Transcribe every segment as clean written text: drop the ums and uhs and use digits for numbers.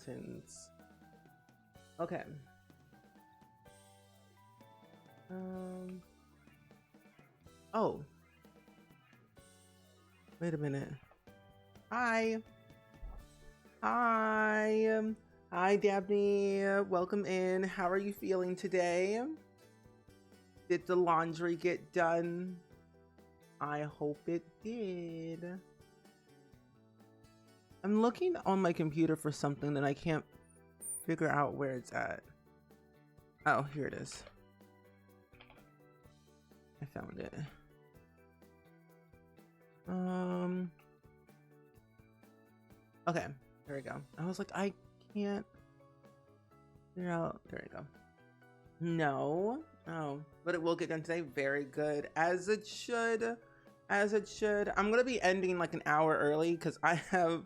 Hamiltons. Okay. Oh. Wait a minute. Hi. Hi. Hi, Dabney. Welcome in. How are you feeling today? Did the laundry get done? I hope it did. I'm looking on my computer for something that I can't figure out where it's at. Oh, here it is. I found it. Okay, there we go. I was like, I can't figure out. There we go. No. Oh, but it will get done today. Very good. As it should. As it should. I'm gonna be ending like an hour early because I've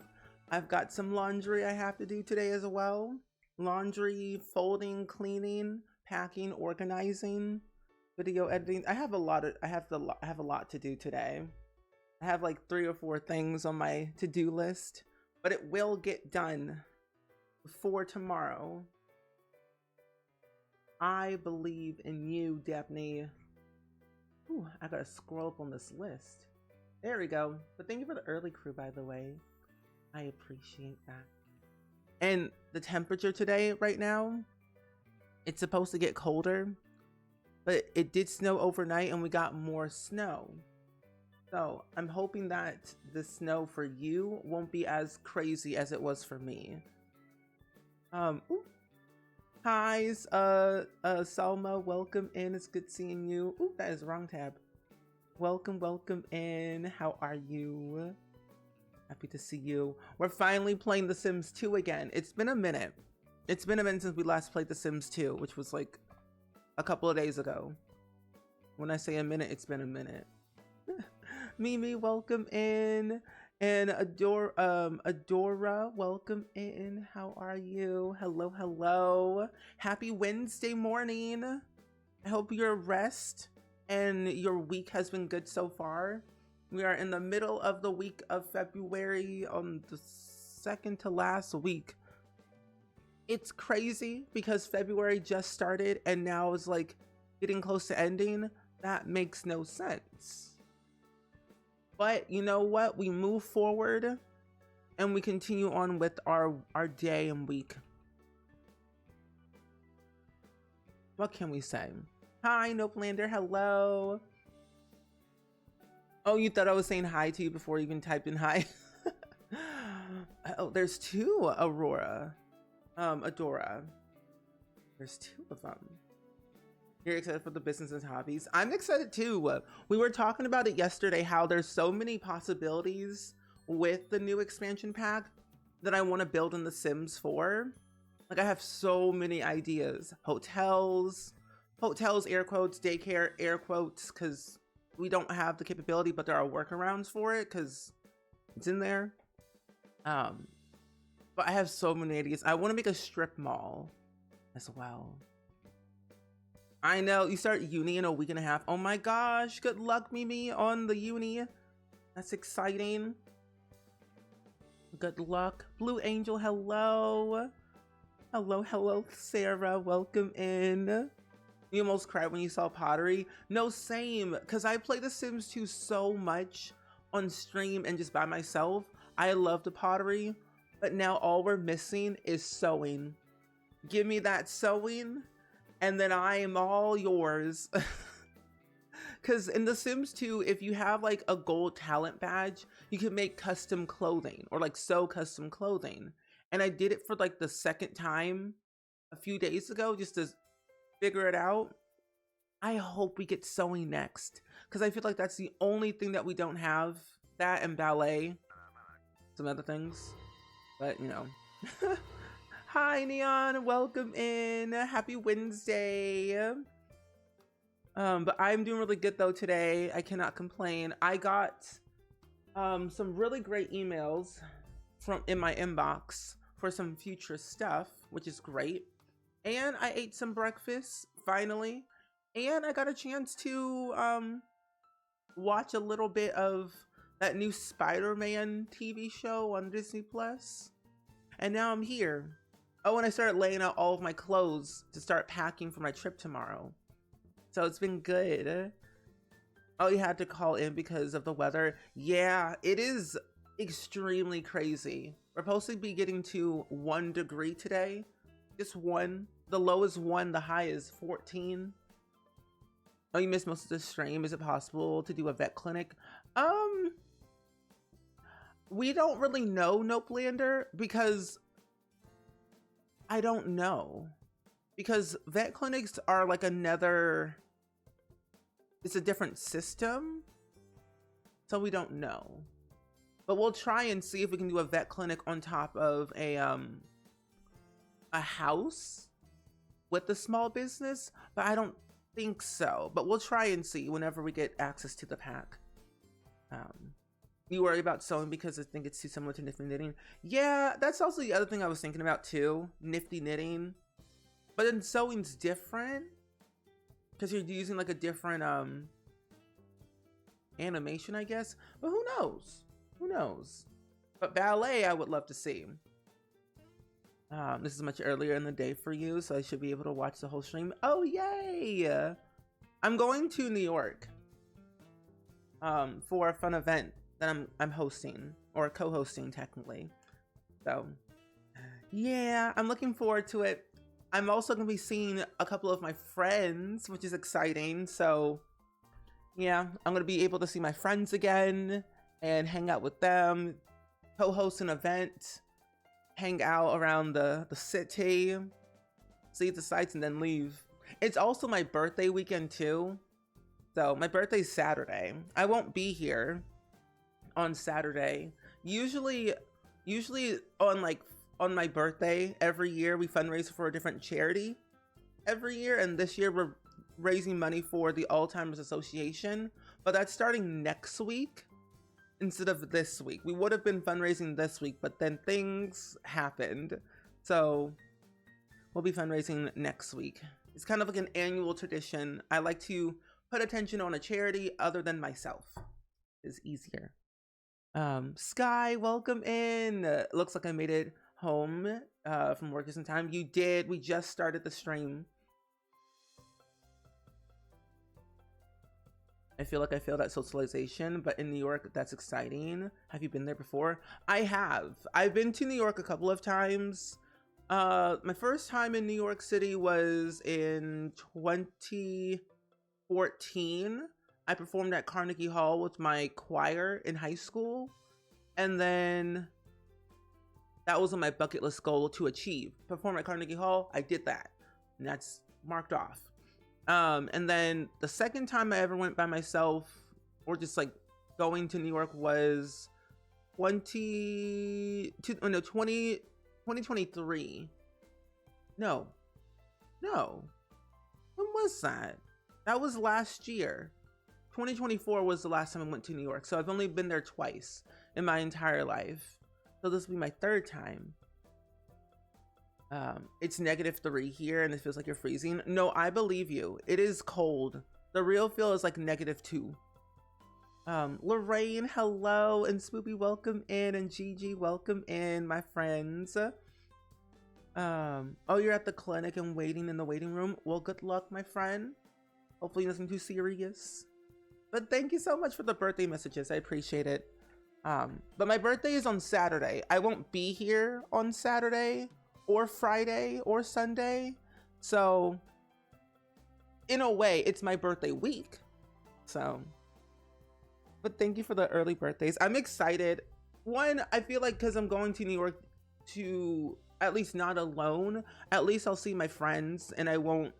got some laundry I have to do today as well. Laundry, folding, cleaning, packing, organizing, video editing. I have a lot to do today. I have like 3 or 4 things on my to-do list, but it will get done before tomorrow. I believe in you, Daphne. Ooh, I gotta scroll up on this list. There we go. But thank you for the early crew, by the way. I appreciate that. And the temperature today, right now, it's supposed to get colder, but it did snow overnight and we got more snow. So I'm hoping that the snow for you won't be as crazy as it was for me. Ooh. Hi, Salma, welcome in. It's good seeing you. Ooh, that is the wrong tab. Welcome in. How are you? Happy to see you. We're finally playing The Sims 2 again. It's been a minute. It's been a minute since we last played The Sims 2, which was like a couple of days ago. When I say a minute, it's been a minute. Mimi, welcome in. And Adora, welcome in. How are you? Hello. Happy Wednesday morning. I hope your rest and your week has been good so far. We are in the middle of the week of February, the second to last week. It's crazy because February just started and now is like getting close to ending. That makes no sense. But you know what? We move forward and we continue on with our day and week. What can we say? Hi, Nopelander. Hello. Oh, you thought I was saying hi to you before you even typed in hi? Oh, there's 2 Aurora. Adora. There's 2 of them. You're excited for the business and hobbies? I'm excited too. We were talking about it yesterday, how there's so many possibilities with the new expansion pack that I want to build in The Sims 4. Like I have so many ideas. Hotels, air quotes, daycare, air quotes, because we don't have the capability, but there are workarounds for it because it's in there. But I have so many ideas. I want to make a strip mall as well. I know, you start uni in a week and a half. Oh my gosh, good luck, Mimi, on the uni. That's exciting. Good luck. Blue Angel, hello. Hello, Sarah, welcome in. You almost cried when you saw pottery. No, same, because I play The Sims 2 so much on stream and just by myself. I love the pottery, but now all we're missing is sewing. Give me that sewing and then I am all yours. Because in The Sims 2, if you have like a gold talent badge, you can make custom clothing or like sew custom clothing. And I did it for like the second time a few days ago just to figure it out. I hope we get sewing next because I feel like that's the only thing that we don't have. That and ballet, some other things, but you know. Hi Neon, welcome in. Happy Wednesday. But I'm doing really good though today. I cannot complain. I got some really great emails from in my inbox for some future stuff, which is great. And I ate some breakfast finally, and I got a chance to watch a little bit of that new Spider-Man TV show on Disney Plus. And now I'm here Oh, and I started laying out all of my clothes to start packing for my trip tomorrow. So it's been good. Oh, you had to call in because of the weather. Yeah, it is extremely crazy. We're supposed to be getting to 1 degree today. Just 1. The low is 1, the high is 14. Oh, you missed most of the stream. Is it possible to do a vet clinic? We don't really know, Nopelander, because I don't know. Because vet clinics are like another, it's a different system. So we don't know. But we'll try and see if we can do a vet clinic on top of a house with the small business, but I don't think so. But we'll try and see whenever we get access to the pack. You worry about sewing because I think it's too similar to Nifty Knitting. Yeah, that's also the other thing I was thinking about too. Nifty Knitting. But then sewing's different because you're using like a different animation, I guess. But who knows? Who knows? But ballet, I would love to see. This is much earlier in the day for you, so I should be able to watch the whole stream. Oh, yay! I'm going to New York for a fun event that I'm hosting, or co-hosting technically. So yeah, I'm looking forward to it. I'm also gonna be seeing a couple of my friends, which is exciting. So yeah, I'm gonna be able to see my friends again and hang out with them, co-host an event, hang out around the city, see the sights, and then leave. It's also my birthday weekend too. So my birthday's Saturday. I won't be here on Saturday. Usually on my birthday every year we fundraise for a different charity every year, and this year we're raising money for the Alzheimer's Association, but that's starting next week instead of this week. We would have been fundraising this week, but then things happened, so we'll be fundraising next week. It's kind of like an annual tradition. I like to put attention on a charity other than myself. It's easier. Sky, welcome in. Looks like I made it home from work in time. You did. We just started the stream. I feel like I failed at socialization, but in New York, that's exciting. Have you been there before? I have. I've been to New York a couple of times. My first time in New York City was in 2014. I performed at Carnegie Hall with my choir in high school, and then that was on my bucket list goal to achieve. Perform at Carnegie Hall, I did that, and that's marked off. And then the second time I ever went by myself, or just like going to New York, was 2023. No. When was that? That was last year. 2024 was the last time I went to New York, so I've only been there twice in my entire life. So this will be my third time. It's -3 here and it feels like you're freezing. No, I believe you. It is cold. The real feel is like -2. Lorraine, hello, and Spoopy, welcome in, and Gigi, welcome in, my friends. Oh, you're at the clinic and waiting in the waiting room. Well, good luck, my friend. Hopefully nothing too serious. But thank you so much for the birthday messages. I appreciate it. But my birthday is on Saturday. I won't be here on Saturday or Friday or Sunday. So in a way, it's my birthday week. So, but thank you for the early birthdays. I'm excited. One, I feel like because I'm going to New York to at least not alone, at least I'll see my friends and I won't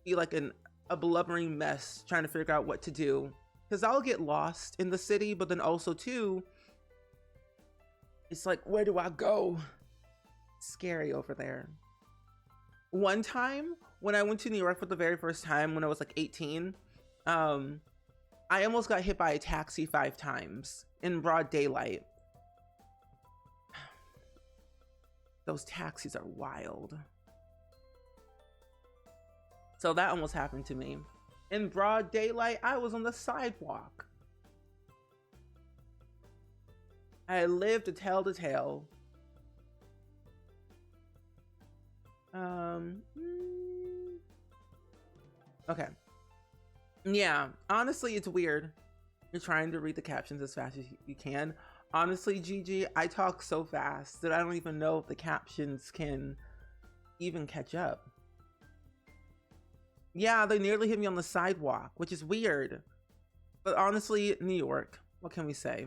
be like a blubbering mess trying to figure out what to do. Because I'll get lost in the city, but then also too, it's like, where do I go? It's scary over there. One time when I went to New York for the very first time when I was like 18, I almost got hit by a taxi 5 times in broad daylight. Those taxis are wild. So that almost happened to me. In broad daylight, I was on the sidewalk. I lived to tell the tale. Okay. Yeah, honestly, it's weird. You're trying to read the captions as fast as you can. Honestly, Gigi, I talk so fast that I don't even know if the captions can even catch up. Yeah, they nearly hit me on the sidewalk, which is weird. But honestly, New York, what can we say?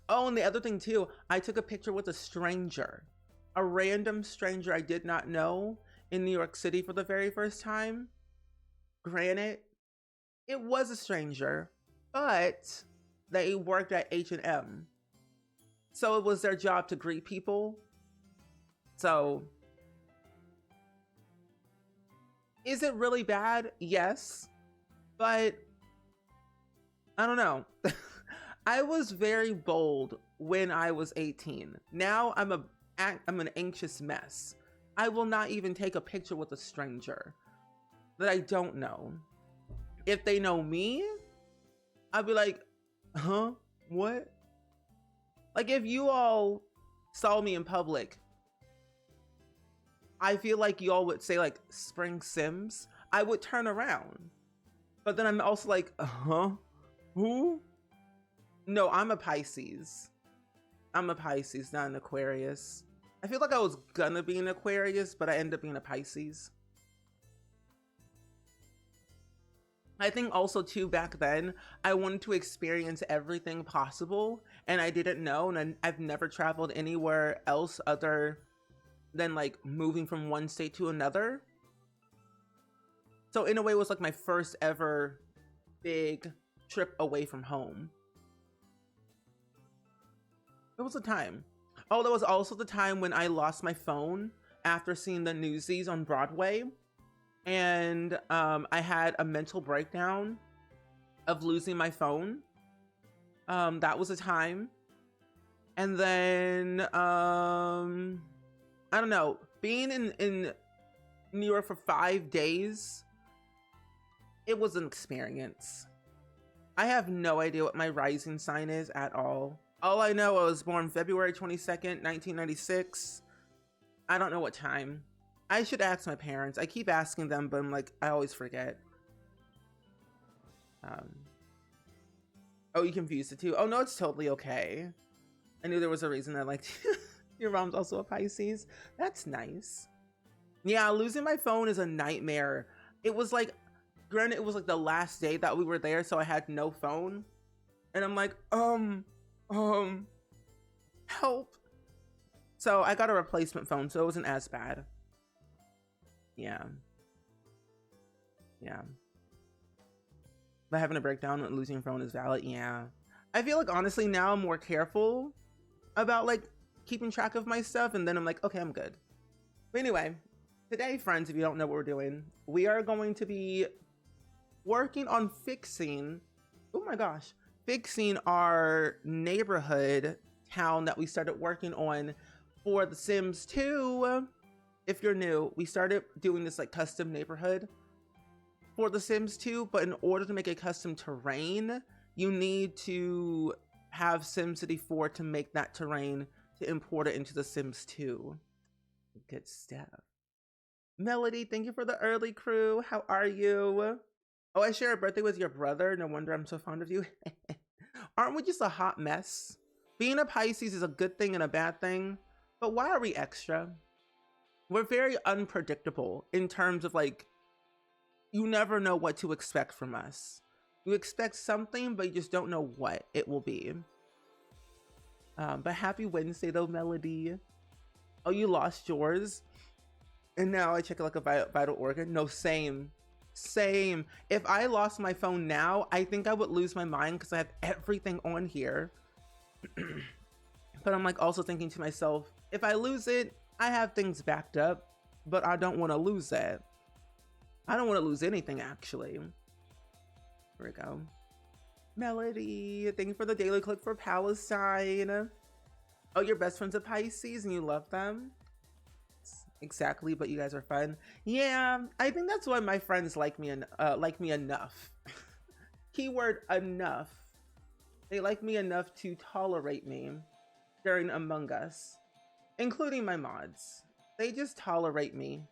Oh, and the other thing too, I took a picture with a stranger, a random stranger I did not know in New York City for the very first time. Granted, it was a stranger, but they worked at H&M. So it was their job to greet people. So is it really bad? Yes. But I don't know. I was very bold when I was 18. Now I'm an anxious mess. I will not even take a picture with a stranger that I don't know. If they know me, I'll be like, huh? What? Like if you all saw me in public, I feel like y'all would say like Spring Sims. I would turn around. But then I'm also like, huh? Who? No, I'm a Pisces. I'm a Pisces, not an Aquarius. I feel like I was gonna be an Aquarius, but I ended up being a Pisces. I think also too, back then, I wanted to experience everything possible and I didn't know, and I've never traveled anywhere else other than like moving from one state to another. So in a way it was like my first ever big trip away from home. It was a time. Oh, that was also the time when I lost my phone after seeing the Newsies on Broadway. And I had a mental breakdown of losing my phone. That was a time. And then, I don't know, being in New York for 5 days, it was an experience. I have no idea what my rising sign is at all. All I know, I was born February 22nd, 1996. I don't know what time. I should ask my parents. I keep asking them, but I'm like, I always forget. Oh, you confused it too? Oh no, it's totally okay. I knew there was a reason I liked your mom's also a Pisces. That's nice. Yeah, losing my phone is a nightmare. It was like, granted, it was like the last day that we were there, so I had no phone. And I'm like, help. So I got a replacement phone, so it wasn't as bad. Yeah. Yeah. But having a breakdown and losing your phone is valid. Yeah. I feel like honestly now I'm more careful about like keeping track of my stuff, and then I'm like, okay, I'm good. But anyway, today, friends, if you don't know what we're doing, we are going to be working on fixing, oh my gosh, fixing our neighborhood town that we started working on for The Sims 2. If you're new, we started doing this like custom neighborhood for The Sims 2, but in order to make a custom terrain, you need to have SimCity 4 to make that terrain to import it into The Sims 2. Good stuff. Melody, thank you for the early crew. How are you? Oh, I share a birthday with your brother. No wonder I'm so fond of you. Aren't we just a hot mess? Being a Pisces is a good thing and a bad thing, but why are we extra? We're very unpredictable in terms of like, you never know what to expect from us. You expect something, but you just don't know what it will be. But happy Wednesday though, Melody. Oh, you lost yours? And now I check like a vital organ? No, same. If I lost my phone now, I think I would lose my mind because I have everything on here. But I'm like also thinking to myself, if I lose it, I have things backed up, but I don't want to lose that. I don't want to lose anything actually. Here we go. Melody, thank you for the daily clip for Palestine. Oh, your best friend's a Pisces and you love them? Exactly, but you guys are fun. Yeah, I think that's why my friends like me enough. Keyword enough. They like me enough to tolerate me during Among Us, including my mods. They just tolerate me.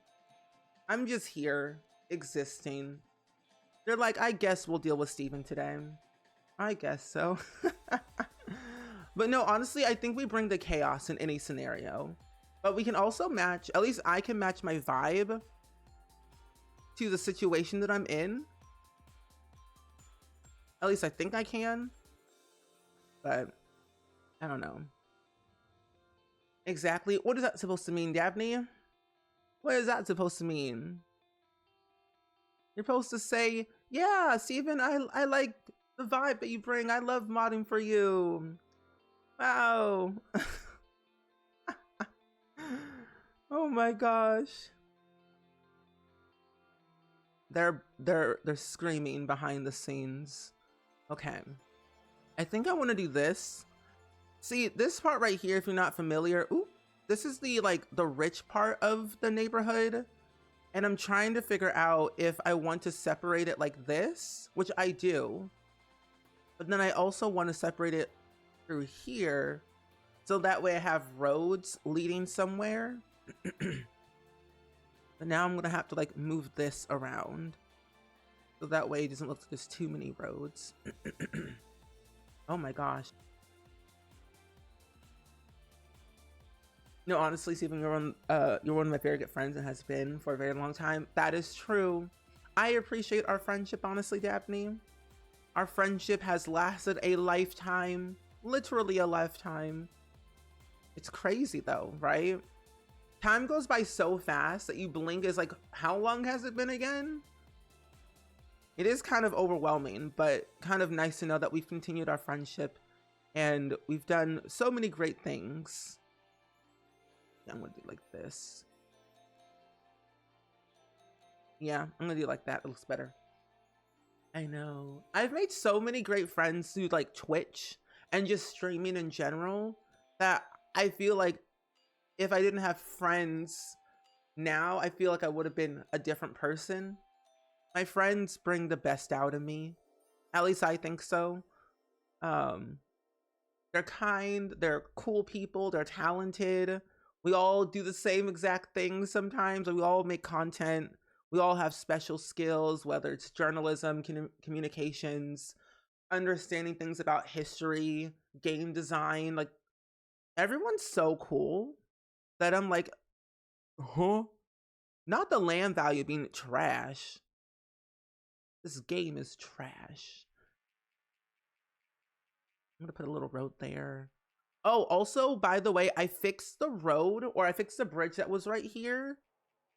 I'm just here, existing. They're like, I guess we'll deal with Steven today. I guess so. But no, honestly, I think we bring the chaos in any scenario. But we can also match, at least I can match my vibe to the situation that I'm in. At least I think I can. But I don't know. Exactly. What is that supposed to mean, Dabney? What is that supposed to mean? You're supposed to say, yeah, Steven, I like the vibe that you bring. I love modding for you. Wow. Oh my gosh. They're screaming behind the scenes. Okay. I think I want to do this. See, this part right here, if you're not familiar, ooh, this is the the rich part of the neighborhood. And I'm trying to figure out if I want to separate it like this, which I do. But then I also want to separate it through here. So that way I have roads leading somewhere. But now I'm going to have to move this around. So that way it doesn't look like there's too many roads. Oh my gosh. No, honestly, Stephen, you're one of my very good friends and has been for a very long time. That is true. I appreciate our friendship, honestly, Daphne. Our friendship has lasted a lifetime, literally a lifetime. It's crazy though, right? Time goes by so fast that you blink is like, how long has it been again? It is kind of overwhelming, but kind of nice to know that we've continued our friendship and we've done so many great things. I'm gonna do like this. Yeah, I'm gonna do like that. It looks better. I know. I've made so many great friends through Twitch and just streaming in general that I feel like if I didn't have friends now, I feel like I would have been a different person. My friends bring the best out of me. At least I think so. They're kind, they're cool people, they're talented. We all do the same exact things sometimes. We all make content. We all have special skills, whether it's journalism, communications, understanding things about history, game design. Everyone's so cool that I'm like, huh? Not the land value being trash. This game is trash. I'm gonna put a little road there. Oh, also, by the way, I fixed the road, or I fixed the bridge that was right here,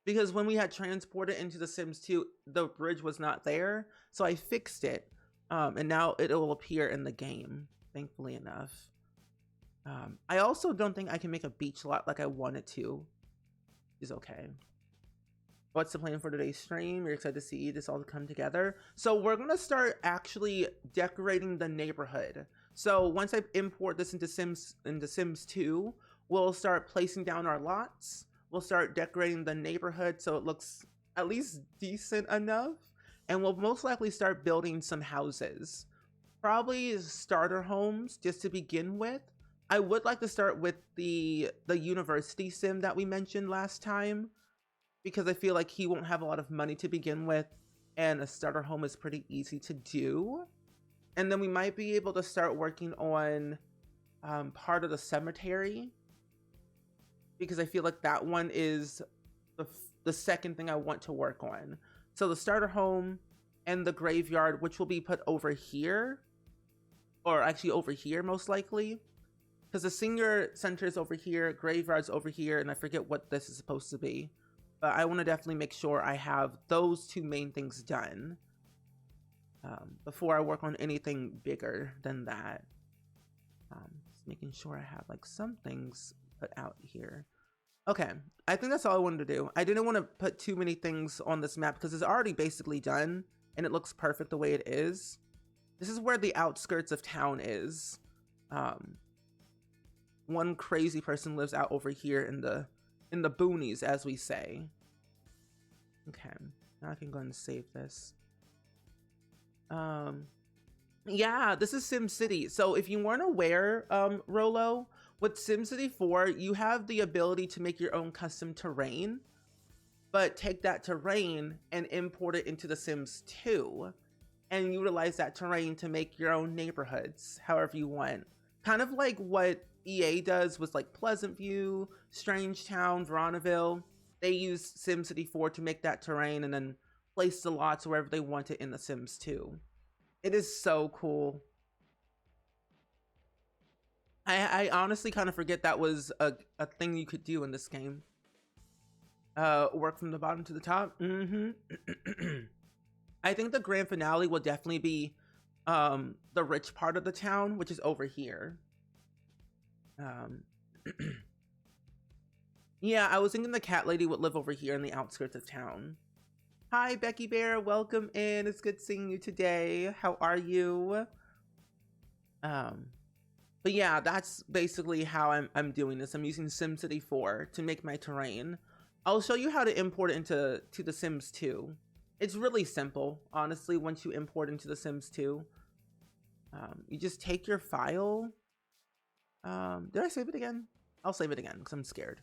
because when we had transported into The Sims 2, the bridge was not there, so I fixed it, and now it'll appear in the game, thankfully enough. I also don't think I can make a beach lot like I wanted to. Is okay. What's the plan for today's stream? You're excited to see this all come together. So we're gonna start actually decorating the neighborhood. So once I import this into Sims 2, we'll start placing down our lots. We'll start decorating the neighborhood so it looks at least decent enough. And we'll most likely start building some houses. Probably starter homes just to begin with. I would like to start with the university sim that we mentioned last time, because I feel like he won't have a lot of money to begin with, and a starter home is pretty easy to do. And then we might be able to start working on part of the cemetery, because I feel like that one is the second thing I want to work on. So the starter home and the graveyard, which will be put over here, or actually over here most likely, because the senior center is over here, graveyard's over here, and I forget what this is supposed to be. But I want to definitely make sure I have those two main things done before I work on anything bigger than that. Just making sure I have some things put out here. Okay, I think that's all I wanted to do. I didn't want to put too many things on this map because it's already basically done and it looks perfect the way it is. This is where the outskirts of town is. One crazy person lives out over here in the boonies, as we say. Okay, now I can go ahead and save this. Yeah, this is SimCity. So if you weren't aware, Rolo, with SimCity 4, you have the ability to make your own custom terrain, but take that terrain and import it into The Sims 2 and utilize that terrain to make your own neighborhoods however you want. Kind of like what EA does with like Pleasant View, Strangetown, Veronaville. They use SimCity 4 to make that terrain and then place the lots wherever they want it in The Sims 2. It is so cool. I honestly kind of forget that was a thing you could do in this game. Work from the bottom to the top. I think the grand finale will definitely be the rich part of the town, which is over here. Yeah, I was thinking the cat lady would live over here in the outskirts of town. Hi, Becky Bear. Welcome in. It's good seeing you today. How are you? But yeah, that's basically how I'm doing this. I'm using SimCity 4 to make my terrain. I'll show you how to import it into The Sims 2. It's really simple, honestly, once you import into The Sims 2. You just take your file. Did I save it again? I'll save it again because I'm scared.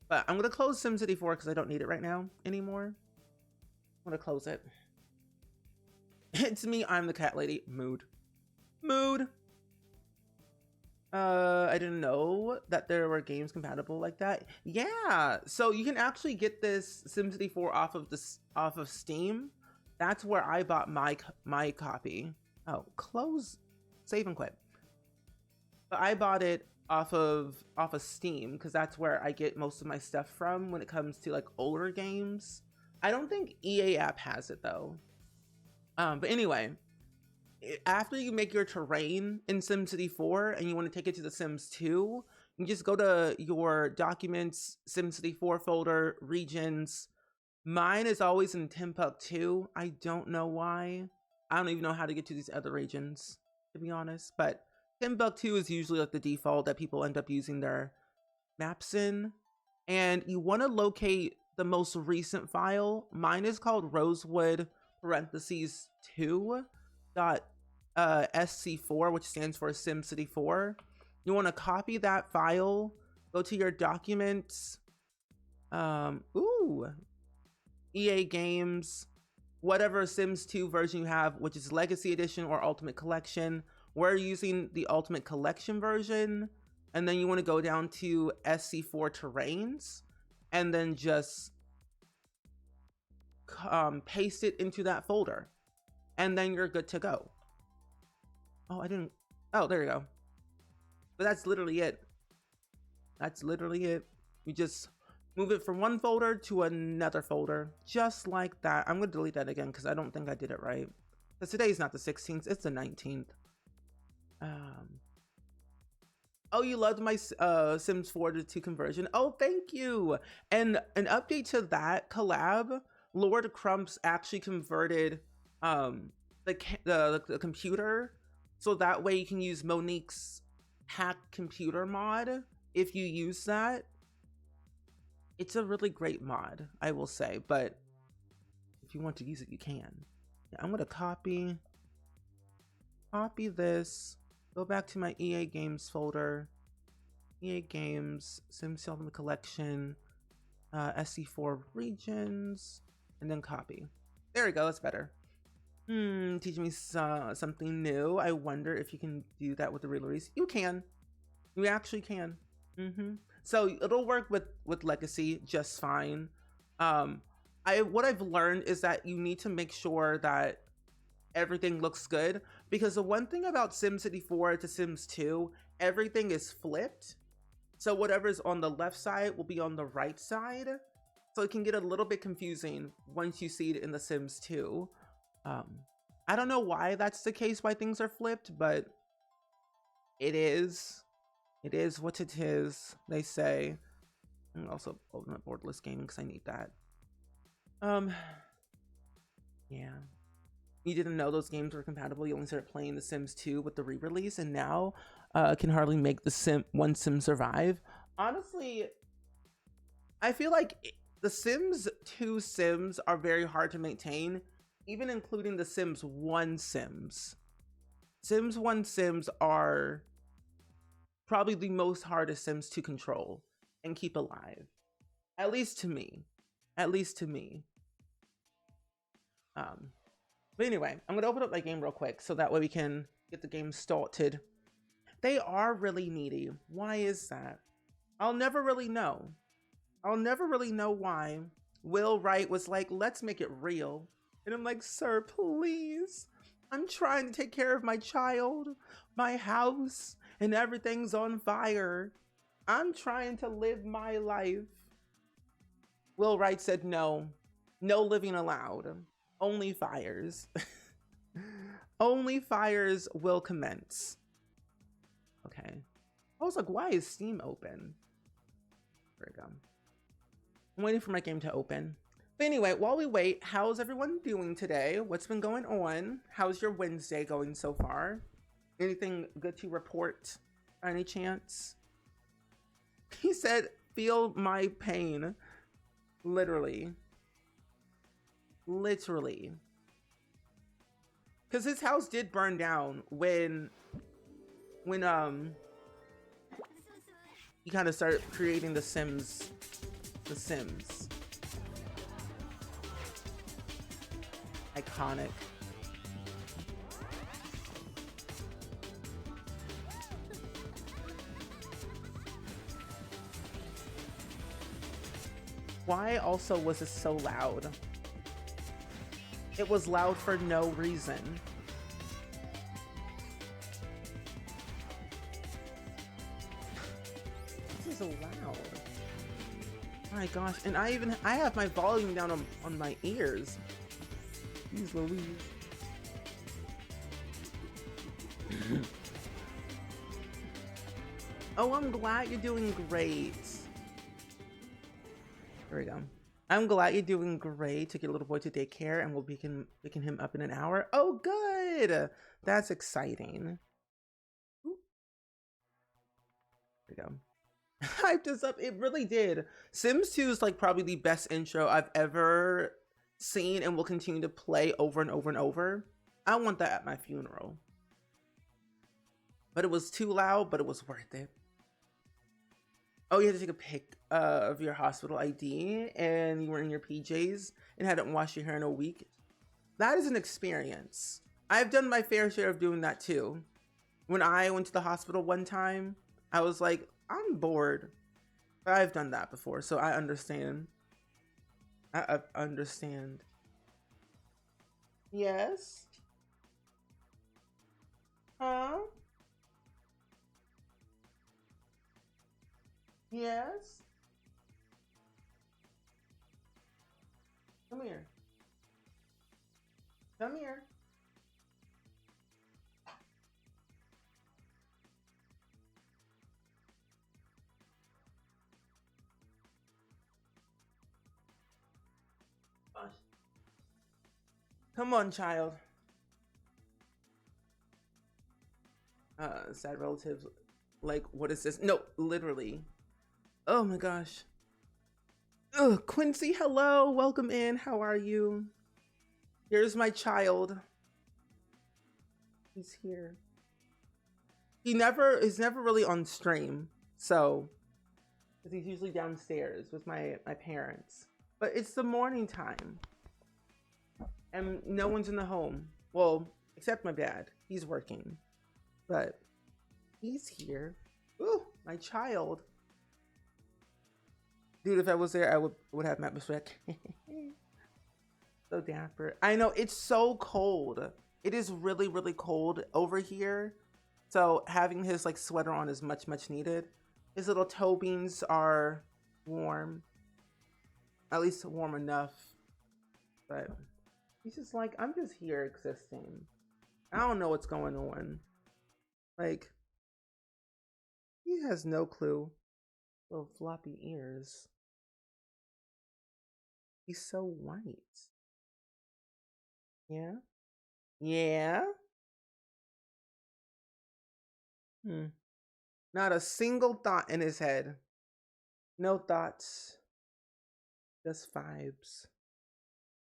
But I'm going to close SimCity 4 because I don't need it right now anymore. I'm going to close it. It's me, I'm the cat lady. Mood. I didn't know that there were games compatible like that. Yeah, so you can actually get this SimCity 4 off of Steam. That's where I bought my copy. Oh, close, save and quit. But I bought it off of Steam because that's where I get most of my stuff from when it comes to like older games. I don't think EA app has it though. But anyway, after you make your terrain in SimCity 4 and you want to take it to The Sims 2, you just go to your Documents, SimCity 4 folder, Regions. Mine is always in Timbuktu. I don't know why. I don't even know how to get to these other regions, to be honest. But Timbuktu is usually like the default that people end up using their maps in. And you want to locate the most recent file. Mine is called Rosewood parentheses 2 .sc4, which stands for SimCity 4. You want to copy that file, go to your documents, EA Games, whatever Sims 2 version you have, which is Legacy Edition or Ultimate Collection. We're using the Ultimate Collection version, and then you want to go down to SC4 Terrains, and then just paste it into that folder. And then you're good to go. Oh, there you go. But that's literally it. You just move it from one folder to another folder, just like that. I'm gonna delete that again because I don't think I did it right. Because today's not the 16th, it's the 19th. Oh, you loved my Sims 4 to 2 conversion. Oh, thank you. And an update to that collab, Lord Crumps actually converted the computer, so that way you can use Monique's hack computer mod. If you use that, it's a really great mod, I will say, but if you want to use it, you can. Yeah, I'm gonna copy this, go back to my EA Games folder, EA Games, Sims Ultimate Collection, SC4 Regions, and then copy. There we go, that's better. Teach me something new. I wonder if you can do that with the re-release. You can. You actually can. So it'll work with Legacy just fine. What I've learned is that you need to make sure that everything looks good, because the one thing about SimCity 4 to Sims 2, everything is flipped. So whatever's on the left side will be on the right side. So it can get a little bit confusing once you see it in The Sims 2. I don't know why that's the case, why things are flipped, but it is what it is, they say. And also open up Borderless Gaming because I need that. Yeah, you didn't know those games were compatible. You only started playing The Sims 2 with the re-release, and now can hardly make the Sim survive. Honestly, I feel like the Sims 2 Sims are very hard to maintain, even including the Sims 1 Sims. Sims 1 Sims are probably the most hardest Sims to control and keep alive. At least to me. At least to me. But anyway, I'm gonna open up my game real quick so that way we can get the game started. They are really needy. Why is that? I'll never really know. I'll never really know why. Will Wright was like, let's make it real. And I'm like, sir, please. I'm trying to take care of my child, my house, and everything's on fire. I'm trying to live my life. Will Wright said no. No living allowed. Only fires. Only fires will commence. Okay. I was like, why is Steam open? There we go. I'm waiting for my game to open. But anyway, while we wait, how's everyone doing today? What's been going on? How's your Wednesday going so far? Anything good to report by any chance? He said, feel my pain. Literally. Literally. Because his house did burn down when he kind of started creating the Sims. The Sims. Iconic. Why also was it so loud? It was loud for no reason. This is so loud. My gosh, and I have my volume down on my ears. Jeez Louise. Oh, I'm glad you're doing great. There we go. I'm glad you're doing great. Took your little boy to daycare and we'll be picking him up in an hour. Oh, good. That's exciting. Ooh. There we go. Hyped us up. It really did. Sims 2 is like probably the best intro I've ever seen and will continue to play over and over and over. I want that at my funeral. But it was too loud, but it was worth it. Oh, you had to take a pic of your hospital ID and you were in your PJs and hadn't washed your hair in a week. That is an experience. I've done my fair share of doing that too. When I went to the hospital one time, I was like, I'm bored. But I've done that before, so I understand. I understand. Yes? Huh? Yes? Come here. Come here. Gosh. Come on, child. Sad relatives. Like, what is this? No, literally. Oh my gosh. Ugh, Quincy, hello. Welcome in. How are you? Here's my child. He's here. He's never really on stream. So, because he's usually downstairs with my parents. But it's the morning time. And no one's in the home. Well, except my dad. He's working. But he's here. Ooh, my child. Dude, if I was there, I would have Matt Beswick. So dapper. I know, it's so cold. It is really, really cold over here. So having his like sweater on is much, much needed. His little toe beans are warm. At least warm enough. But he's just like, I'm just here existing. I don't know what's going on. Like, he has no clue. Little floppy ears. He's so white. Yeah? Yeah? Not a single thought in his head. No thoughts. Just vibes.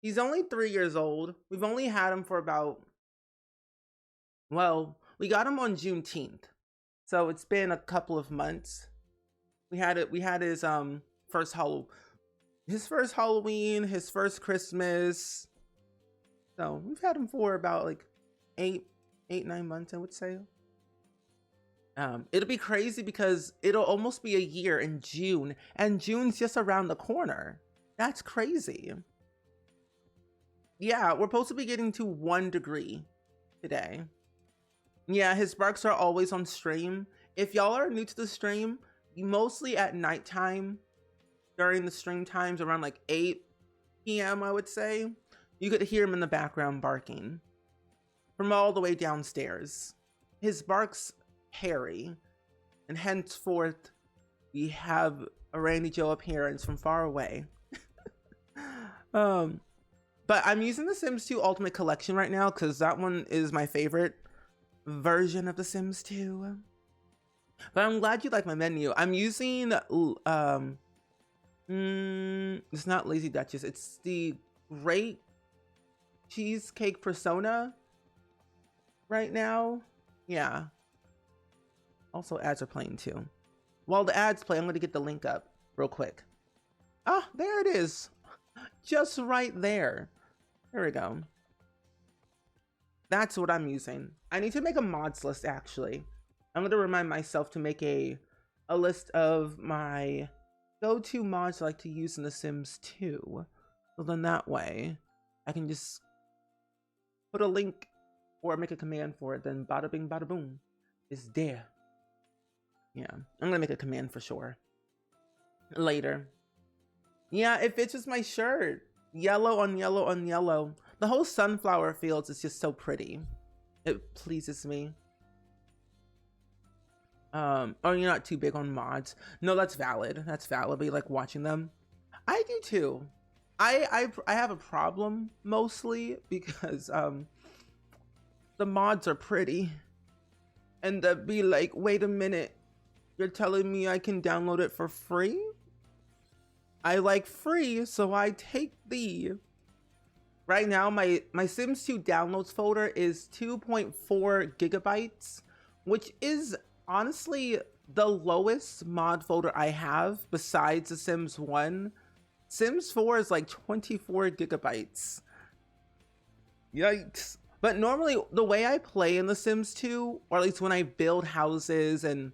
He's only 3 years old. We've only had him for about... Well, we got him on Juneteenth. So it's been a couple of months. We had his first Halloween, his first Christmas. So we've had him for about like 9 months, I would say. It'll be crazy because it'll almost be a year in June, and June's just around the corner. That's crazy. Yeah, we're supposed to be getting to 1 degree today. Yeah, his barks are always on stream. If y'all are new to the stream, mostly at nighttime, during the stream times around like 8 p.m., I would say, you could hear him in the background barking from all the way downstairs. His barks hairy, and henceforth we have a Randy Joe appearance from far away. But I'm using the Sims 2 Ultimate Collection right now because that one is my favorite version of the Sims 2. But I'm glad you like my menu. I'm using it's not Lazy Duchess, it's the Great Cheesecake Persona right now. Yeah. Also, ads are playing too. While the ads play, I'm going to get the link up real quick. Ah, there it is. Just right there. There we go. That's what I'm using. I need to make a mods list, actually. I'm going to remind myself to make a list of my go-to mods I like to use in The Sims 2. So then that way, I can just put a link or make a command for it. Then bada bing, bada boom. It's there. Yeah, I'm going to make a command for sure. Later. Yeah, it fits with my shirt. Yellow on yellow on yellow. The whole sunflower fields is just so pretty. It pleases me. Oh, you're not too big on mods. No, that's valid. That's valid. But you like watching them? I do too. I have a problem mostly because the mods are pretty. And they'd be like, wait a minute. You're telling me I can download it for free? I like free, so I take thee. Right now, my Sims 2 downloads folder is 2.4 gigabytes, which is honestly the lowest mod folder I have besides The Sims 1. Sims 4 is like 24 gigabytes. Yikes. But normally, the way I play in The Sims 2, or at least when I build houses and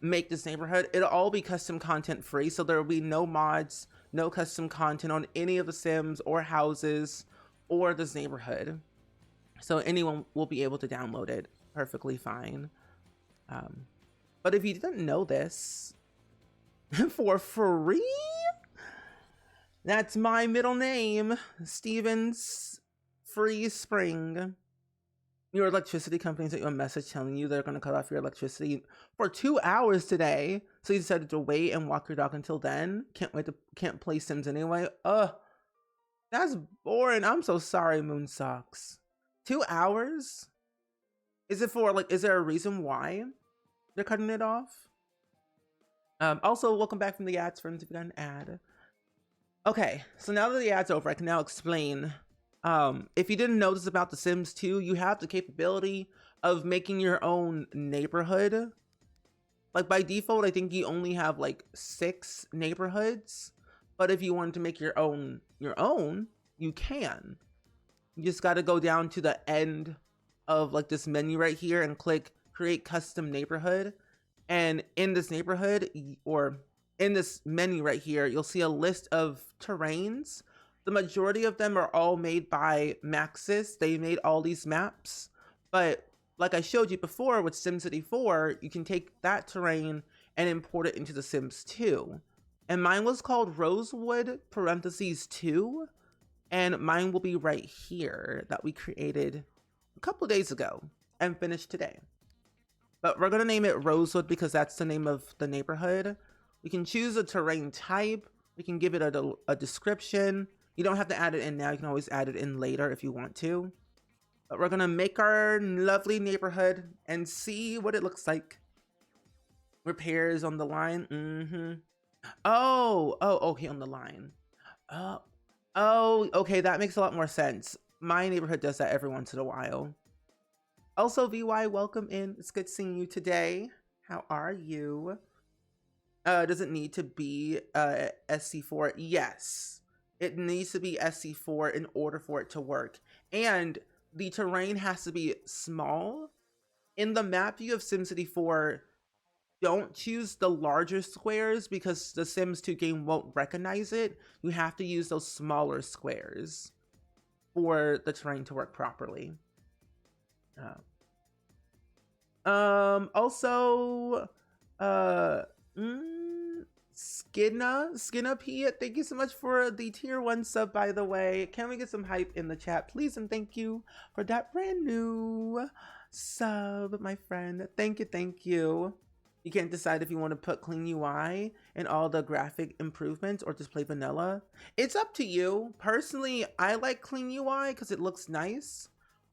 make this neighborhood, it'll all be custom content free, so there will be no mods, no custom content on any of the Sims or houses or this neighborhood, so anyone will be able to download it perfectly fine. But if you didn't know this, for free, that's my middle name, Stevens Free Spring. Your electricity company sent you a message telling you they're going to cut off your electricity for 2 hours today. So you decided to wait and walk your dog until then. Can't play Sims anyway. Ugh, that's boring. I'm so sorry, Moonsocks. 2 hours? Is it for like, is there a reason why they're cutting it off? Also, welcome back from the ads, friends, if you got an ad. Okay, so now that the ad's over, I can now explain. If you didn't know this about The Sims 2, you have the capability of making your own neighborhood. Like by default, I think you only have like 6 neighborhoods, but if you wanted to make your own, you can. You just got to go down to the end of like this menu right here and click create custom neighborhood. And in this neighborhood, or in this menu right here, you'll see a list of terrains. The majority of them are all made by Maxis. They made all these maps. But like I showed you before with SimCity 4, you can take that terrain and import it into The Sims 2. And mine was called Rosewood parentheses 2. And mine will be right here that we created a couple days ago and finished today. But we're going to name it Rosewood because that's the name of the neighborhood. We can choose a terrain type. We can give it a description. You don't have to add it in now. You can always add it in later if you want to. But we're going to make our lovely neighborhood and see what it looks like. Repairs on the line. Oh, okay, on the line. Oh, okay, that makes a lot more sense. My neighborhood does that every once in a while. Also, VY, welcome in. It's good seeing you today. How are you? Does it need to be SC4? Yes. It needs to be SC4 in order for it to work. And the terrain has to be small. In the map view of SimCity 4, don't choose the larger squares because the Sims 2 game won't recognize it. You have to use those smaller squares for the terrain to work properly. Also, Skinna P, thank you so much for the tier 1 sub, by the way. Can we get some hype in the chat, please? And thank you for that brand new sub, my friend. Thank you. You can't decide if you want to put clean UI and all the graphic improvements or just play vanilla. It's up to you. Personally, I like clean UI because it looks nice,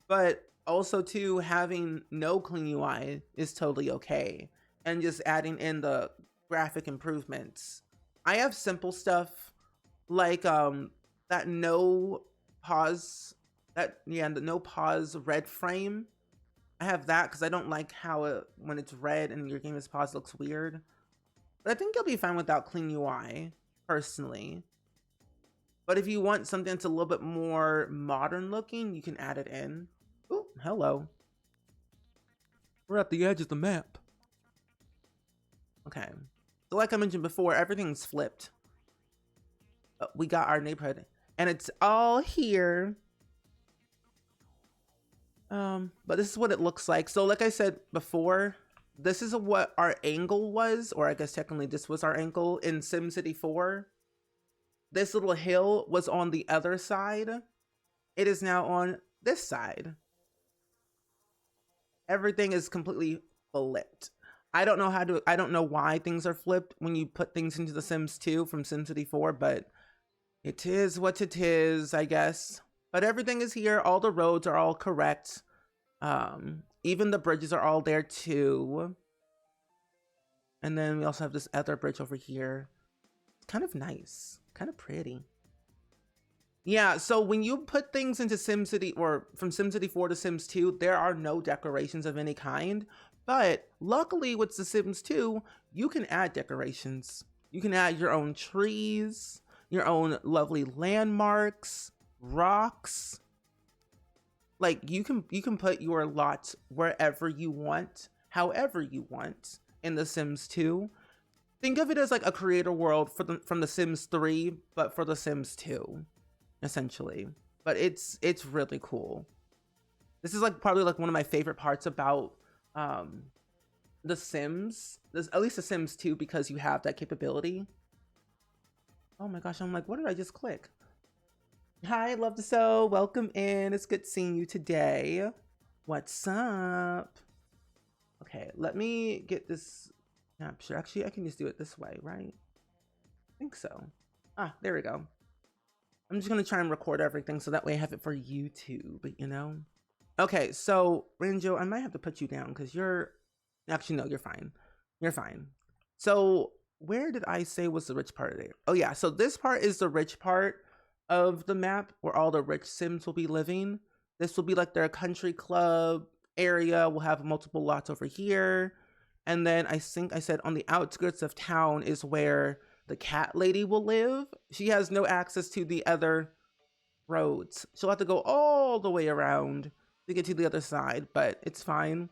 but also too, having no clean UI is totally okay. And just adding in the graphic improvements. I have simple stuff like that no pause red frame. I have that because I don't like how when it's red and your game is paused, looks weird. But I think you'll be fine without clean UI, personally. But if you want something that's a little bit more modern looking, you can add it in. Oh, hello. We're at the edge of the map. Okay. So like I mentioned before, everything's flipped. We got our neighborhood. And it's all here. But this is what it looks like. So like I said before, this is what our angle was, or I guess technically this was our angle in SimCity 4. This little hill was on the other side. It is now on this side. Everything is completely flipped. I don't know why things are flipped when you put things into The Sims 2 from SimCity 4, but it is what it is, I guess. But everything is here. All the roads are all correct. Even the bridges are all there too. And then we also have this other bridge over here. It's kind of nice, kind of pretty. Yeah, so when you put things into SimCity or from SimCity 4 to Sims 2, there are no decorations of any kind. But luckily with The Sims 2, you can add decorations. You can add your own trees, your own lovely landmarks, rocks. Like you can put your lots wherever you want, however you want in The Sims 2. Think of it as like a creator world from The Sims 3, but for The Sims 2, essentially. But it's really cool. This is like probably like one of my favorite parts about The Sims. At least The Sims 2, because you have that capability. Oh my gosh, I'm like, what did I just click? Hi, Love to Sew. Welcome in. It's good seeing you today. What's up? Okay, let me get this capture. Actually, I can just do it this way, right? I think so. Ah, there we go. I'm just gonna try and record everything so that way I have it for YouTube, you know? Okay, so Ranjo, I might have to put you down because you're... Actually, no, you're fine. You're fine. So where did I say was the rich part of it? Oh yeah, so this part is the rich part of the map where all the rich Sims will be living. This will be like their country club area. We'll have multiple lots over here. And then I think I said on the outskirts of town is where the cat lady will live. She has no access to the other roads. She'll have to go all the way around to get to the other side, but it's fine.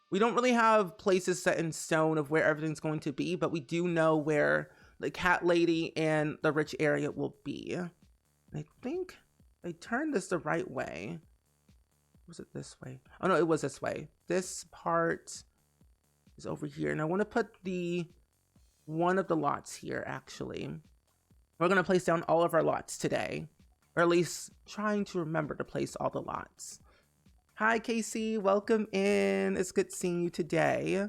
We don't really have places set in stone of where everything's going to be, but we do know where the cat lady and the rich area will be. I think I turned this the right way. Was it this way? Oh no, it was this way. This part is over here. And I want to put one of the lots here, actually. We're going to place down all of our lots today. Or at least trying to remember to place all the lots. Hi, Casey. Welcome in. It's good seeing you today.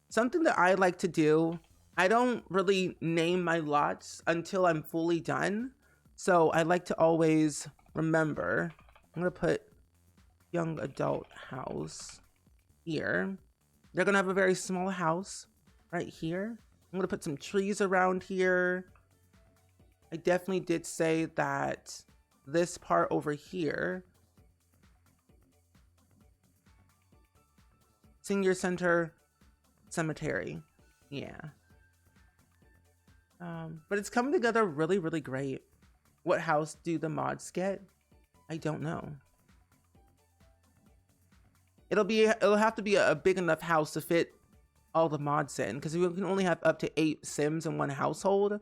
Something that I like to do, I don't really name my lots until I'm fully done. So I like to always remember. I'm going to put young adult house here. They're going to have a very small house right here. I'm going to put some trees around here. I definitely did say that this part over here, senior center, cemetery. Yeah. But it's coming together really, really great. What house do the mods get? I don't know. It'll have to be a big enough house to fit all the mods in, because we can only have up to 8 Sims in one household,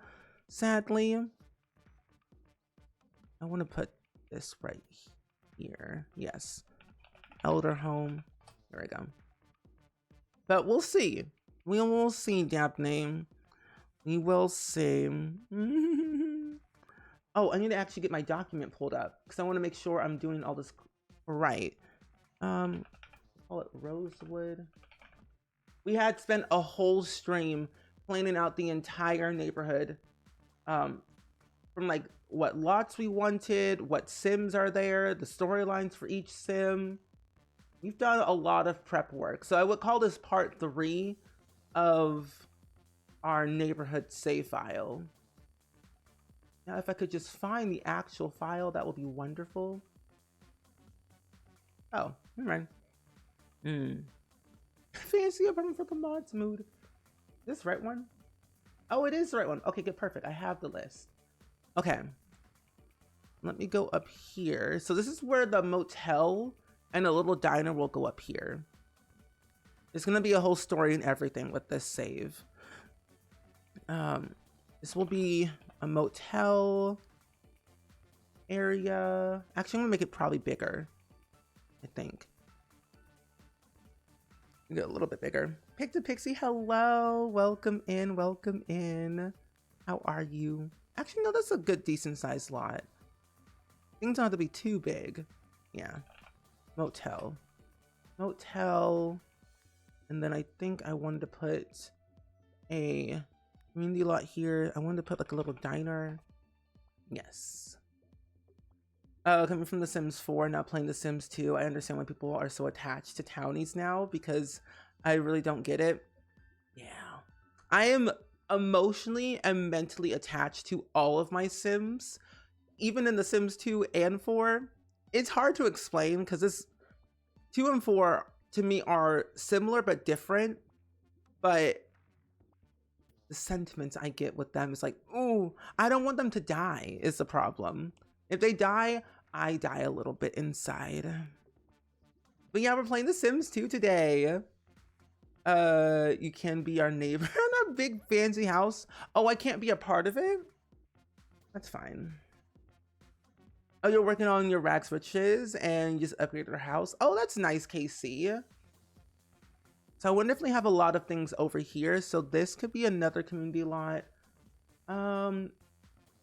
sadly. I want to put this right here. Yes. Elder home. There we go. But we'll see. We will see, Daphne. We will see. Oh, I need to actually get my document pulled up because I want to make sure I'm doing all this right. Call it Rosewood. We had spent a whole stream planning out the entire neighborhood, from like what lots we wanted, what Sims are there, the storylines for each Sim. We've done a lot of prep work. So I would call this part 3 of our neighborhood save file. Now, if I could just find the actual file, that would be wonderful. Oh, never mind. Fancy apartment for the mods mood. This the right one? Oh, it is the right one. Okay, good, perfect. I have the list. Okay. Let me go up here. So this is where the motel and a little diner will go up here. There's gonna be a whole story and everything with this save. This will be a motel area. Actually, I'm gonna make it probably bigger, I think. Get a little bit bigger. Pixie, hello. Welcome in, welcome in. How are you? Actually, no, that's a good, decent sized lot. Things don't have to be too big. Yeah. Motel. And then I think I wanted to put a community lot here. I wanted to put like a little diner. Yes. Coming from The Sims 4, now playing The Sims 2, I understand why people are so attached to townies now, because I really don't get it. Yeah. I am emotionally and mentally attached to all of my Sims, even in The Sims 2 and 4. It's hard to explain because this 2 and 4 to me are similar but different, but the sentiments I get with them is like, ooh, I don't want them to die is the problem. If they die, I die a little bit inside. But yeah, we're playing The Sims 2 today. You can be our neighbor in our big fancy house. Oh, I can't be a part of it? That's fine. Oh, you're working on your rags riches and you just upgraded your house. Oh, that's nice, KC. So I will definitely have a lot of things over here. So this could be another community lot.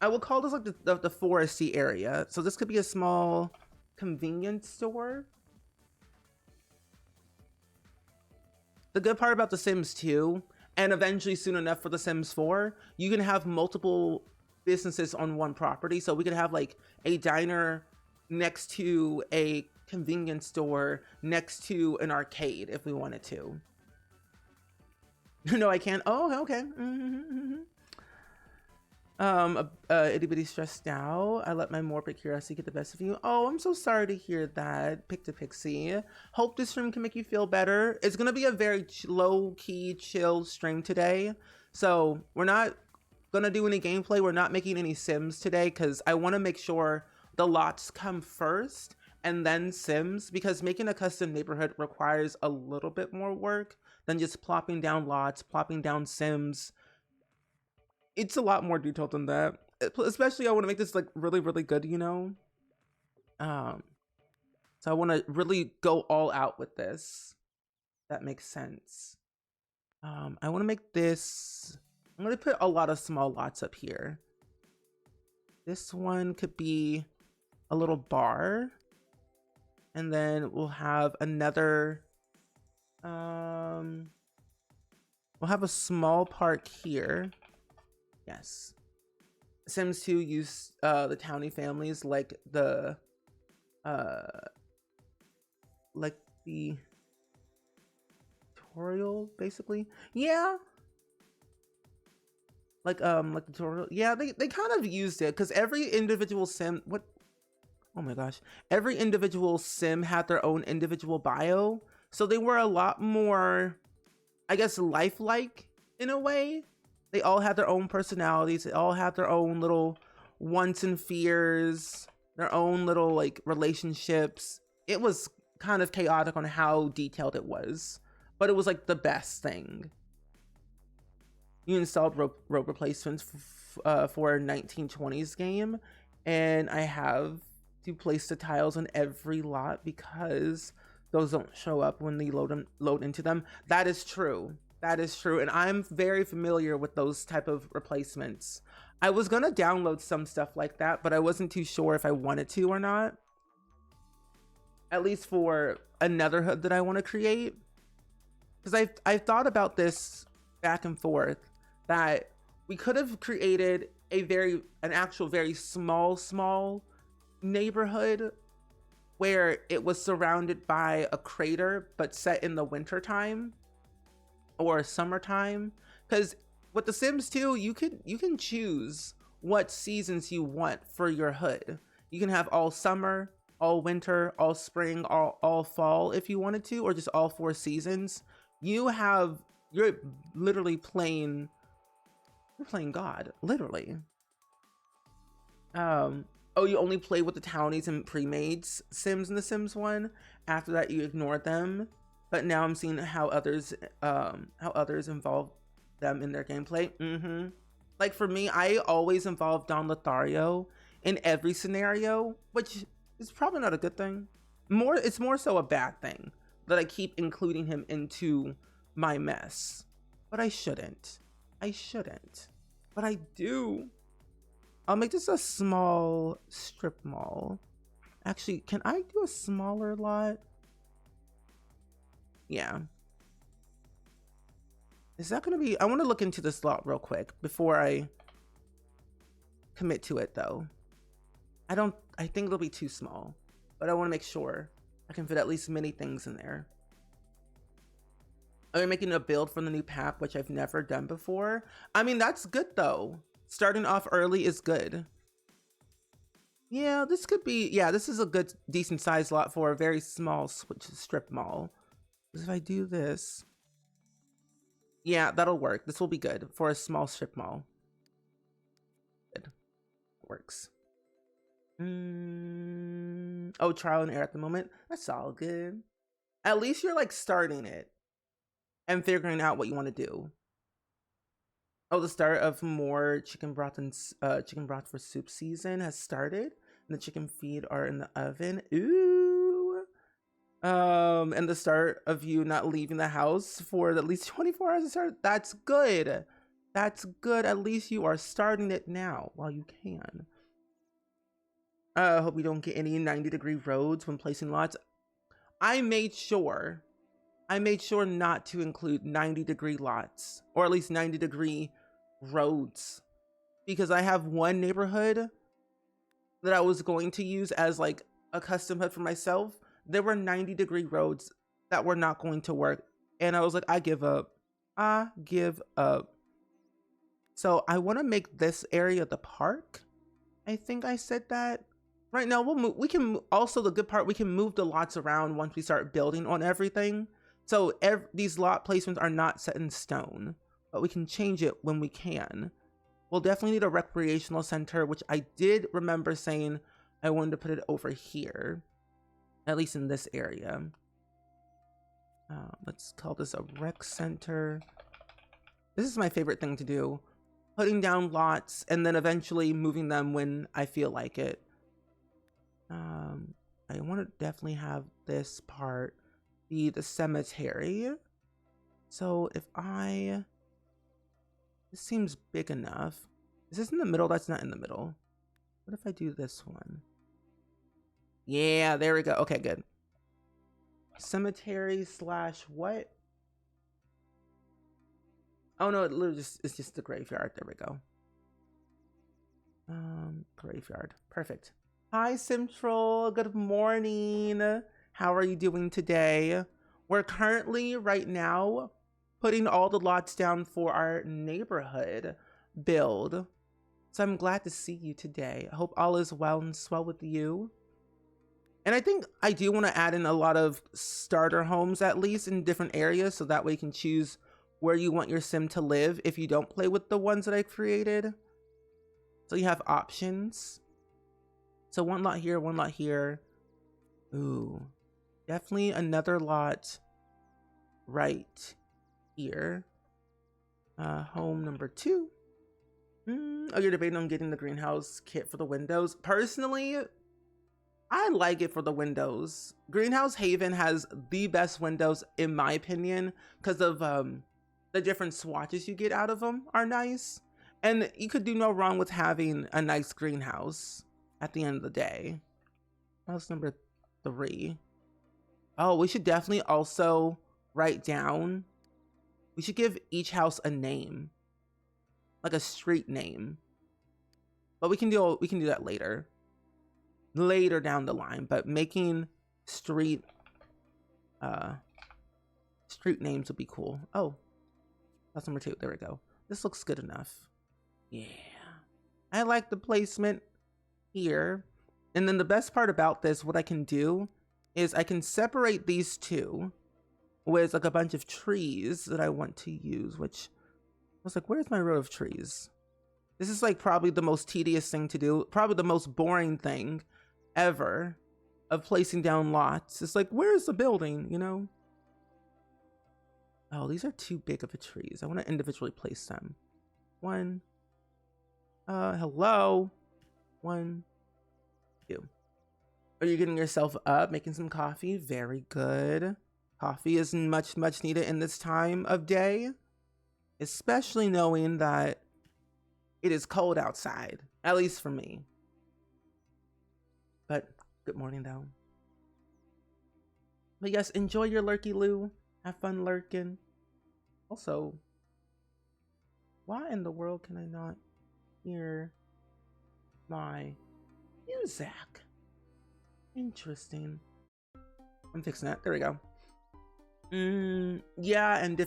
I will call this like the foresty area. So this could be a small convenience store. The good part about The Sims 2, and eventually soon enough for The Sims 4, you can have multiple businesses on one property. So we could have like a diner next to a convenience store next to an arcade if we wanted to. No, I can't. Oh, okay. Itty bitty stressed out. I let my morbid curiosity get the best of you. Oh, I'm so sorry to hear that, Pixie. Hope this stream can make you feel better. It's gonna be a very low-key, chill stream today. So we're not gonna do any gameplay. We're not making any Sims today because I want to make sure the lots come first and then Sims, because making a custom neighborhood requires a little bit more work than just plopping down lots, plopping down Sims. It's a lot more detailed than that. Especially I want to make this like really, really good, you know? So I want to really go all out with this. That makes sense. I want to make this, I'm going to put a lot of small lots up here. This one could be a little bar. And then we'll have another, we'll have a small park here. Yes. Sims 2 use the townie families like the tutorial basically. Yeah. Like the tutorial. Yeah, they kind of used it because every individual Sim, oh my gosh, every individual Sim had their own individual bio. So they were a lot more, I guess, lifelike in a way. They all had their own personalities. They all had their own little wants and fears, their own little like relationships. It was kind of chaotic on how detailed it was, but it was like the best thing. You installed rope replacements for a 1920s game, and I have to place the tiles on every lot because those don't show up when they load into them. That is true. That is true. And I'm very familiar with those type of replacements. I was gonna download some stuff like that, but I wasn't too sure if I wanted to or not. At least for another hood that I want to create. Because I've thought about this back and forth, that we could have created an actual very small neighborhood where it was surrounded by a crater but set in the winter time or summertime. Because with The Sims 2, you can choose what seasons you want for your hood. You can have all summer, all winter, all spring, all fall if you wanted to, or just all 4 seasons. You're literally playing God, literally. You only play with the townies and pre-made Sims in The Sims 1. After that, you ignored them. But now I'm seeing how others involve them in their gameplay. Like for me, I always involve Don Lothario in every scenario, which is probably not a good thing. It's more so a bad thing that I keep including him into my mess. But I shouldn't. But I do. I'll make this a small strip mall. Actually, can I do a smaller lot? Yeah. Is that gonna be, I want to look into this lot real quick before I commit to it though. I think it'll be too small, but I want to make sure I can fit at least many things in there. I'm making a build for the new pack, which I've never done before. I mean, that's good though. Starting off early is good. Yeah, this is a good, decent sized lot for a very small strip mall. Because if I do this, yeah, that'll work. This will be good for a small strip mall. Good. Works. Oh, trial and error at the moment. That's all good. At least you're like starting it and figuring out what you want to do. Oh, the start of more chicken broth for soup season has started, and the chicken feet are in the oven. Ooh. And the start of you not leaving the house for at least 24 hours to start. That's good. That's good. At least you are starting it now while you can. Hope we don't get any 90-degree roads when placing lots. I made sure not to include 90-degree lots, or at least 90-degree roads, because I have one neighborhood that I was going to use as like a custom hood for myself. There were 90-degree roads that were not going to work, and I was like, I give up. So I want to make this area the park. I think I said that. Right now we'll move. We can also, the good part, we can move the lots around once we start building on everything. So these lot placements are not set in stone, but we can change it when we can. We'll definitely need a recreational center, which I did remember saying I wanted to put it over here, at least in this area. Let's call this a rec center. This is my favorite thing to do, putting down lots and then eventually moving them when I feel like it. I want to definitely have this part be the cemetery. So if this seems big enough. Is this in the middle? That's not in the middle. What if I do this one? Yeah, there we go. Okay, good. Cemetery / what? Oh no, it's just the graveyard. There we go. Graveyard. Perfect. Hi, Central. Good morning. How are you doing today? We're currently right now putting all the lots down for our neighborhood build. So I'm glad to see you today. I hope all is well and swell with you. And I think I do want to add in a lot of starter homes, at least in different areas, so that way you can choose where you want your sim to live if you don't play with the ones that I created. So you have options. So one lot here, one lot here. Ooh, definitely another lot right here. Home number 2. Oh, you're debating on getting the greenhouse kit for the windows. Personally, I like it for the windows. Greenhouse Haven has the best windows in my opinion because of the different swatches you get out of them are nice. And you could do no wrong with having a nice greenhouse at the end of the day. House number 3. Oh, we should definitely also write down. We should give each house a name, like a street name. But we can do that later down the line. But making street names would be cool. Oh, that's number 2. There we go. This looks good enough. Yeah, I like the placement here. And then the best part about this, what I can do is I can separate these two with like a bunch of trees that I want to use, which I was like, where's my row of trees? This is like probably the most tedious thing to do, probably the most boring thing ever of placing down lots. It's like, where's the building, you know? Oh, these are too big of a trees. I want to individually place them. 1. Hello. 1, 2. Are you getting yourself up, making some coffee? Very good. Coffee is much needed in this time of day, especially knowing that it is cold outside, at least for me. But good morning though. But yes, enjoy your lurky loo. Have fun lurking. Also, why in the world can I not hear my music? Interesting. I'm fixing that. There we go. Yeah, and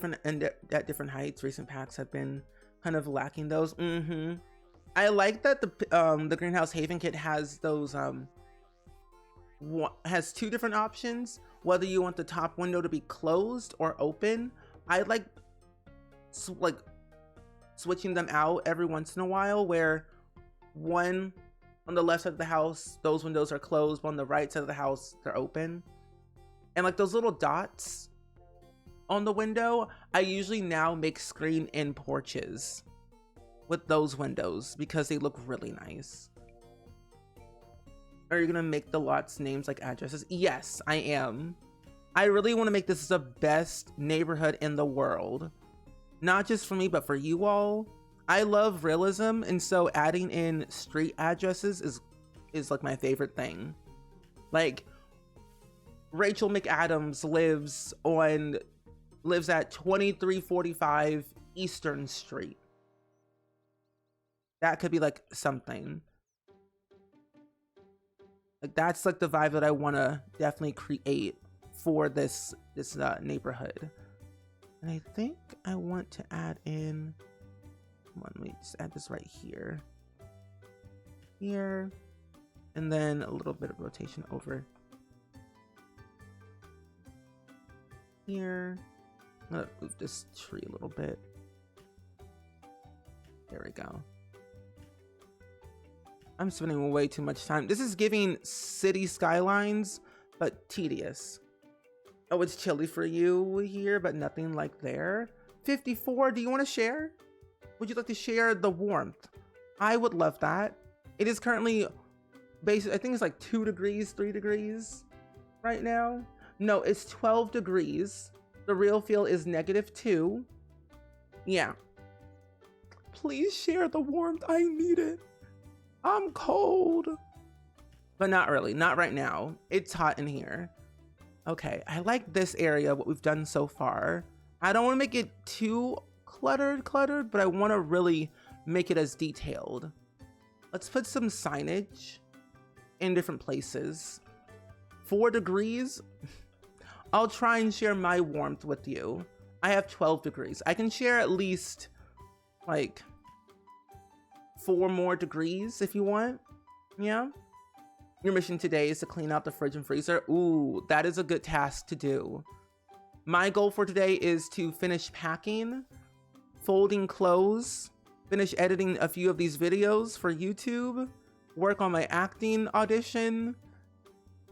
at different heights, recent packs have been kind of lacking those. I like that the Greenhouse Haven kit has those has 2 different options, whether you want the top window to be closed or open. I like switching them out every once in a while, where one on the left side of the house, those windows are closed, but on the right side of the house, they're open. And like those little dots on the window, I usually now make screen in porches with those windows because they look really nice. Are you gonna make the lots names like addresses? Yes, I am. I really want to make this the best neighborhood in the world, not just for me, but for you all. I love realism, and so adding in street addresses is like my favorite thing. Like Rachel McAdams lives at 2345 Eastern Street. That could be like something. Like that's like the vibe that I want to definitely create for this neighborhood. And I think I want to add in, come on, let me just add this right here. Here. And then a little bit of rotation over here. I'm gonna move this tree a little bit. There we go. I'm spending way too much time. This is giving city skylines, but tedious. Oh, it's chilly for you here, but nothing like there. 54, do you want to share? Would you like to share the warmth? I would love that. It is currently, I think it's like 2 degrees, 3 degrees right now. No, it's 12 degrees. The real feel is -2. Yeah. Please share the warmth. I need it. I'm cold. But not really. Not right now. It's hot in here. Okay. I like this area, what we've done so far. I don't want to make it too cluttered, but I want to really make it as detailed. Let's put some signage in different places. 4 degrees. I'll try and share my warmth with you. I have 12 degrees. I can share at least like 4 more degrees if you want. Yeah. Your mission today is to clean out the fridge and freezer. Ooh, that is a good task to do. My goal for today is to finish packing, folding clothes, finish editing a few of these videos for YouTube, work on my acting audition,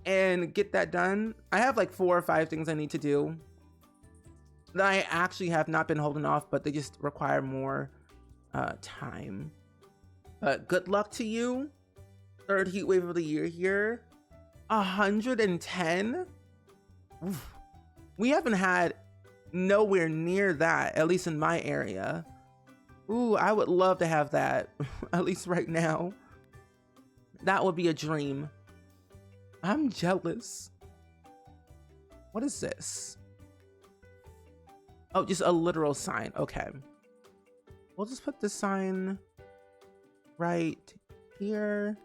and get that done. I have like 4 or 5 things I need to do that I actually have not been holding off, but they just require more time. But good luck to you. 3rd heat wave of the year here. 110? Oof. We haven't had nowhere near that, at least in my area. Ooh, I would love to have that, at least right now. That would be a dream. I'm jealous. What is this? Oh, just a literal sign. Okay. We'll just put the sign right here.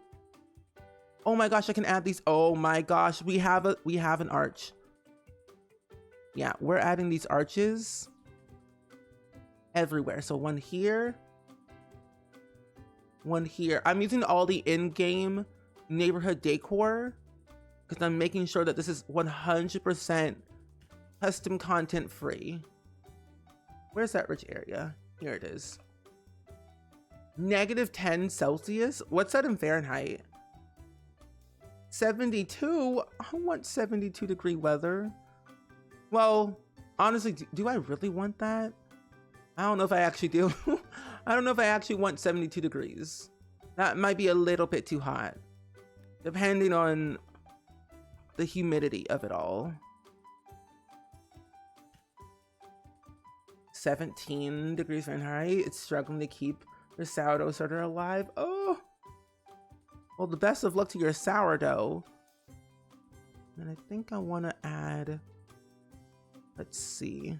Oh my gosh, I can add these. Oh my gosh, we have an arch. Yeah, we're adding these arches everywhere. So one here, one here. I'm using all the in-game neighborhood decor because I'm making sure that this is 100% custom content free. Where's that rich area? Here it is. -10 Celsius. What's that in Fahrenheit? 72? I want 72-degree weather. Well, honestly, do I really want that? I don't know if I actually do. I don't know if I actually want 72 degrees. That might be a little bit too hot, depending on the humidity of it all. 17 degrees Fahrenheit. It's struggling to keep your sourdough starter alive. Oh, well, the best of luck to your sourdough. And I think I want to add, let's see,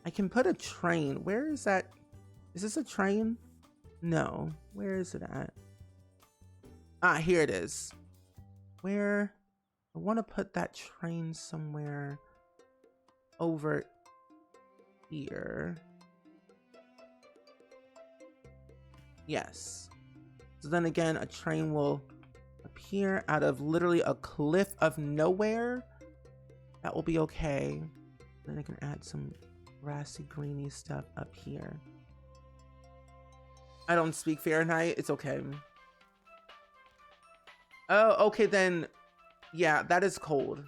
I can put a train. Where is that? Is this a train? No. Where is it at? Ah, here it is. Where? I want to put that train somewhere over here. Yes. So then again, a train will appear out of literally a cliff of nowhere. That will be okay. Then I can add some grassy, greeny stuff up here. I don't speak Fahrenheit. It's okay. Oh, okay then. Yeah, that is cold.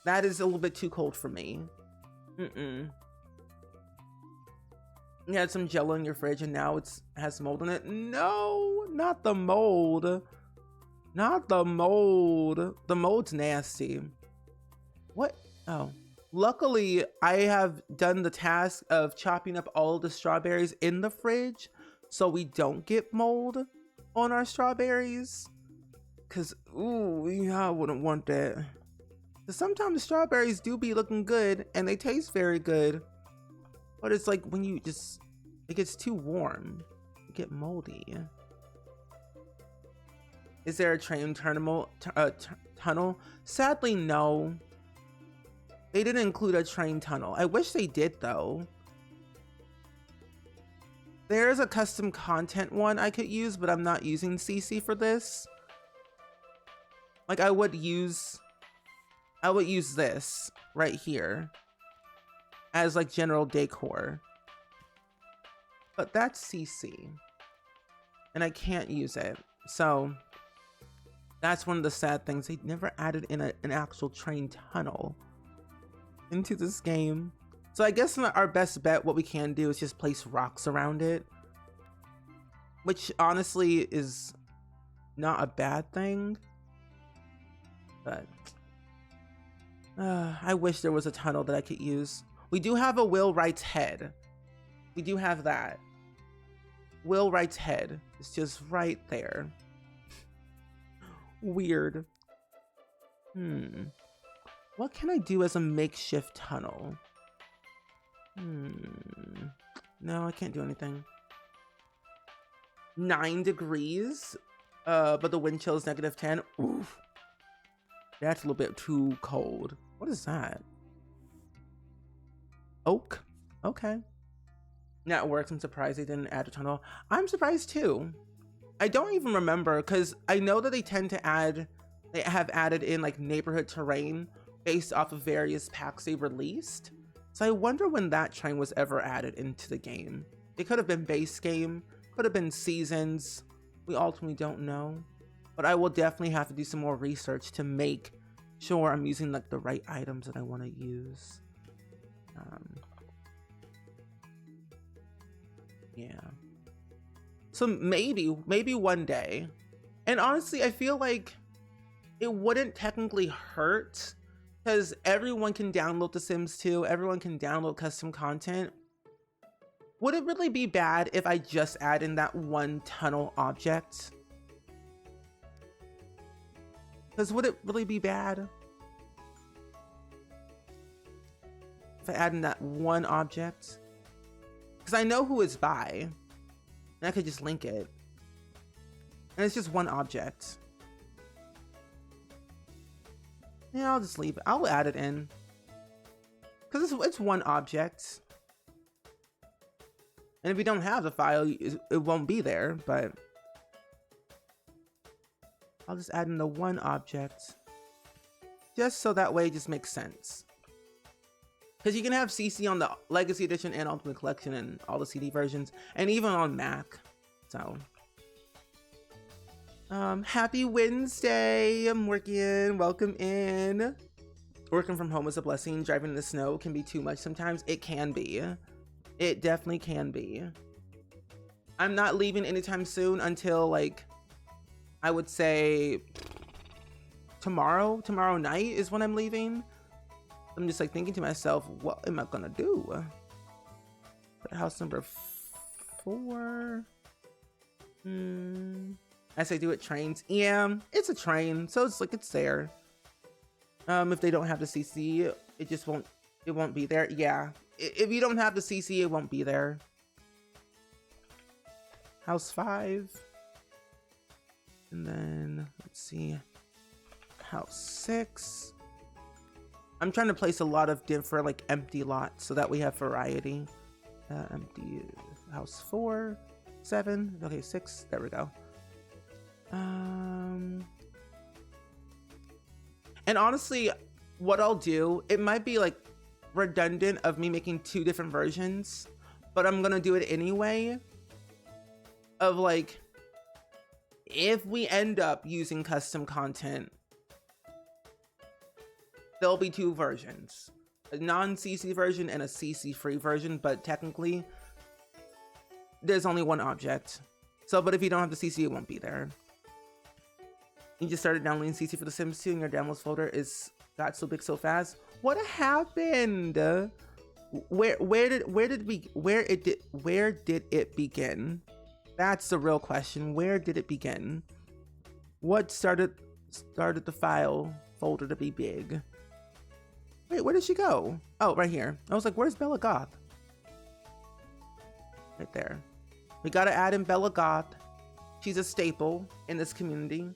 That is a little bit too cold for me. You had some Jello in your fridge and now it has mold in it. No, not the mold. Not the mold. The mold's nasty. What? Oh. Luckily, I have done the task of chopping up all the strawberries in the fridge so we don't get mold on our strawberries. Cause, ooh, yeah, I wouldn't want that. Cause sometimes the strawberries do be looking good and they taste very good. But it's like when you just, it gets too warm, you get moldy. Is there a train tunnel? Sadly, no. They didn't include a train tunnel. I wish they did though. There's a custom content one I could use, but I'm not using CC for this. Like I would use this right here as like general decor. But that's CC. And I can't use it. So that's one of the sad things. They never added in an actual train tunnel into this game. So I guess our best bet, what we can do is just place rocks around it, which honestly is not a bad thing, but I wish there was a tunnel that I could use. We do have a Will Wright's head. We do have that. Will Wright's head is just right there. Weird. What can I do as a makeshift tunnel? No, I can't do anything. 9 degrees, but the wind chill is -10. Oof. That's a little bit too cold. What is that? Oak? Okay. That works. I'm surprised they didn't add a tunnel. I'm surprised too. I don't even remember, because I know that they tend to add, they have added in like neighborhood terrain based off of various packs they released. So I wonder when that train was ever added into the game. It could have been base game, could have been seasons. We ultimately don't know. But I will definitely have to do some more research to make sure I'm using like the right items that I want to use. Yeah. So maybe one day. And honestly, I feel like it wouldn't technically hurt because everyone can download The Sims 2. Everyone can download custom content. Would it really be bad if I just add in that one tunnel object? Because would it really be bad if I add in that one object? Because I know who it's by, and I could just link it. And it's just one object. Yeah, I'll just leave it. I'll add it in. Because it's one object. And if you don't have the file, it won't be there, but I'll just add in the one object. Just so that way it just makes sense. Because you can have CC on the Legacy Edition and Ultimate Collection and all the CD versions, and even on Mac. So, happy Wednesday. I'm working. Welcome in. Working from home is a blessing. Driving in the snow can be too much sometimes. It can be. It definitely can be. I'm not leaving anytime soon until like, I would say tomorrow night is when I'm leaving. I'm just like thinking to myself, what am I gonna do? House number 4. I say do it trains. Yeah, it's a train, so it's like it's there. If they don't have the CC, it won't be there. Yeah, if you don't have the CC, it won't be there. House 5. And then let's see, house 6. I'm trying to place a lot of different like empty lots so that we have variety. Empty house 4, 7. Okay, 6. There we go. And honestly, what I'll do, it might be like redundant of me making 2 different versions, but I'm gonna do it anyway. Of like, if we end up using custom content, there'll be 2 versions, a non-CC version and a CC free version, but technically there's only one object. So, but if you don't have the CC, it won't be there. You just started downloading CC for The Sims 2 and your downloads folder got so big so fast. What happened? Where did it begin? That's the real question. Where did it begin? What started the file folder to be big? Wait, where did she go? Oh, right here. I was like, where's Bella Goth? Right there. We gotta add in Bella Goth. She's a staple in this community.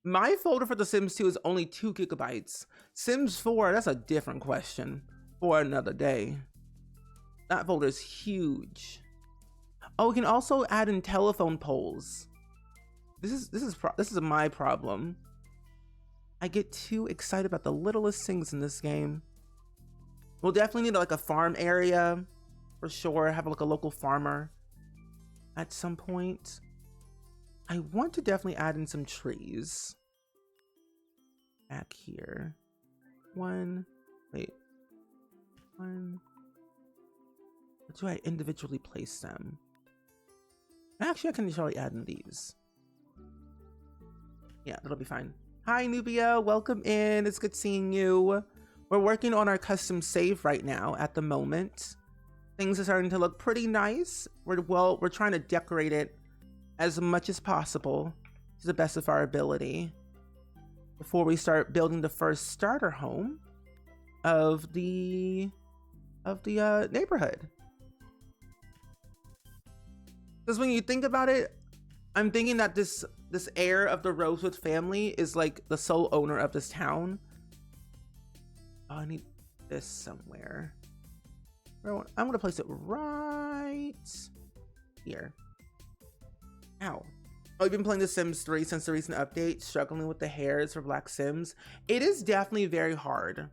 My folder for The Sims 2 is only 2 gigabytes. Sims 4, that's a different question for another day. That folder is huge. Oh, we can also add in telephone poles. This is my problem. I get too excited about the littlest things in this game. We'll definitely need like a farm area for sure. Have like a local farmer at some point. I want to definitely add in some trees back here. 1, wait, 1. Where do I individually place them? Actually, I can usually add in these. Yeah, that'll be fine. Hi, Nubia. Welcome in. It's good seeing you. We're working on our custom save right now at the moment. Things are starting to look pretty nice. We're trying to decorate it as much as possible to the best of our ability before we start building the first starter home of the neighborhood. Because when you think about it, I'm thinking that this heir of the Rosewood family is like the sole owner of this town. Oh, I need this somewhere. I'm gonna place it right here. Ow. Oh, you've been playing The Sims 3 since the recent update, struggling with the hairs for Black Sims. It is definitely very hard.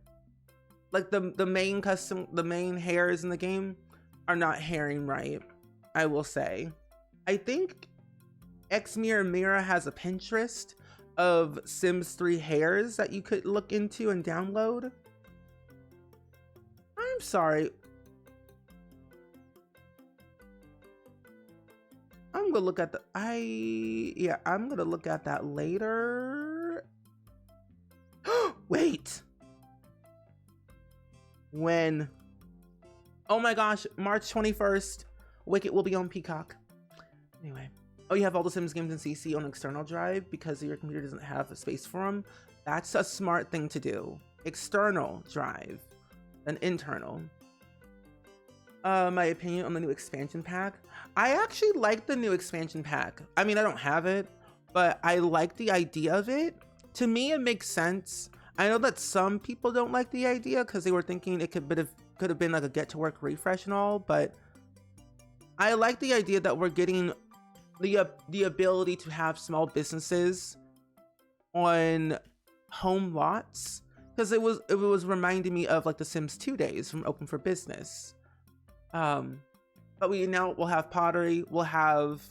like the main hairs in the game are not hairing right, I will say. I think Mira has a Pinterest of Sims 3 hairs that you could look into and download. I'm sorry. I'm gonna look at I'm gonna look at that later. Wait. When? Oh my gosh, March 21st, Wicked will be on Peacock. Anyway. Oh, you have all the Sims games in CC on external drive because your computer doesn't have a space for them. That's a smart thing to do. External drive than internal. My opinion on the new expansion pack. I actually like the new expansion pack. I mean, I don't have it, but I like the idea of it. To me, it makes sense. I know that some people don't like the idea because they were thinking it could have been like a get to work refresh and all, but I like the idea that we're getting the ability to have small businesses on home lots, because it was reminding me of like the Sims 2 days from Open for Business. But we'll have pottery, we'll have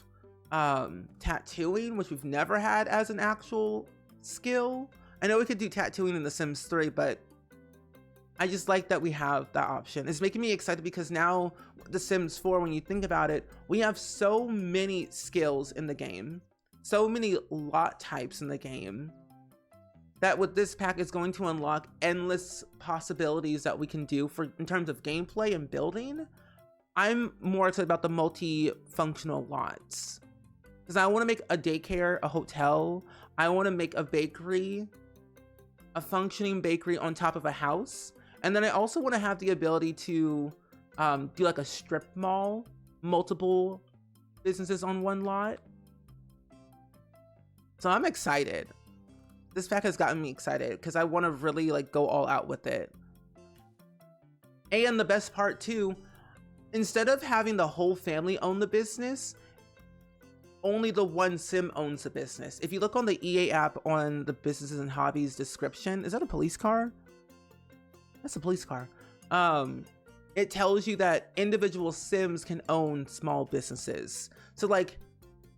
tattooing, which we've never had as an actual skill. I know we could do tattooing in the Sims 3, but I just like that we have that option. It's making me excited because now the Sims 4, when you think about it, we have so many skills in the game, so many lot types in the game, that with this pack is going to unlock endless possibilities that we can do in terms of gameplay and building. I'm more excited about the multi-functional lots because I want to make a daycare, a hotel. I want to make a bakery, a functioning bakery on top of a house. And then I also want to have the ability to do like a strip mall, multiple businesses on one lot. So I'm excited. This pack has gotten me excited because I want to really like go all out with it. And the best part too, instead of having the whole family own the business, only the one Sim owns the business. If you look on the EA app on the businesses and hobbies description, is that a police car? That's a police car. It tells you that individual Sims can own small businesses. So like,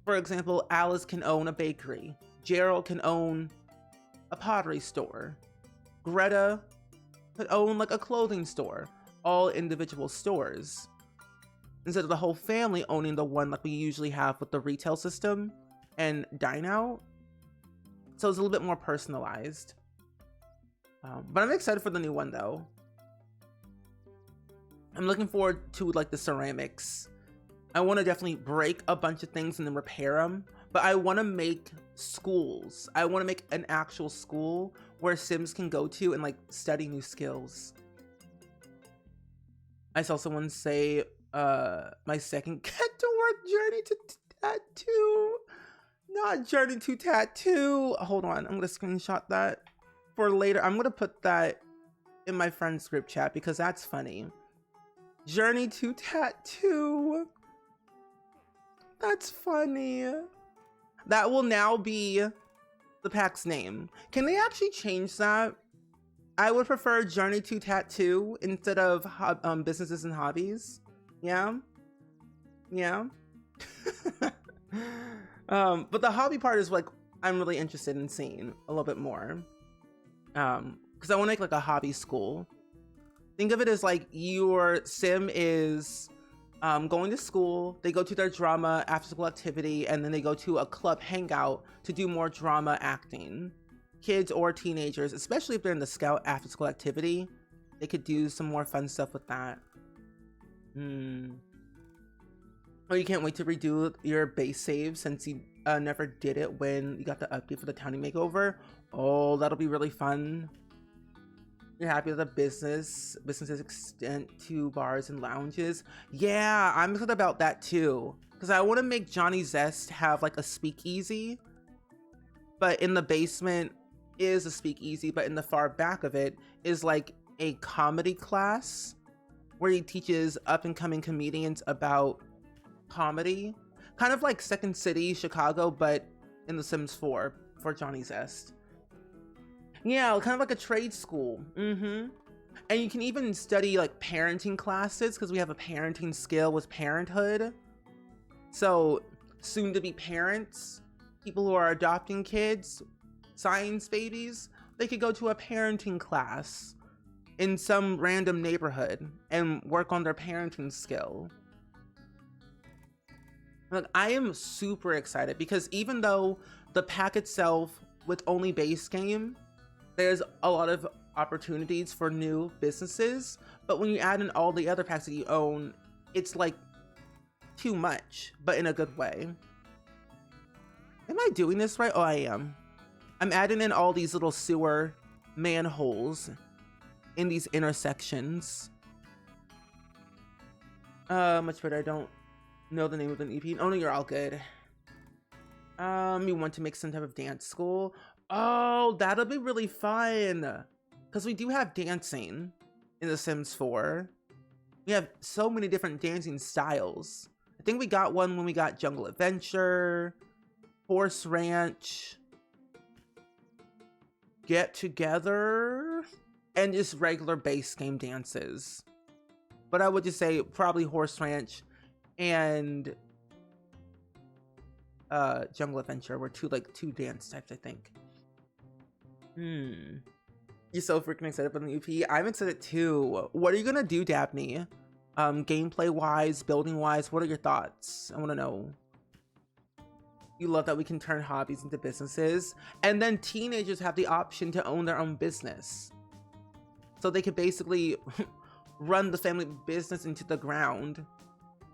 for example, Alice can own a bakery. Gerald can own a pottery store. Greta could own like a clothing store. All individual stores, instead of the whole family owning the one like we usually have with the retail system and dine out. So it's a little bit more personalized. But I'm excited for the new one though. I'm looking forward to like the ceramics. I want to definitely break a bunch of things and then repair them, but I want to make schools. I want to make an actual school where Sims can go to and like study new skills. I saw someone say my second get to work journey to tattoo, not journey to tattoo. Hold on, I'm gonna screenshot that for later. I'm gonna put that in my friend's group chat because that's funny. Journey to tattoo. That's funny. That will now be the pack's name. Can they actually change that? I would prefer Journey to Tattoo instead of businesses and hobbies. Yeah. But the hobby part is like I'm really interested in seeing a little bit more. Because I want to make like a hobby school. Think of it as like your Sim is going to school, they go to their drama after school activity, and then they go to a club hangout to do more drama acting. Kids or teenagers, especially if they're in the Scout after school activity, they could do some more fun stuff with that. Oh, you can't wait to redo your base save since you never did it when you got the update for the Townie makeover. Oh, that'll be really fun. You're happy with the businesses extend to bars and lounges. Yeah, I'm excited about that too. Because I want to make Johnny Zest have like a speakeasy. But in the basement is a speakeasy, but in the far back of it is like a comedy class where he teaches up and coming comedians about comedy. Kind of like Second City, Chicago, but in The Sims 4 for Johnny Zest. Yeah, kind of like a trade school. And you can even study like parenting classes because we have a parenting skill with parenthood. So soon to be parents, people who are adopting kids, science babies, they could go to a parenting class in some random neighborhood and work on their parenting skill. Like, I am super excited because even though the pack itself with only base game, there's a lot of opportunities for new businesses, but when you add in all the other packs that you own, it's like too much, but in a good way. Am I doing this right? Oh, I am. I'm adding in all these little sewer manholes in these intersections. Much better. I don't know the name of an EP. Oh no, you're all good. You want to make some type of dance school? Oh, that'll be really fun. Because we do have dancing in The Sims 4. We have so many different dancing styles. I think we got one when we got Jungle Adventure, Horse Ranch, Get Together, and just regular base game dances. But I would just say probably Horse Ranch and Jungle Adventure were two dance types, I think. You're so freaking excited for the new EP. I'm excited too. What are you gonna do, Dabney? Gameplay wise, building wise, what are your thoughts? I want to know. You love that we can turn hobbies into businesses, and then teenagers have the option to own their own business, so they could basically run the family business into the ground,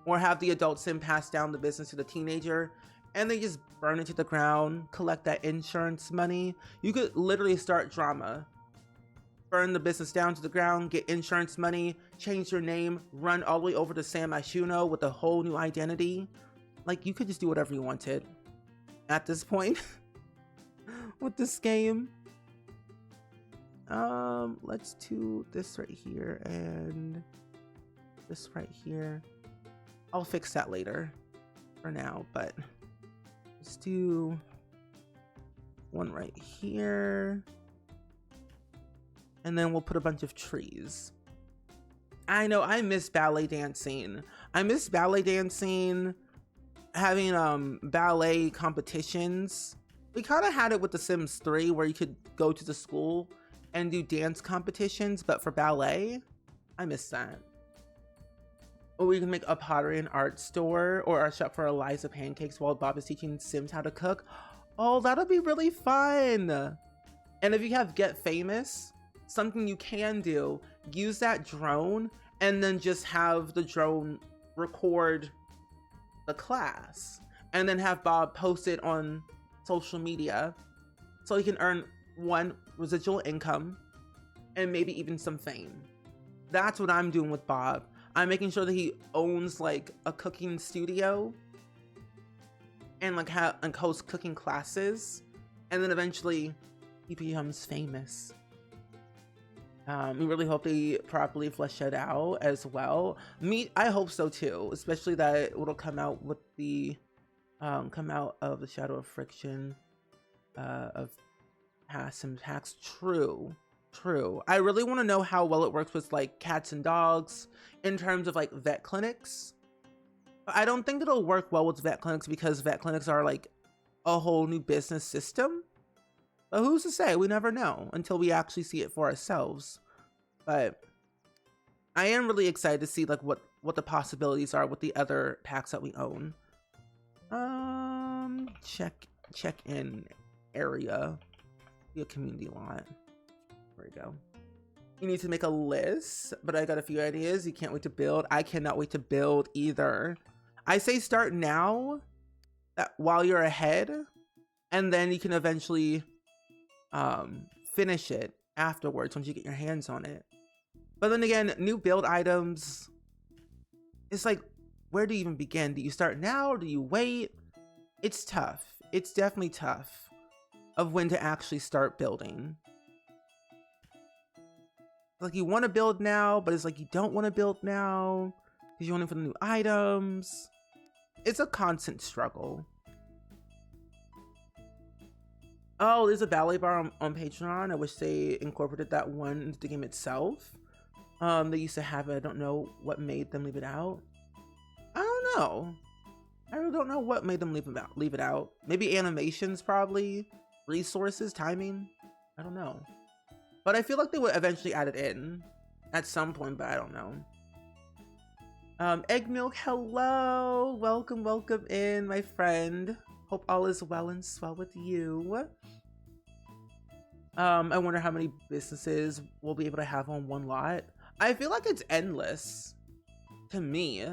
or have the adult sim pass down the business to the teenager and they just burn it to the ground, collect that insurance money. You could literally start drama, burn the business down to the ground, get insurance money, change your name, run all the way over to San Myshuno with a whole new identity. Like, you could just do whatever you wanted at this point with this game. Let's do this right here and this right here. I'll fix that later for now, but let's do one right here. And then we'll put a bunch of trees. I know, I miss ballet dancing. I miss ballet dancing, having ballet competitions. We kind of had it with The Sims 3 where you could go to the school and do dance competitions, but for ballet, I miss that. Or we can make a pottery and art store or a shop for Eliza pancakes while Bob is teaching Sims how to cook. Oh, that'll be really fun. And if you have Get Famous, something you can do, use that drone and then just have the drone record the class and then have Bob post it on social media so he can earn one, residual income, and maybe even some fame. That's what I'm doing with Bob. I'm making sure that he owns like a cooking studio and like hosts cooking classes, and then eventually he becomes famous. We really hope they properly flesh it out as well. I hope so too, especially that it'll come out with the come out of the Shadow of Friction of past and packs. True. I really want to know how well it works with like cats and dogs in terms of like vet clinics. I don't think it'll work well with vet clinics because vet clinics are like a whole new business system. But who's to say? We never know until we actually see it for ourselves. But I am really excited to see like what the possibilities are with the other packs that we own. Check in area. Be a community lot. There we go. You need to make a list, but I got a few ideas. You can't wait to build. I cannot wait to build either. I say start now, while you're ahead, and then you can eventually finish it afterwards once you get your hands on it. But then again, new build items, it's like, where do you even begin? Do you start now or do you wait? It's tough. It's definitely tough of when to actually start building. Like, you want to build now, but it's like you don't want to build now because you're waiting for the new items. It's a constant struggle. Oh, there's a ballet bar on Patreon. I wish they incorporated that one into the game itself. They used to have it. I don't know what made them leave it out. I don't know. I really don't know what made them leave it out. Maybe animations, probably. Resources, timing. I don't know. But I feel like they would eventually add it in at some point, but I don't know. Egg Milk, hello. Welcome in, my friend. Hope all is well and swell with you. I wonder how many businesses we'll be able to have on one lot. I feel like it's endless to me.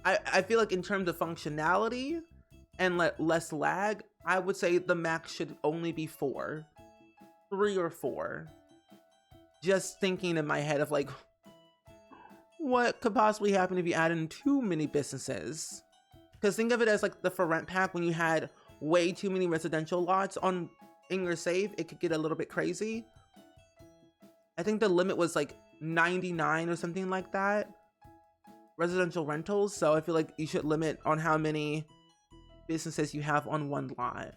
I feel like in terms of functionality and less lag, I would say the max should only be 4. 3 or 4. Just thinking in my head of like, what could possibly happen if you add in too many businesses? Because think of it as like the for rent pack when you had way too many residential lots in your save, it could get a little bit crazy. I think the limit was like 99 or something like that. Residential rentals, so I feel like you should limit on how many businesses you have on one lot.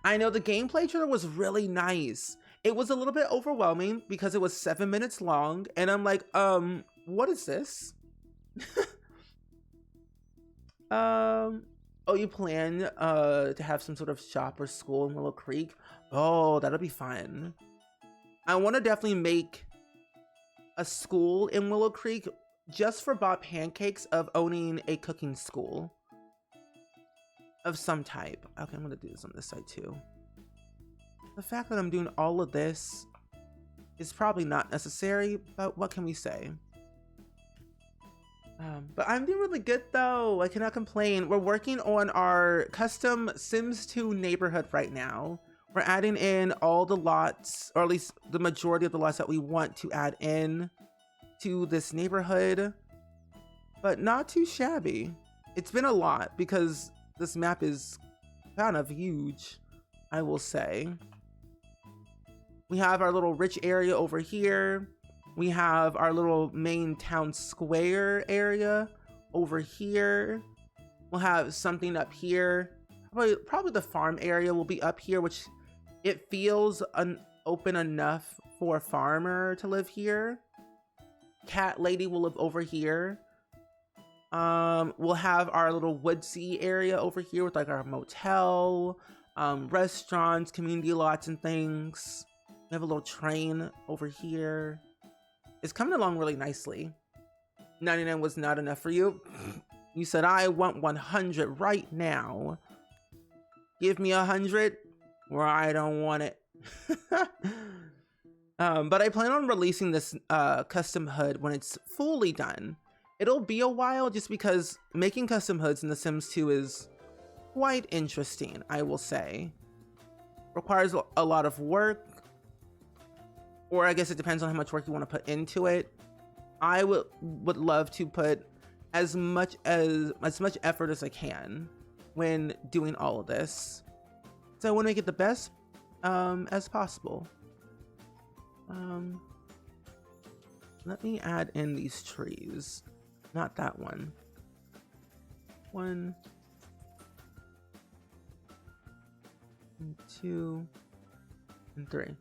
I know the gameplay trailer was really nice. It was a little bit overwhelming because it was 7 minutes long, and I'm like, what is this? Oh, you plan to have some sort of shop or school in Willow Creek? Oh, that'll be fun. I want to definitely make a school in Willow Creek just for Bob Pancakes of owning a cooking school of some type. Okay, I'm gonna do this on this side too. The fact that I'm doing all of this is probably not necessary, but what can we say? But I'm doing really good though. I cannot complain. We're working on our custom Sims 2 neighborhood right now. We're adding in all the lots, or at least the majority of the lots that we want to add in to this neighborhood, but not too shabby. It's been a lot because this map is kind of huge, I will say. We have our little rich area over here. We have our little main town square area over here. We'll have something up here. Probably the farm area will be up here, which it feels open enough for a farmer to live here. Cat lady will live over here. We'll have our little woodsy area over here with like our motel, restaurants, community lots and things. We have a little train over here. It's coming along really nicely. 99 was not enough for you. You said, I want 100 right now. Give me 100 or I don't want it. But I plan on releasing this custom hood when it's fully done. It'll be a while just because making custom hoods in The Sims 2 is quite interesting, I will say. Requires a lot of work, or I guess it depends on how much work you want to put into it. I would love to put as much effort as I can when doing all of this. So I want to make it the best as possible. Let me add in these trees. Not that one. 1, 2, and 3.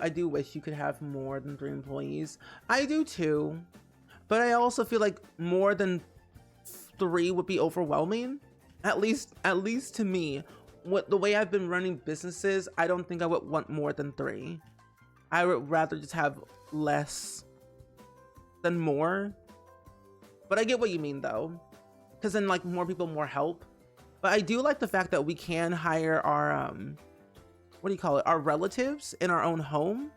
I do wish you could have more than 3 employees. I do too, but I also feel like more than 3 would be overwhelming. At least to me. The way I've been running businesses, I don't think I would want more than 3. I would rather just have less than more. But I get what you mean though, because then like more people, more help. But I do like the fact that we can hire our what do you call it, our relatives in our own home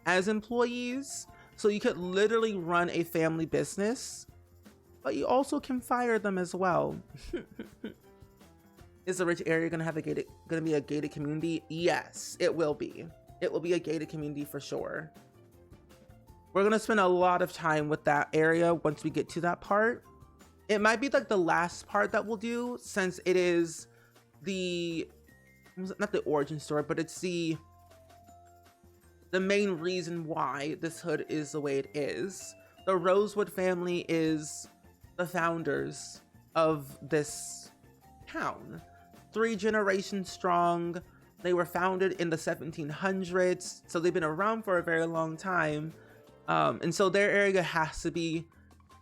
as employees. So you could literally run a family business, but you also can fire them as well. Is the rich area gonna be a gated community? Yes, it will be. It will be a gated community for sure. We're gonna spend a lot of time with that area once we get to that part. It might be like the last part that we'll do, since it is not the origin story, but it's the main reason why this hood is the way it is. The Rosewood family is the founders of this town. 3 generations strong. They were founded in the 1700s, so they've been around for a very long time. And so their area has to be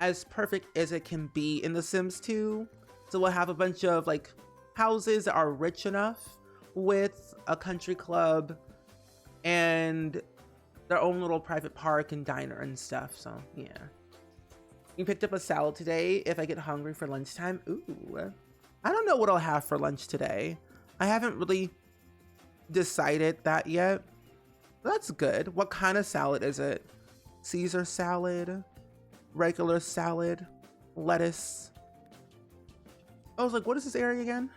as perfect as it can be in The Sims 2. So we'll have a bunch of like houses that are rich enough with a country club and their own little private park and diner and stuff. So yeah. You picked up a salad today. If I get hungry for lunchtime, ooh, I don't know what I'll have for lunch today. I haven't really decided that yet. That's good. What kind of salad is it? Caesar salad, regular salad, lettuce. I was like, what is this area again?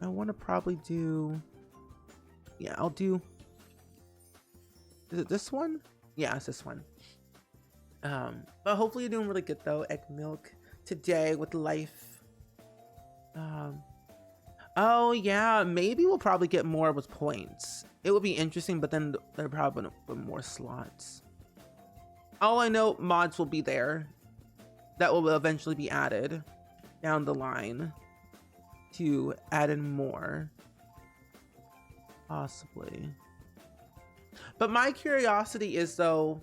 I want to probably do, yeah, I'll do, is it this one? Yeah, it's this one. But hopefully you're doing really good though. Egg milk today with life. Oh yeah, maybe we'll probably get more with points. It would be interesting, but then there probably will be more slots. All I know, mods will be there that will eventually be added down the line to add in more, possibly. But my curiosity is though,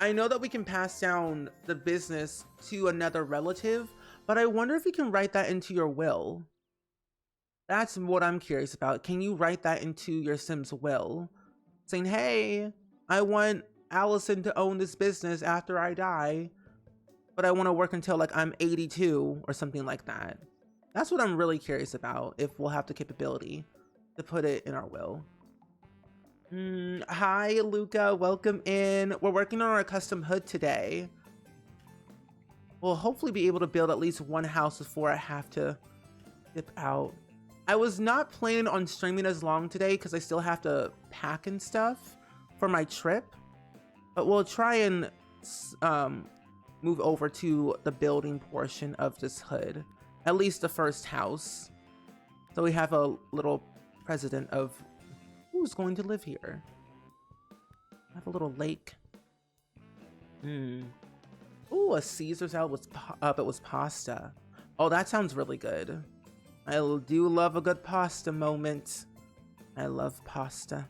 I know that we can pass down the business to another relative, but I wonder if you can write that into your will. That's what I'm curious about. Can you write that into your Sim's will? Saying, hey, I want Allison to own this business after I die, but I want to work until like I'm 82 or something like that. That's what I'm really curious about, if we'll have the capability to put it in our will. Hi, Luca. Welcome in. We're working on our custom hood today. We'll hopefully be able to build at least one house before I have to dip out. I was not planning on streaming as long today because I still have to pack and stuff for my trip. But we'll try and move over to the building portion of this hood. At least the first house. So we have a little precedent of who's going to live here. I have a little lake. Ooh, a Caesar salad was it was pasta. Oh, that sounds really good. I do love a good pasta moment. I love pasta.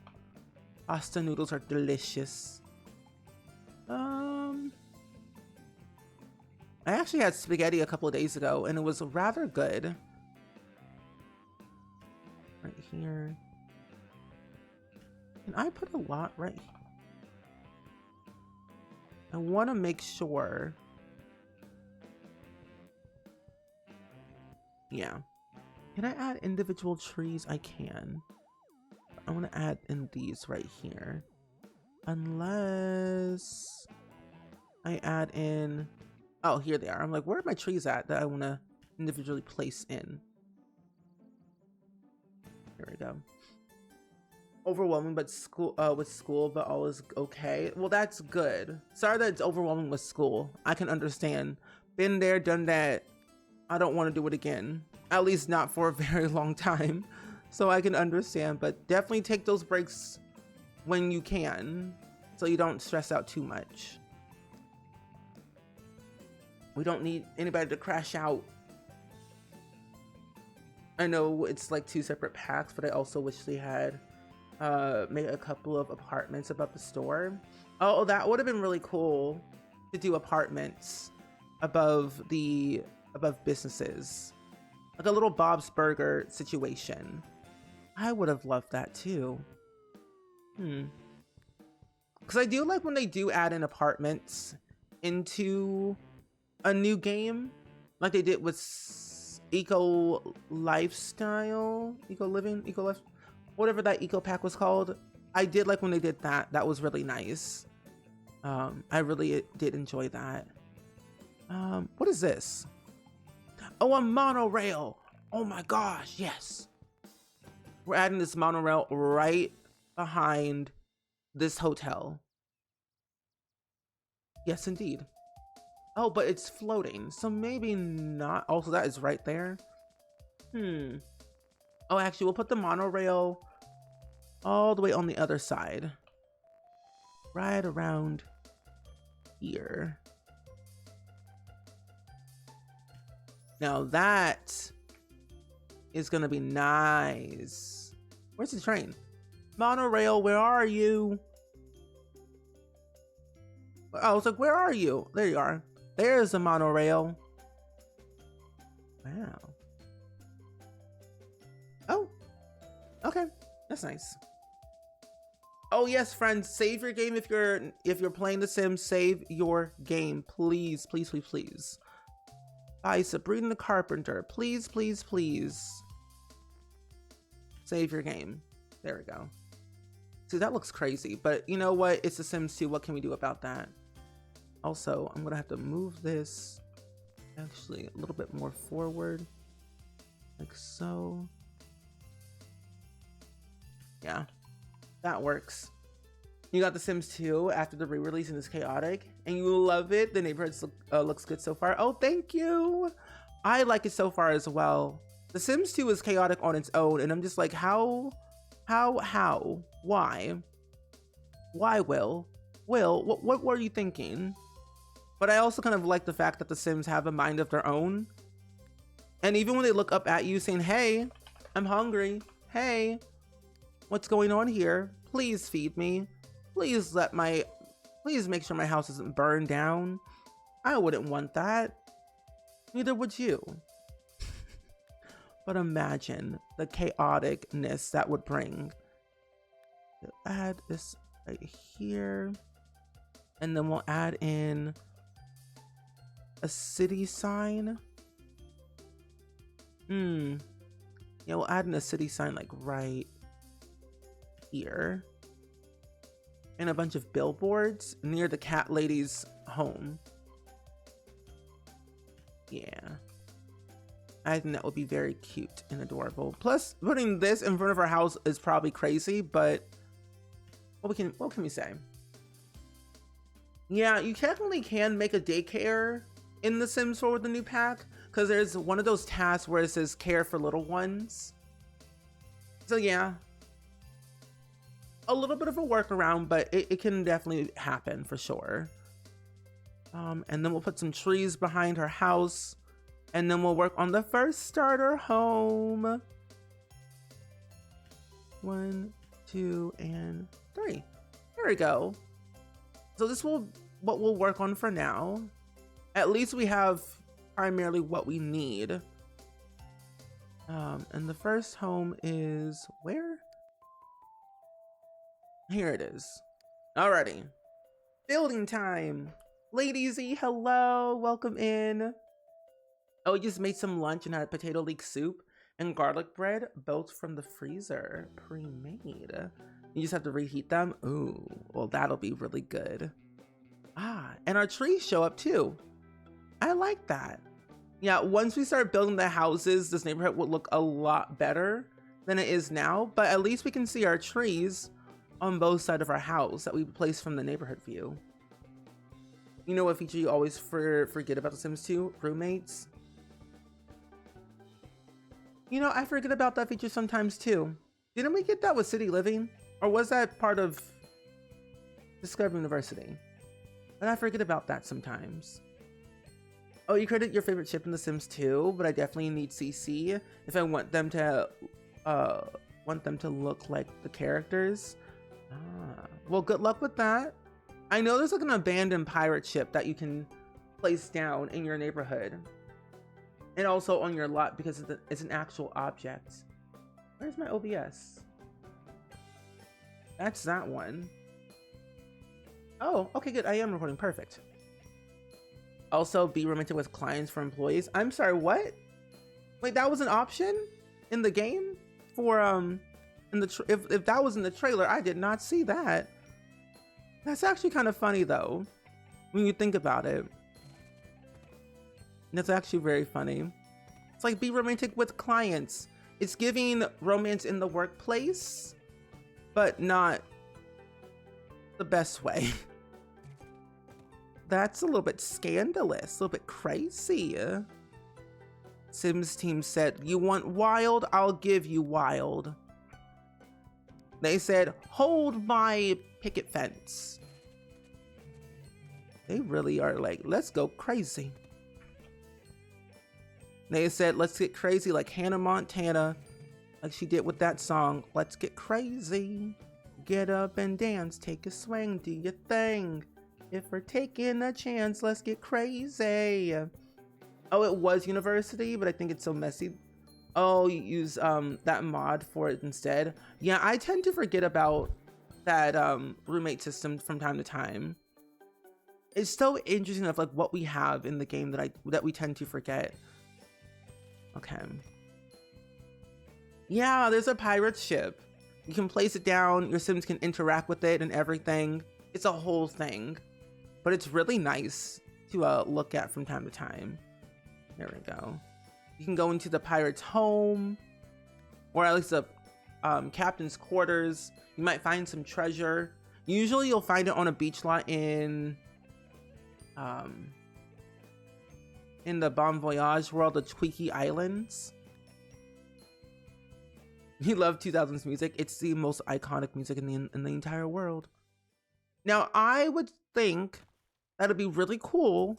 Pasta noodles are delicious. I actually had spaghetti a couple of days ago and it was rather good. Right here. Can I put a lot right here? I want to make sure. Yeah. Can I add individual trees? I can. I want to add in these right here. Unless I add in... Oh, here they are. I'm like, where are my trees at that I want to individually place in? Here we go. Overwhelming, but with school, but all is okay. Well, that's good. Sorry that it's overwhelming with school. I can understand. Been there, done that. I don't want to do it again. At least not for a very long time. So I can understand, but definitely take those breaks when you can, so you don't stress out too much. We don't need anybody to crash out. I know it's like 2 separate packs, but I also wish they had made a couple of apartments above the store. Oh, that would have been really cool to do apartments above businesses, like a little Bob's Burger situation. I would have loved that too. Because I do like when they do add in apartments into a new game, like they did with Eco Lifestyle, Eco Living, Eco Life, whatever that Eco Pack was called. I did like when they did that. That was really nice. I really did enjoy that. What is this? Oh, a monorail. Oh my gosh, yes. We're adding this monorail right behind this hotel. Yes, indeed. Oh, but it's floating, so maybe not. Also, that is right there. Oh, actually, we'll put the monorail all the way on the other side. Right around here. Now that is gonna be nice. Where's the train? Monorail, where are you? I was like, where are you? There you are. There's a monorail. Wow. Oh, okay. That's nice. Oh yes, friends, save your game if you're playing The Sims. Save your game, please, please, please, please. By Sabrina the Carpenter, please, please, please. Save your game. There we go. See, that looks crazy, but you know what? It's The Sims 2. What can we do about that? Also, I'm gonna have to move this actually a little bit more forward, like so. Yeah. That works. You got The Sims 2 after the re-release and it's chaotic, and you love it. The neighborhood looks good so far. Oh, thank you. I like it so far as well. The Sims 2 is chaotic on its own, and I'm just like, how, why, Will, what were you thinking? But I also kind of like the fact that the Sims have a mind of their own, and even when they look up at you saying, "Hey, I'm hungry. Hey, what's going on here? Please feed me. Please make sure my house isn't burned down." I wouldn't want that. Neither would you. But imagine the chaoticness that would bring. We'll add this right here. And then we'll add in a city sign. Yeah, we'll add in a city sign like right here, and a bunch of billboards near the cat lady's home. Yeah, I think that would be very cute and adorable. Plus, putting this in front of our house is probably crazy, but what can we say? Yeah, you technically can make a daycare in The Sims 4 with the new pack, because there's one of those tasks where it says care for little ones. So yeah, a little bit of a workaround, but it can definitely happen for sure. And then we'll put some trees behind her house, and then we'll work on the first starter home. 1, 2, and 3. There we go. So this will what we'll work on for now. At least we have primarily what we need. And the first home is where? Here it is. Alrighty. Building time. Lady Z, hello. Welcome in. Oh, we just made some lunch and had potato leek soup and garlic bread, both from the freezer, pre-made. You just have to reheat them. Ooh, well, that'll be really good. Ah, and our trees show up too. I like that. Yeah, once we start building the houses, this neighborhood will look a lot better than it is now, but at least we can see our trees on both sides of our house that we place from the neighborhood view. You know what feature you always forget about The Sims 2? Roommates. You know, I forget about that feature sometimes too. Didn't we get that with City Living? Or was that part of Discovery University? But I forget about that sometimes. Oh, you created your favorite ship in The Sims 2, but I definitely need CC if I want them to look like the characters. Ah, well, good luck with that. I know there's like an abandoned pirate ship that you can place down in your neighborhood. And also on your lot because it's an actual object. Where's my OBS? That's that one. Oh, okay, good. I am recording. Perfect. Also, be romantic with clients for employees. I'm sorry, what? Wait, that was an option in the game for if that was in the trailer, I did not see that. That's actually kind of funny though, when you think about it. That's actually very funny. It's like be romantic with clients. It's giving romance in the workplace, but not the best way. That's a little bit scandalous, a little bit crazy. Sims team said, you want wild? I'll give you wild. They said, hold my picket fence. They really are like, let's go crazy. They said, let's get crazy like Hannah Montana, like she did with that song, Let's Get Crazy. Get up and dance, take a swing, do your thing. If we're taking a chance, let's get crazy. Oh, it was University, but I think it's so messy. Oh, you use that mod for it instead. Yeah, I tend to forget about that roommate system from time to time. It's so interesting of like what we have in the game that we tend to forget. Okay. Yeah, there's a pirate ship. You can place it down, your Sims can interact with it and everything. It's a whole thing. But it's really nice to look at from time to time. There we go. You can go into the pirate's home, or at least the captain's quarters. You might find some treasure. Usually you'll find it on a beach lot in the Bon Voyage world, the Tweaky Islands. You love 2000s music. It's the most iconic music in the entire world. Now, I would think that'd be really cool.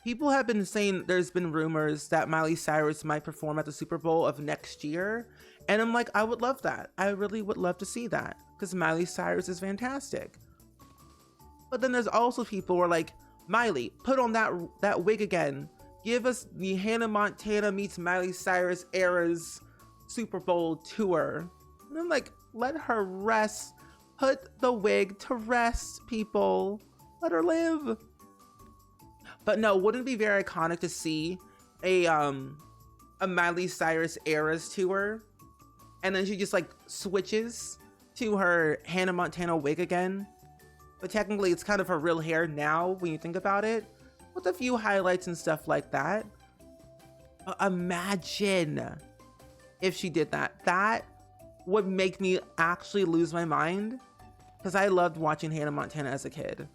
People have been saying there's been rumors that Miley Cyrus might perform at the Super Bowl of next year. And I'm like, I would love that. I really would love to see that because Miley Cyrus is fantastic. But then there's also people who are like, Miley, put on that wig again. Give us the Hannah Montana meets Miley Cyrus era's Super Bowl tour. And I'm like, let her rest. Put the wig to rest, people. Let her live. But no, wouldn't it be very iconic to see a Miley Cyrus eras tour, and then she just like switches to her Hannah Montana wig again? But technically it's kind of her real hair now when you think about it, with a few highlights and stuff like that. Imagine if she did that. That would make me actually lose my mind, because I loved watching Hannah Montana as a kid.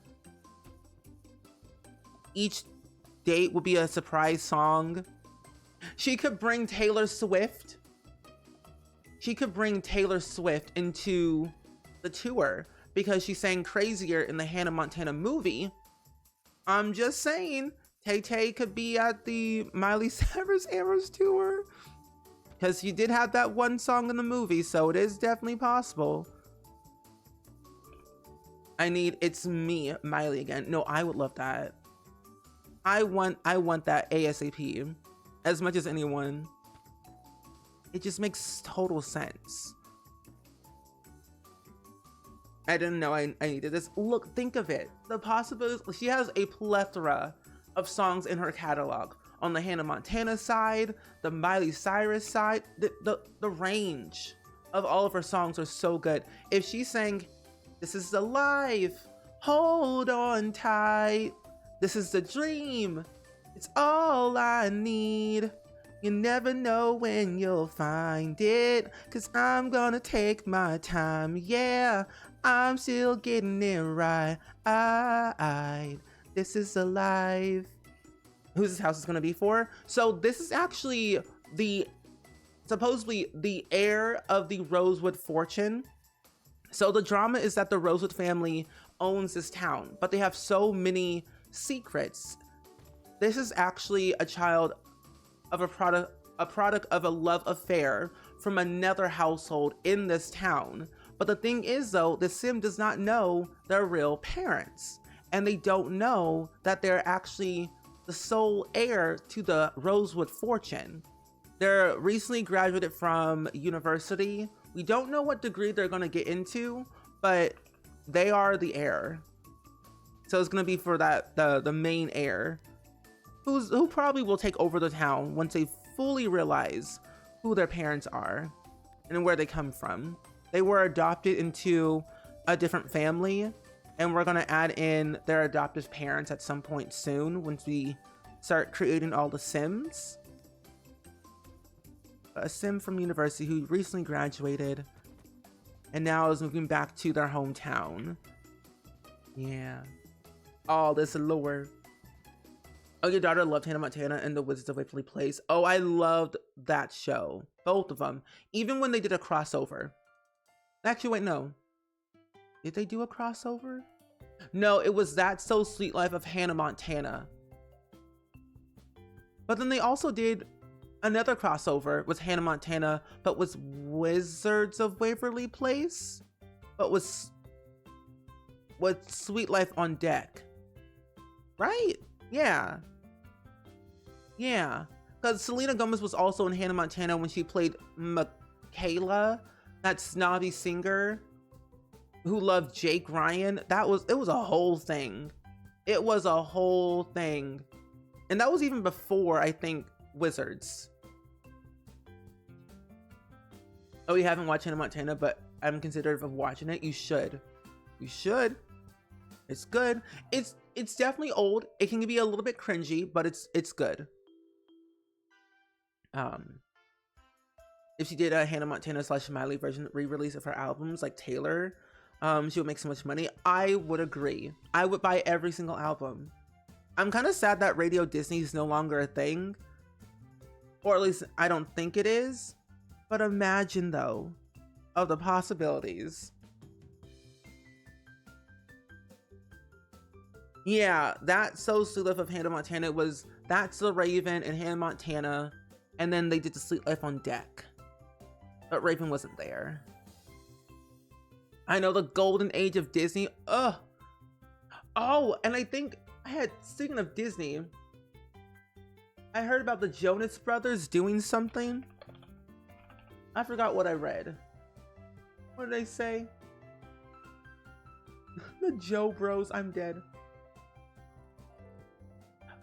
Each date would be a surprise song. She could bring Taylor Swift. She could bring Taylor Swift into the tour because she sang Crazier in the Hannah Montana movie. I'm just saying, Tay-Tay could be at the Miley Cyrus Eras tour, because she did have that one song in the movie, so it is definitely possible. I need It's Me, Miley again. No, I would love that. I want that ASAP as much as anyone. It just makes total sense. I didn't know I needed this. Look, think of it. The possibilities. She has a plethora of songs in her catalog. On the Hannah Montana side, the Miley Cyrus side, the range of all of her songs are so good. If she sang, This Is the Life, Hold On Tight, This Is the Dream, It's All I Need, You Never Know When You'll Find It, 'Cause I'm gonna take my time, yeah, I'm still getting it right, This Is the Life. Who's this house is gonna be for? So this is actually supposedly the heir of the Rosewood fortune. So the drama is that the Rosewood family owns this town, but they have so many secrets. This is actually a child of a product of a love affair from another household in this town. But the thing is though, the Sim does not know their real parents, and they don't know that they're actually the sole heir to the Rosewood fortune. They're recently graduated from university. We don't know what degree they're gonna get into, but they are the heir. So it's gonna be for that the main heir, who probably will take over the town once they fully realize who their parents are and where they come from. They were adopted into a different family, and we're gonna add in their adoptive parents at some point soon once we start creating all the Sims. A Sim from university who recently graduated and now is moving back to their hometown. Yeah. All this lore. Oh, your daughter loved Hannah Montana and the Wizards of Waverly Place. Oh, I loved that show. Both of them. Even when they did a crossover. Actually, wait, no. Did they do a crossover? No, it was That's So Sweet Life of Hannah Montana. But then they also did Another crossover was Hannah Montana, but was Wizards of Waverly Place, but was Sweet Life on Deck, right? Yeah, because Selena Gomez was also in Hannah Montana when she played Michaela, that snobby singer who loved Jake Ryan. It was a whole thing. It was a whole thing. And that was even before, I think, Wizards. Oh, you haven't watched Hannah Montana, but I'm considerate of watching it. You should. You should. It's good. It's definitely old. It can be a little bit cringy, but it's good. If she did a Hannah Montana / Miley version re-release of her albums like Taylor, she would make so much money. I would agree. I would buy every single album. I'm kind of sad that Radio Disney is no longer a thing, or at least I don't think it is. But imagine though, of the possibilities. Yeah, that So Sweet Life of Hannah Montana was That's the Raven and Hannah Montana, and then they did the Sweet Life on Deck. But Raven wasn't there. I know, the golden age of Disney. Ugh. Oh, and I think speaking of Disney, I heard about the Jonas Brothers doing something. I forgot what I read. What did they say? The Joe Bros, I'm dead.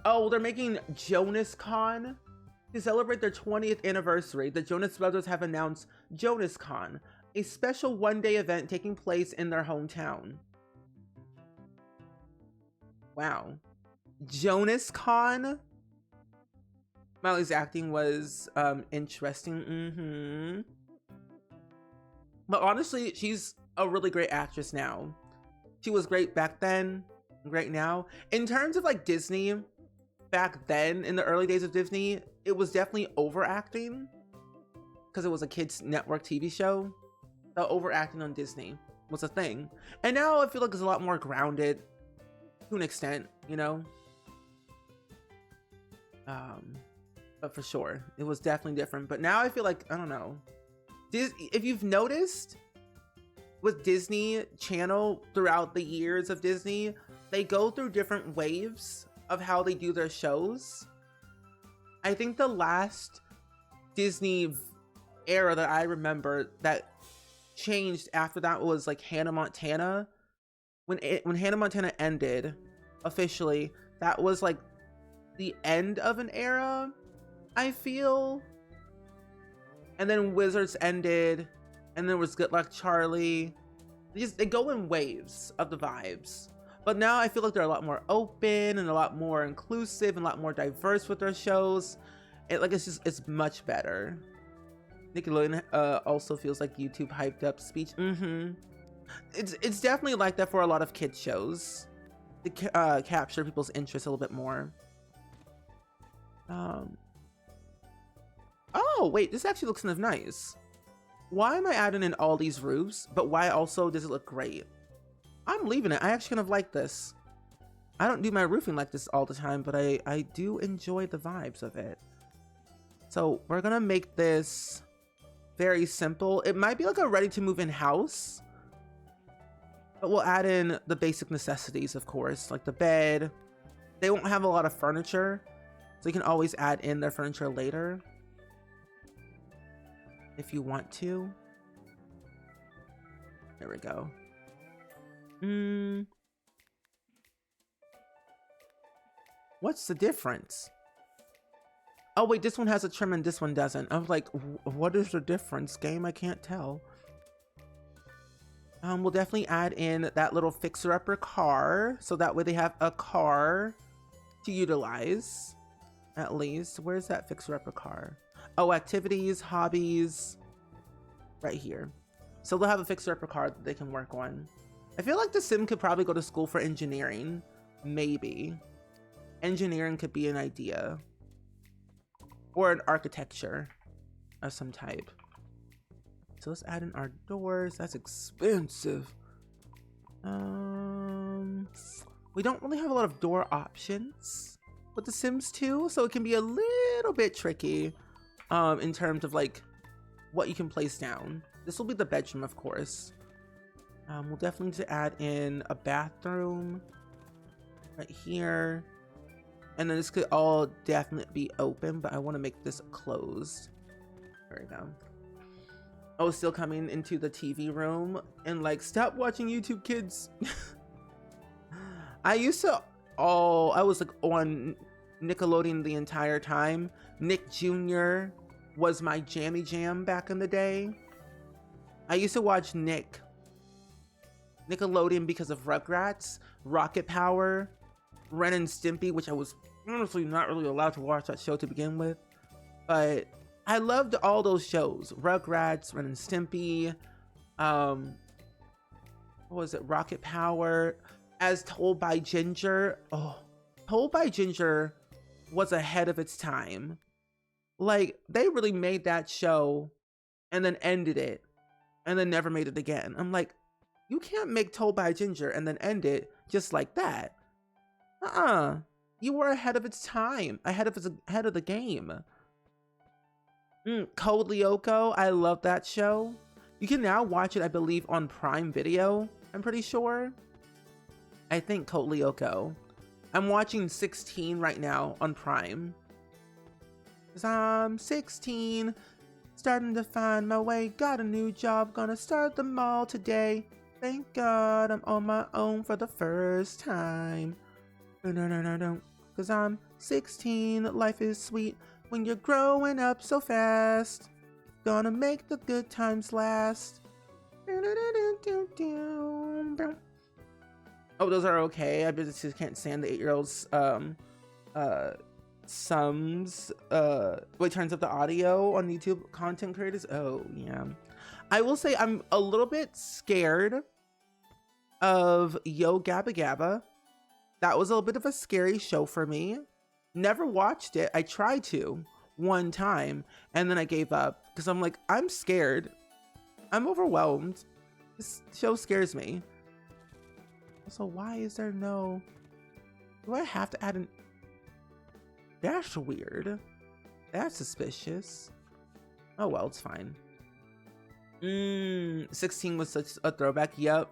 Oh, they're making Jonas Con. To celebrate their 20th anniversary, the Jonas Brothers have announced Jonas Con, a special one-day event taking place in their hometown. Wow. Jonas Con? Miley's acting was interesting. But honestly, she's a really great actress now. She was great back then, great now. In terms of like Disney, back then in the early days of Disney, it was definitely overacting because it was a kids network TV show. So overacting on Disney was a thing. And now I feel like it's a lot more grounded to an extent, you know? But for sure, it was definitely different. But now I feel like, I don't know. If you've noticed with Disney Channel throughout the years of Disney, they go through different waves of how they do their shows. I think the last Disney era that I remember that changed after that was like Hannah Montana. When Hannah Montana ended officially, that was like the end of an era, I feel. And then Wizards ended, and there was Good Luck Charlie. They go in waves of the vibes. But now I feel like they're a lot more open and a lot more inclusive and a lot more diverse with their shows. It's much better. Nickelodeon also feels like YouTube hyped up speech. It's definitely like that for a lot of kids shows to capture people's interest a little bit more. Oh wait, this actually looks kind of nice. Why am I adding in all these roofs? But why also does it look great? I'm leaving it. I actually kind of like this. I don't do my roofing like this all the time, but I do enjoy the vibes of it. So we're gonna make this very simple. It might be like a ready to move in house, but we'll add in the basic necessities, of course, like the bed. They won't have a lot of furniture, so you can always add in their furniture later if you want to. There we go. What's the difference? Oh wait, this one has a trim and this one doesn't. I was like, what is the difference, game? I can't tell. We'll definitely add in that little fixer-upper car, so that way they have a car to utilize, at least. Where's that fixer-upper car? Oh, activities, hobbies, right here. So they'll have a fixer-upper car that they can work on. I feel like the sim could probably go to school for engineering. Maybe. Engineering could be an idea. Or an architecture of some type. So let's add in our doors. That's expensive. We don't really have a lot of door options with The Sims 2, so it can be a little bit tricky in terms of like what you can place down. This will be the bedroom, of course. We'll definitely need to add in a bathroom right here. And then this could all definitely be open, but I want to make this closed. There we go. Oh, still coming into the TV room and like, stop watching YouTube, kids. I was like on Nickelodeon the entire time. Nick Jr. was my jammy jam back in the day. I used to watch Nickelodeon because of Rugrats, Rocket Power, Ren and Stimpy, which I was honestly not really allowed to watch that show to begin with. But I loved all those shows. Rugrats, Ren and Stimpy, what was it? Rocket Power, As Told by Ginger. Oh, Told by Ginger was ahead of its time. Like, they really made that show and then ended it and then never made it again. I'm like, you can't make Told by Ginger and then end it just like that. You were ahead of its time, ahead of the game. Code Lyoko, I love that show. You can now watch it, I believe, on Prime Video. I'm pretty sure. I think Code Lyoko. I'm watching 16 right now on Prime. 'Cause I'm 16, starting to find my way. Got a new job, gonna start the mall today. Thank God I'm on my own for the first time. No. 'Cause I'm 16, life is sweet when you're growing up so fast. Gonna make the good times last. Oh, those are okay. I just can't stand the 8-year-olds sums what turns up the audio on YouTube content creators. Oh yeah, I will say I'm a little bit scared of Yo Gabba Gabba. That was a little bit of a scary show for me. Never watched it. I tried to one time and then I gave up because I'm like, I'm scared. I'm overwhelmed. This show scares me. So why is there no... Do I have to add an... That's weird. That's suspicious. Oh well, it's fine. 16 was such a throwback. Yep.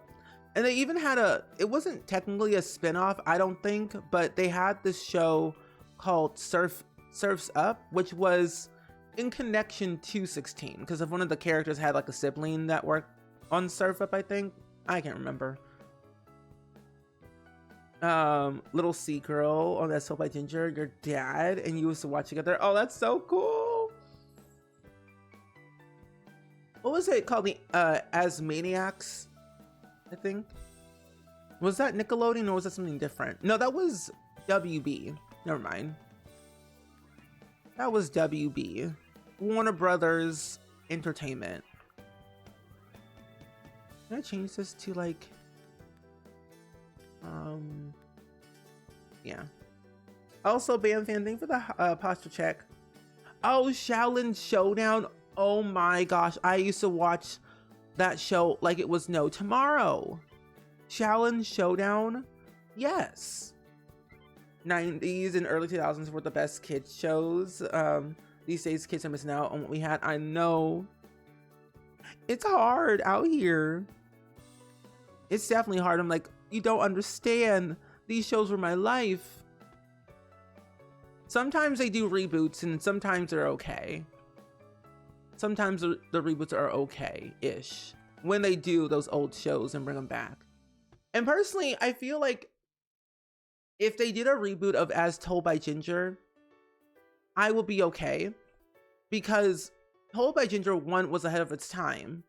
And they even had it wasn't technically a spin-off, I don't think, but they had this show called Surf's Up, which was in connection to 16 because of one of the characters had like a sibling that worked on Surf Up, I think. I can't remember. Little Sea Girl on That Soap by Ginger, your dad and you used to watch together. Oh, that's so cool. What was it called? The Asmaniacs, I think. Was that Nickelodeon or was that something different? No, that was WB. Never mind. That was WB. Warner Brothers Entertainment. Can I change this to like... yeah. Also, Bam Fan, thank you for the posture check. Oh, Shaolin Showdown. Oh my gosh, I used to watch that show like it was no tomorrow. Shaolin Showdown, yes. 90s and early 2000s were the best kids shows. These days kids are missing out on what we had. I know it's hard out here. It's definitely hard. I'm like, you don't understand. These shows were my life. Sometimes they do reboots and sometimes they're okay. Sometimes the reboots are okay-ish when they do those old shows and bring them back. And personally, I feel like if they did a reboot of As Told by Ginger, I will be okay. Because Told by Ginger 1 was ahead of its time.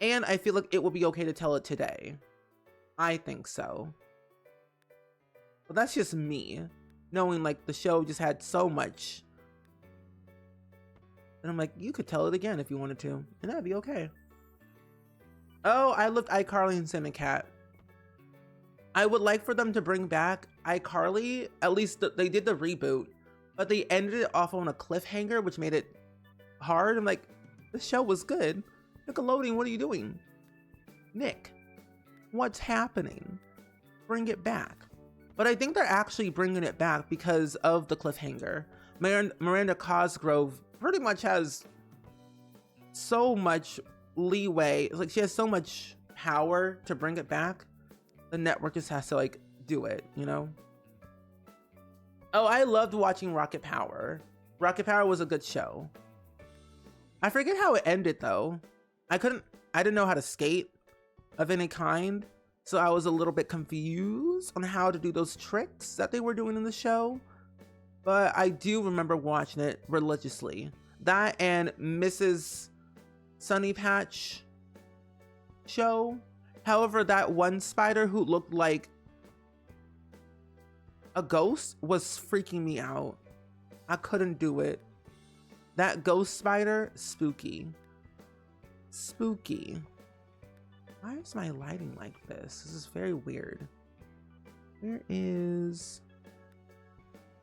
And I feel like it will be okay to tell it today. I think so. But that's just me, knowing like the show just had so much. And I'm like, you could tell it again if you wanted to, and that'd be okay. Oh, I loved iCarly and Sam and Cat. I would like for them to bring back iCarly. At least they did the reboot, but they ended it off on a cliffhanger, which made it hard. I'm like, the show was good. Nickelodeon, what are you doing? Nick, what's happening? Bring it back. But I think they're actually bringing it back because of the cliffhanger. Miranda Cosgrove pretty much has so much leeway. It's like she has so much power to bring it back. The network just has to like do it, you know? Oh, I loved watching Rocket Power. Rocket Power was a good show. I forget how it ended though. I didn't know how to skate of any kind. So I was a little bit confused on how to do those tricks that they were doing in the show. But I do remember watching it religiously. That and Mrs. Sunny Patch show. However, that one spider who looked like a ghost was freaking me out. I couldn't do it. That ghost spider, spooky. Spooky. Why is my lighting like this? This is very weird. Where is...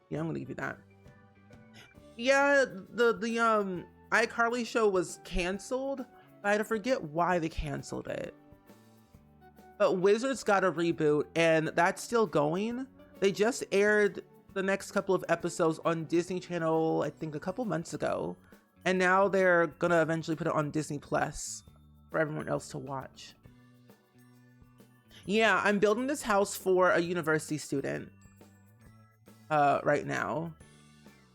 Yeah, I'm gonna give you that. Yeah, the iCarly show was canceled, but I forget why they canceled it. But Wizards got a reboot, and that's still going. They just aired the next couple of episodes on Disney Channel, I think a couple months ago. And now they're gonna eventually put it on Disney Plus for everyone else to watch. Yeah, I'm building this house for a university student right now.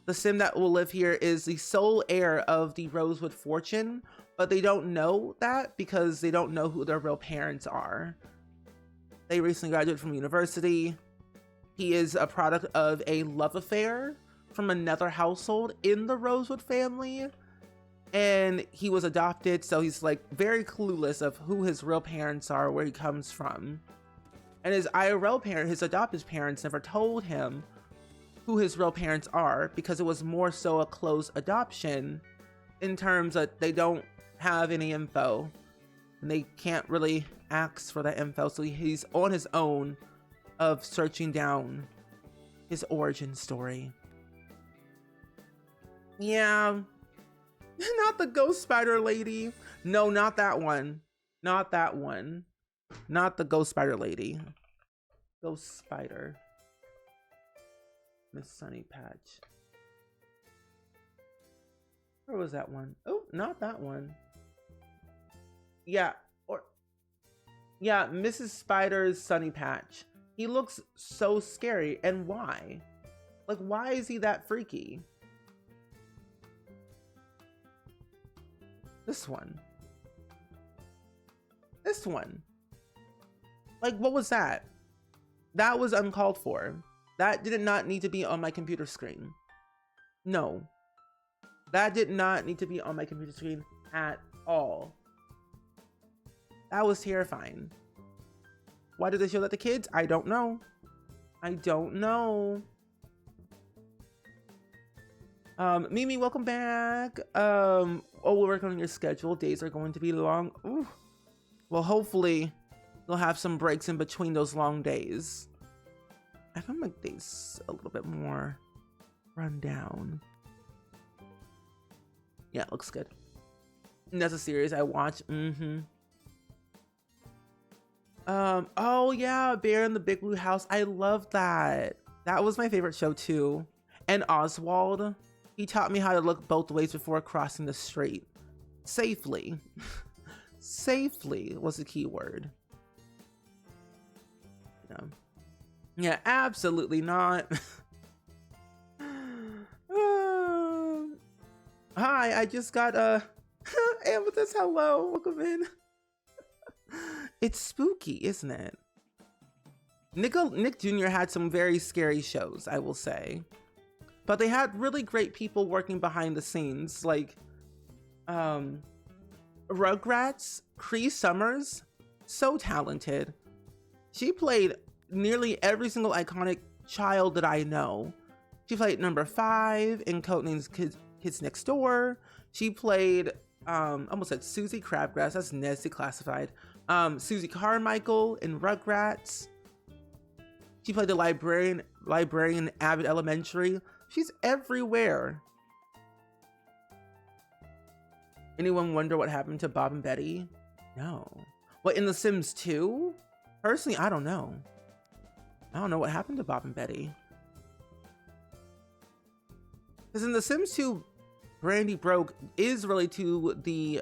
The sim that will live here is the sole heir of the Rosewood fortune, but they don't know that because they don't know who their real parents are. They recently graduated from university. He is a product of a love affair from another household in the Rosewood family. And he was adopted, so he's like very clueless of who his real parents are, where he comes from. And his IRL parent, his adopted parents, never told him who his real parents are because it was more so a closed adoption in terms that they don't have any info and they can't really ask for that info. So he's on his own of searching down his origin story. Yeah. Not the ghost spider lady. No, not that one. Not that one. Not the ghost spider lady. Ghost spider. Miss Sunny Patch. Where was that one? Oh, not that one. Yeah, Mrs. Spider's Sunny Patch. He looks so scary, and why? Like, why is he that freaky? This one. This one. Like, what was that? That was uncalled for. That did not need to be on my computer screen. No. That did not need to be on my computer screen at all. That was terrifying. Why did they show that to kids? I don't know. I don't know. Mimi, welcome back. Oh, we're working on your schedule. Days are going to be long. Ooh. Well, hopefully they'll have some breaks in between those long days. I found my days a little bit more run down. Yeah, it looks good. And that's a series I watch. Oh yeah, Bear in the Big Blue House. I love that. That was my favorite show too. And Oswald, he taught me how to look both ways before crossing the street. Safely. Safely was the key word. Yeah, absolutely not. Hi, I just got Amethyst, hello, welcome in. It's spooky, isn't it? Nick Jr. had some very scary shows, I will say. But they had really great people working behind the scenes, like Rugrats, Cree Summers, so talented. She played nearly every single iconic child that I know. She played number 5 in Codenames Kids Next Door. She played, almost said Susie Crabgrass, that's nasty classified. Susie Carmichael in Rugrats. She played the librarian Abbott Elementary. She's everywhere. Anyone wonder what happened to Bob and Betty? No. What, in The Sims 2? Personally, I don't know. I don't know what happened to Bob and Betty. Because in The Sims 2 Brandy Broke is related to the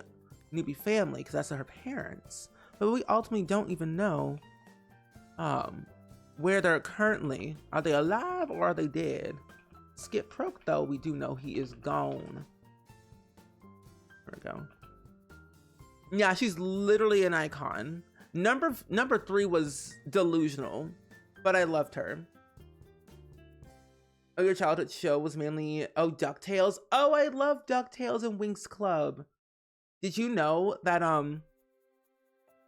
Newbie family because that's her parents. But we ultimately don't even know where they're currently. Are they alive or are they dead? Skip Proke, though, we do know he is gone. There we go. Yeah, she's literally an icon. Number 3 was delusional, but I loved her. Oh, your childhood show was mainly, DuckTales. Oh, I love DuckTales and Winx Club. Did you know that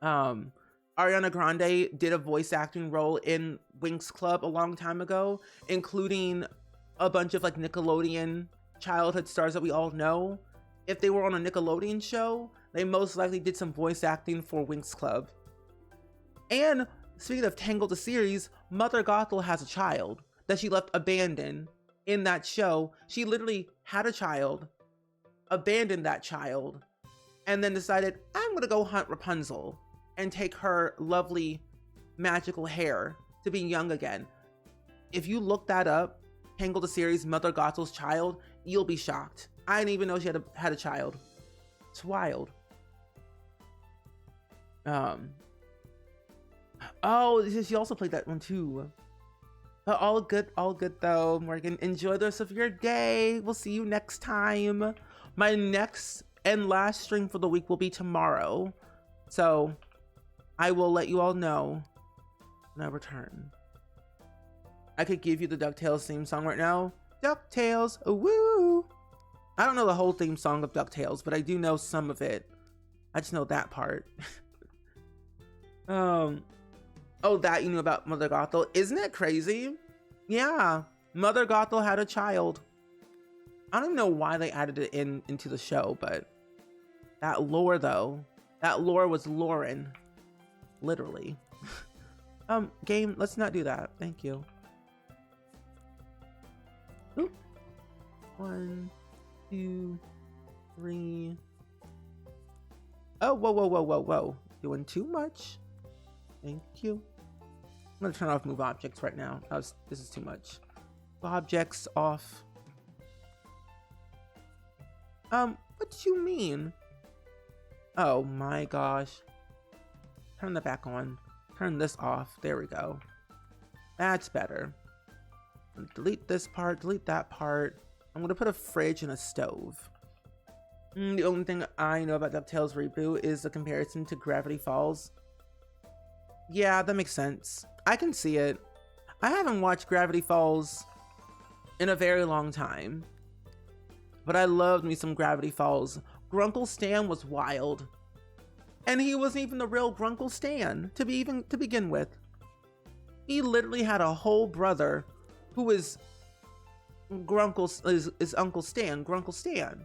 Ariana Grande did a voice acting role in Winx Club a long time ago, including a bunch of like Nickelodeon childhood stars that we all know. If they were on a Nickelodeon show, they most likely did some voice acting for Winx Club. And speaking of Tangled the series, Mother Gothel has a child that she left abandoned in that show. She literally had a child, abandoned that child, and then decided, I'm gonna go hunt Rapunzel and take her lovely magical hair to be young again. If you look that up, Tangled the series, Mother Gothel's child, you'll be shocked. I didn't even know she had a child. It's wild. Oh, she also played that one too. But all good though, Morgan. Enjoy the rest of your day. We'll see you next time. My next and last stream for the week will be tomorrow. So I will let you all know when I return. I could give you the DuckTales theme song right now. DuckTales, woo! I don't know the whole theme song of DuckTales, but I do know some of it. I just know that part. Oh, that you knew about Mother Gothel. Isn't it crazy? Yeah, Mother Gothel had a child. I don't even know why they added it into the show, but that lore though, that lore was Lauren, literally. Game, let's not do that. Thank you. Oop. 1, 2, 3. Oh, whoa. Doing too much. Thank you. I'm gonna turn off move objects right now. This is too much. Objects off. What do you mean? Oh my gosh. Turn that back on. Turn this off. There we go. That's better. Delete this part, delete that part. I'm gonna put a fridge and a stove. The only thing I know about DuckTales reboot is the comparison to Gravity Falls. Yeah, that makes sense. I can see it. I haven't watched Gravity Falls in a very long time, but I loved me some Gravity Falls. Grunkle Stan was wild, and he wasn't even the real Grunkle Stan to begin with. He literally had a whole brother who was is Uncle Stan, Grunkle Stan.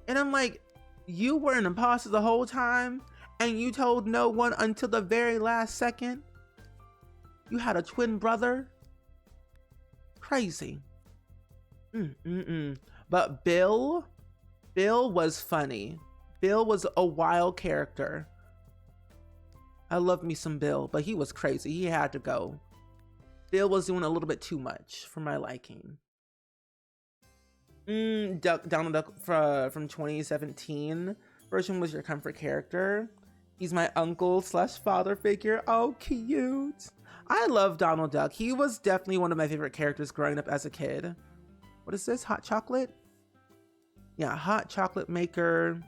And I'm like, you were an imposter the whole time, and you told no one until the very last second? You had a twin brother? Crazy. But Bill was funny. Bill was a wild character. I love me some Bill, but he was crazy. He had to go. Bill was doing a little bit too much for my liking. Donald Duck from 2017 version was your comfort character. He's my uncle/father figure. Oh, cute. I love Donald Duck. He was definitely one of my favorite characters growing up as a kid. What is this? Hot chocolate? Yeah, hot chocolate maker.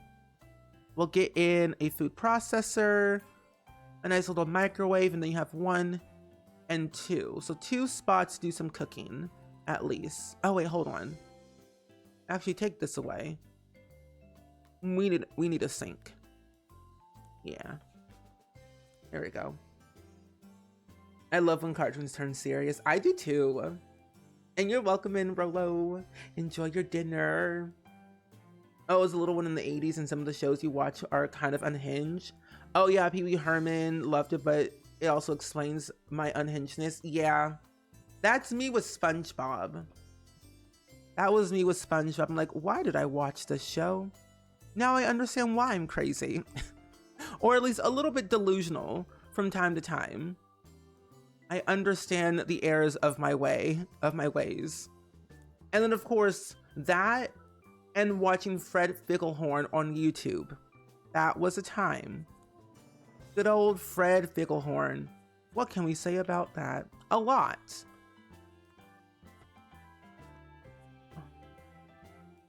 We'll get in a food processor, a nice little microwave, and then you have 1 and 2. So 2 spots do some cooking, at least. Oh wait, hold on. Actually, take this away. We need a sink. Yeah. There we go. I love when cartoons turn serious. I do too. And you're welcome in, Rolo. Enjoy your dinner. Oh, as a little one in the 80s, and some of the shows you watch are kind of unhinged. Oh yeah, Pee Wee Herman, loved it, but it also explains my unhingedness. Yeah, that's me with SpongeBob. That was me with SpongeBob. I'm like, why did I watch this show? Now I understand why I'm crazy. Or at least a little bit delusional from time to time. I understand the errors of my ways. And then of course, that and watching Fred Ficklehorn on YouTube. That was a time. Good old Fred Ficklehorn. What can we say about that? A lot.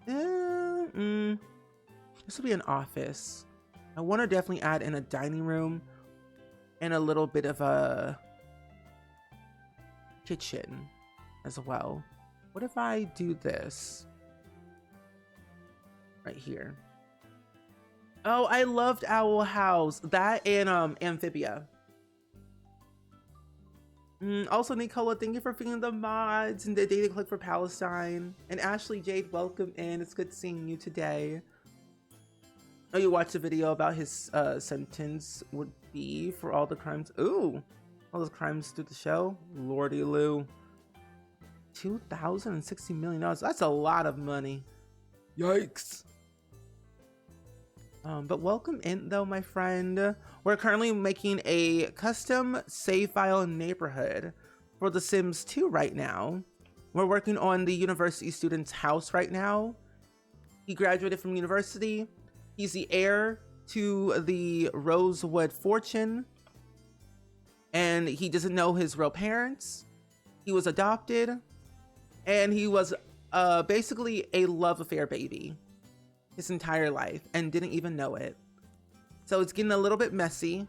This will be an office. I want to definitely add in a dining room and a little bit of a kitchen as well. What if I do this right here? Oh, I loved Owl House. That and Amphibia. Also, Nicola, thank you for feeding the mods and the data click for Palestine. And Ashley Jade, welcome in. It's good seeing you today. Oh, you watched the video about his sentence would be for all the crimes. Ooh, all those crimes through the show. Lordy Lou. $2,060 million. That's a lot of money. Yikes. But welcome in though, my friend. We're currently making a custom save file neighborhood for The Sims 2 right now. We're working on the university student's house right now. He graduated from university. He's the heir to the Rosewood fortune. And he doesn't know his real parents. He was adopted. And he was basically a love affair baby his entire life and didn't even know it. So it's getting a little bit messy,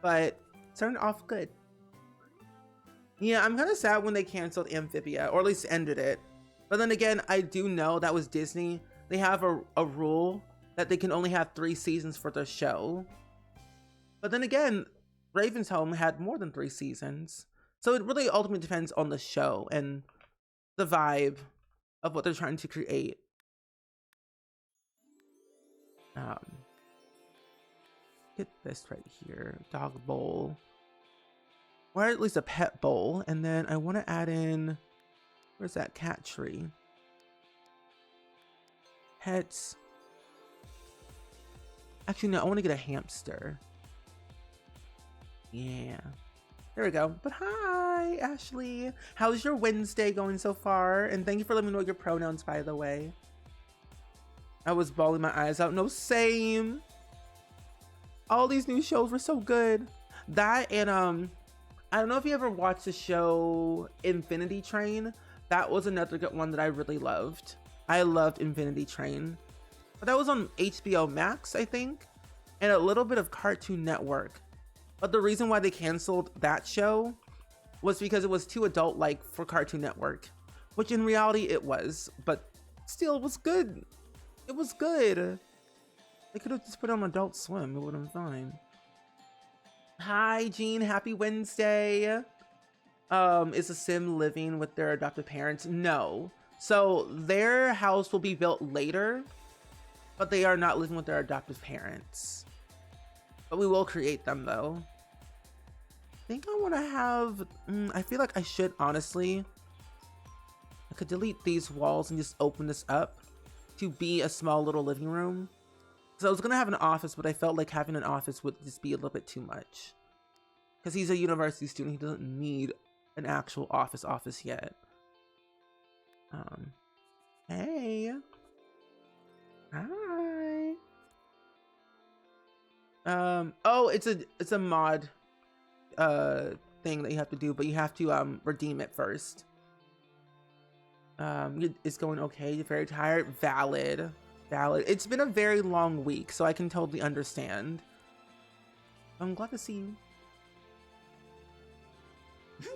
but turned off good. Yeah, I'm kind of sad when they canceled Amphibia, or at least ended it. But then again, I do know that was Disney. They have a rule that they can only have 3 seasons for their show. But then again, Raven's Home had more than 3 seasons. So it really ultimately depends on the show and the vibe of what they're trying to create. Get this right here, dog bowl, or at least a pet bowl. And then I want to add in, where's that cat tree? Pets. Actually, no, I want to get a hamster. Yeah, there we go. But hi, Ashley. How's your Wednesday going so far? And thank you for letting me know your pronouns, by the way. I was bawling my eyes out. No, same. All these new shows were so good. That and I don't know if you ever watched the show Infinity Train. That was another good one that I really loved. I loved Infinity Train. But that was on HBO Max, I think, and a little bit of Cartoon Network. But the reason why they canceled that show was because it was too adult-like for Cartoon Network, which in reality it was, but still it was good. It was good. They could have just put it on Adult Swim. It would have been fine. Hi, Jean. Happy Wednesday. Is a Sim living with their adoptive parents? No. So their house will be built later, but they are not living with their adoptive parents. But we will create them though. I think I want to have, I feel like I should honestly, I could delete these walls and just open this up to be a small little living room. So I was gonna have an office, but I felt like having an office would just be a little bit too much. Because he's a university student, he doesn't need an actual office yet. Hey. Hi. Oh, it's a mod thing that you have to do, but you have to redeem it first. It's going okay. You're very tired. Valid. It's been a very long week, so I can totally understand. I'm glad to see you.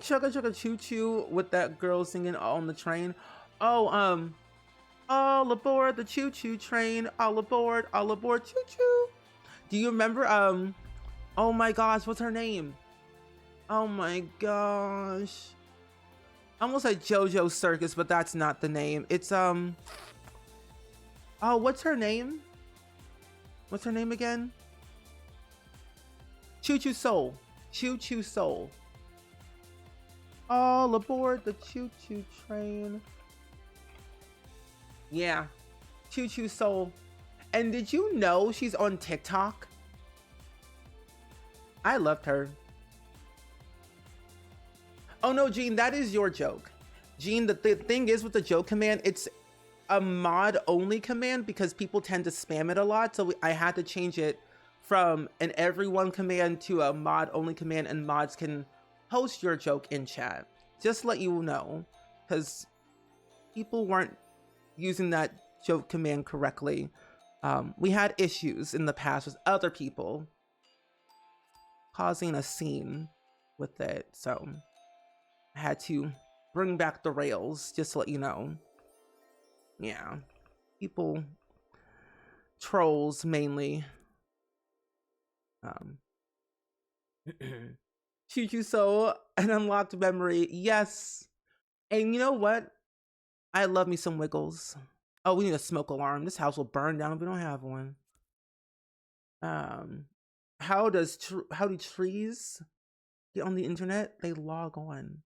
Chugga chugga choo choo with that girl singing on the train. Oh, all aboard the choo choo train. All aboard choo choo. Do you remember, oh my gosh, what's her name? Oh my gosh. I almost said JoJo Circus, but that's not the name. It's, oh, what's her name? What's her name again? Choo Choo Soul. Choo Choo Soul. All aboard the choo choo train. Yeah. Choo Choo Soul. And did you know she's on TikTok? I loved her. Oh no, Gene, that is your joke. Gene, the thing is with the joke command, it's a mod only command because people tend to spam it a lot. So I had to change it from an everyone command to a mod only command, and mods can post your joke in chat. Just let you know, because people weren't using that joke command correctly. We had issues in the past with other people causing a scene with it, so I had to bring back the rails, just to let you know. Yeah, people, trolls mainly. Choo so an unlocked memory, yes. And you know what? I love me some Wiggles. Oh, we need a smoke alarm. This house will burn down if we don't have one. How do trees get on the internet? They log on.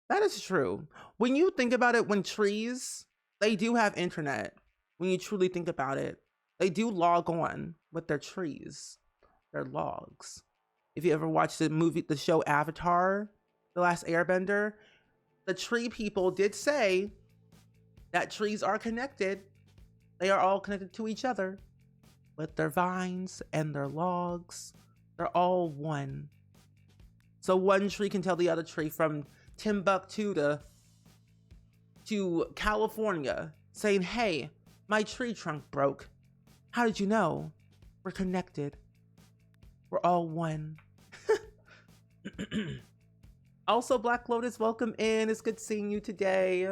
That is true. When you think about it, when trees, they do have internet. When you truly think about it, they do log on with their trees, their logs. If you ever watched the show Avatar, The Last Airbender, the tree people did say that trees are connected. They are all connected to each other with their vines and their logs. They're all one. So one tree can tell the other tree from Timbuktu to California, saying, hey, my tree trunk broke. How did you know? We're connected. We're all one. Also, Black Lotus, welcome in. It's good seeing you today.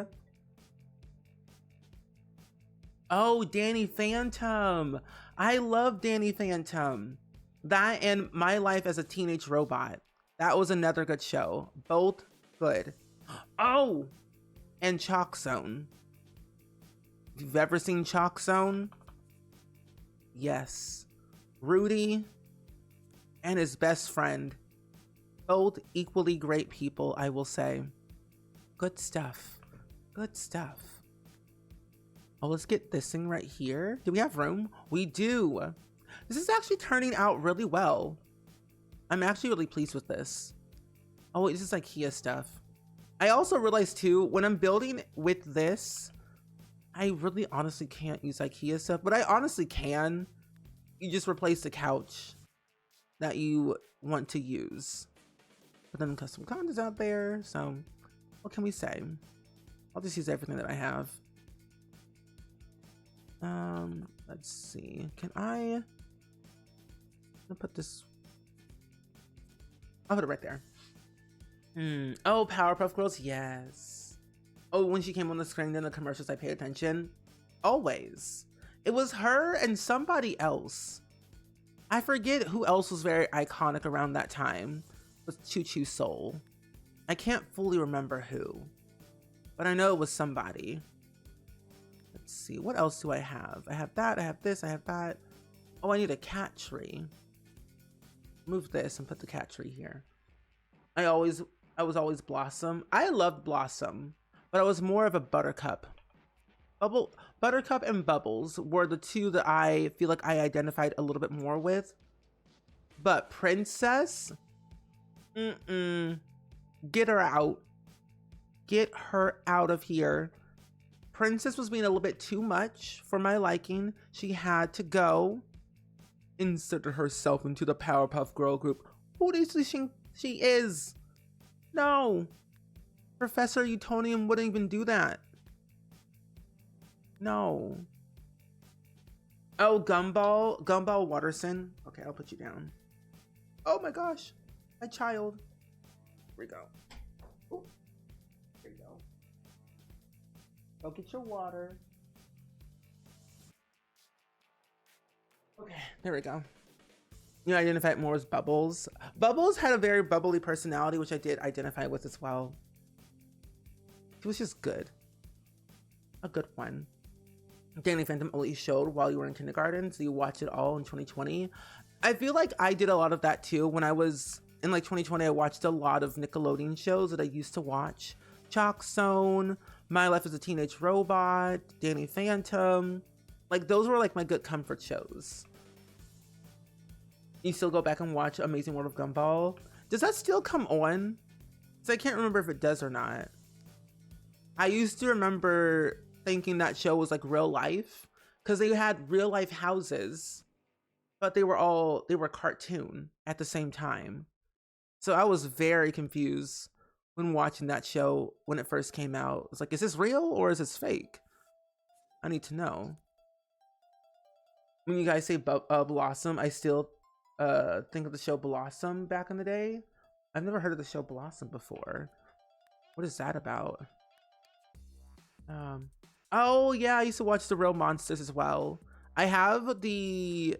Oh, Danny Phantom. I love Danny Phantom. That and My Life as a Teenage Robot. That was another good show. Both good. Oh, and Chalk Zone. If you've ever seen Chalk Zone, yes. Rudy and his best friend. Both equally great people, I will say. Good stuff. Good stuff. Oh, let's get this thing right here. Do we have room? We do. This is actually turning out really well. I'm actually really pleased with this. Oh, wait, this is IKEA stuff. I also realized too, when I'm building with this, I really honestly can't use IKEA stuff, but I honestly can. You just replace the couch that you want to use. Put them custom contents out there. So what can we say? I'll just use everything that I have. Let's see. Can I put this? I'll put it right there. Oh, Powerpuff Girls, yes. Oh, when she came on the screen in the commercials, I paid attention. Always. It was her and somebody else. I forget who else was very iconic around that time with Choo Choo Soul. I can't fully remember who, but I know it was somebody. Let's see, what else do I have? I have that, I have this, I have that. Oh, I need a cat tree. Move this and put the cat tree here. I was always Blossom. I loved Blossom, but I was more of a Buttercup. Buttercup and Bubbles were the two that I feel like I identified a little bit more with. But Princess, get her out. Get her out of here. Princess was being a little bit too much for my liking. She had to go. Inserted herself into the Powerpuff Girl group. Who do you think she is? No. Professor Utonium wouldn't even do that. No. Oh, Gumball Watterson. Okay, I'll put you down. Oh my gosh. My child. Here we go. Ooh. Here you go. Go get your water. Okay, there we go. You identify it more as Bubbles. Bubbles had a very bubbly personality, which I did identify with as well. She was just good. A good one. Danny Phantom only showed while you were in kindergarten, so you watched it all in 2020. I feel like I did a lot of that too. When I was in like 2020, I watched a lot of Nickelodeon shows that I used to watch. Chalk Zone, My Life as a Teenage Robot, Danny Phantom. Like those were like my good comfort shows. You still go back and watch Amazing World of Gumball? Does that still come on? So I can't remember if it does or not. I used to remember thinking that show was like real life because they had real life houses, but they were cartoon at the same time. So I was very confused when watching that show when it first came out. It's like, is this real or is this fake? I need to know. When you guys say Blossom, I still think of the show Blossom back in the day. I've never heard of the show Blossom before. What is that about? Oh yeah, I used to watch The Real Monsters as well. I have the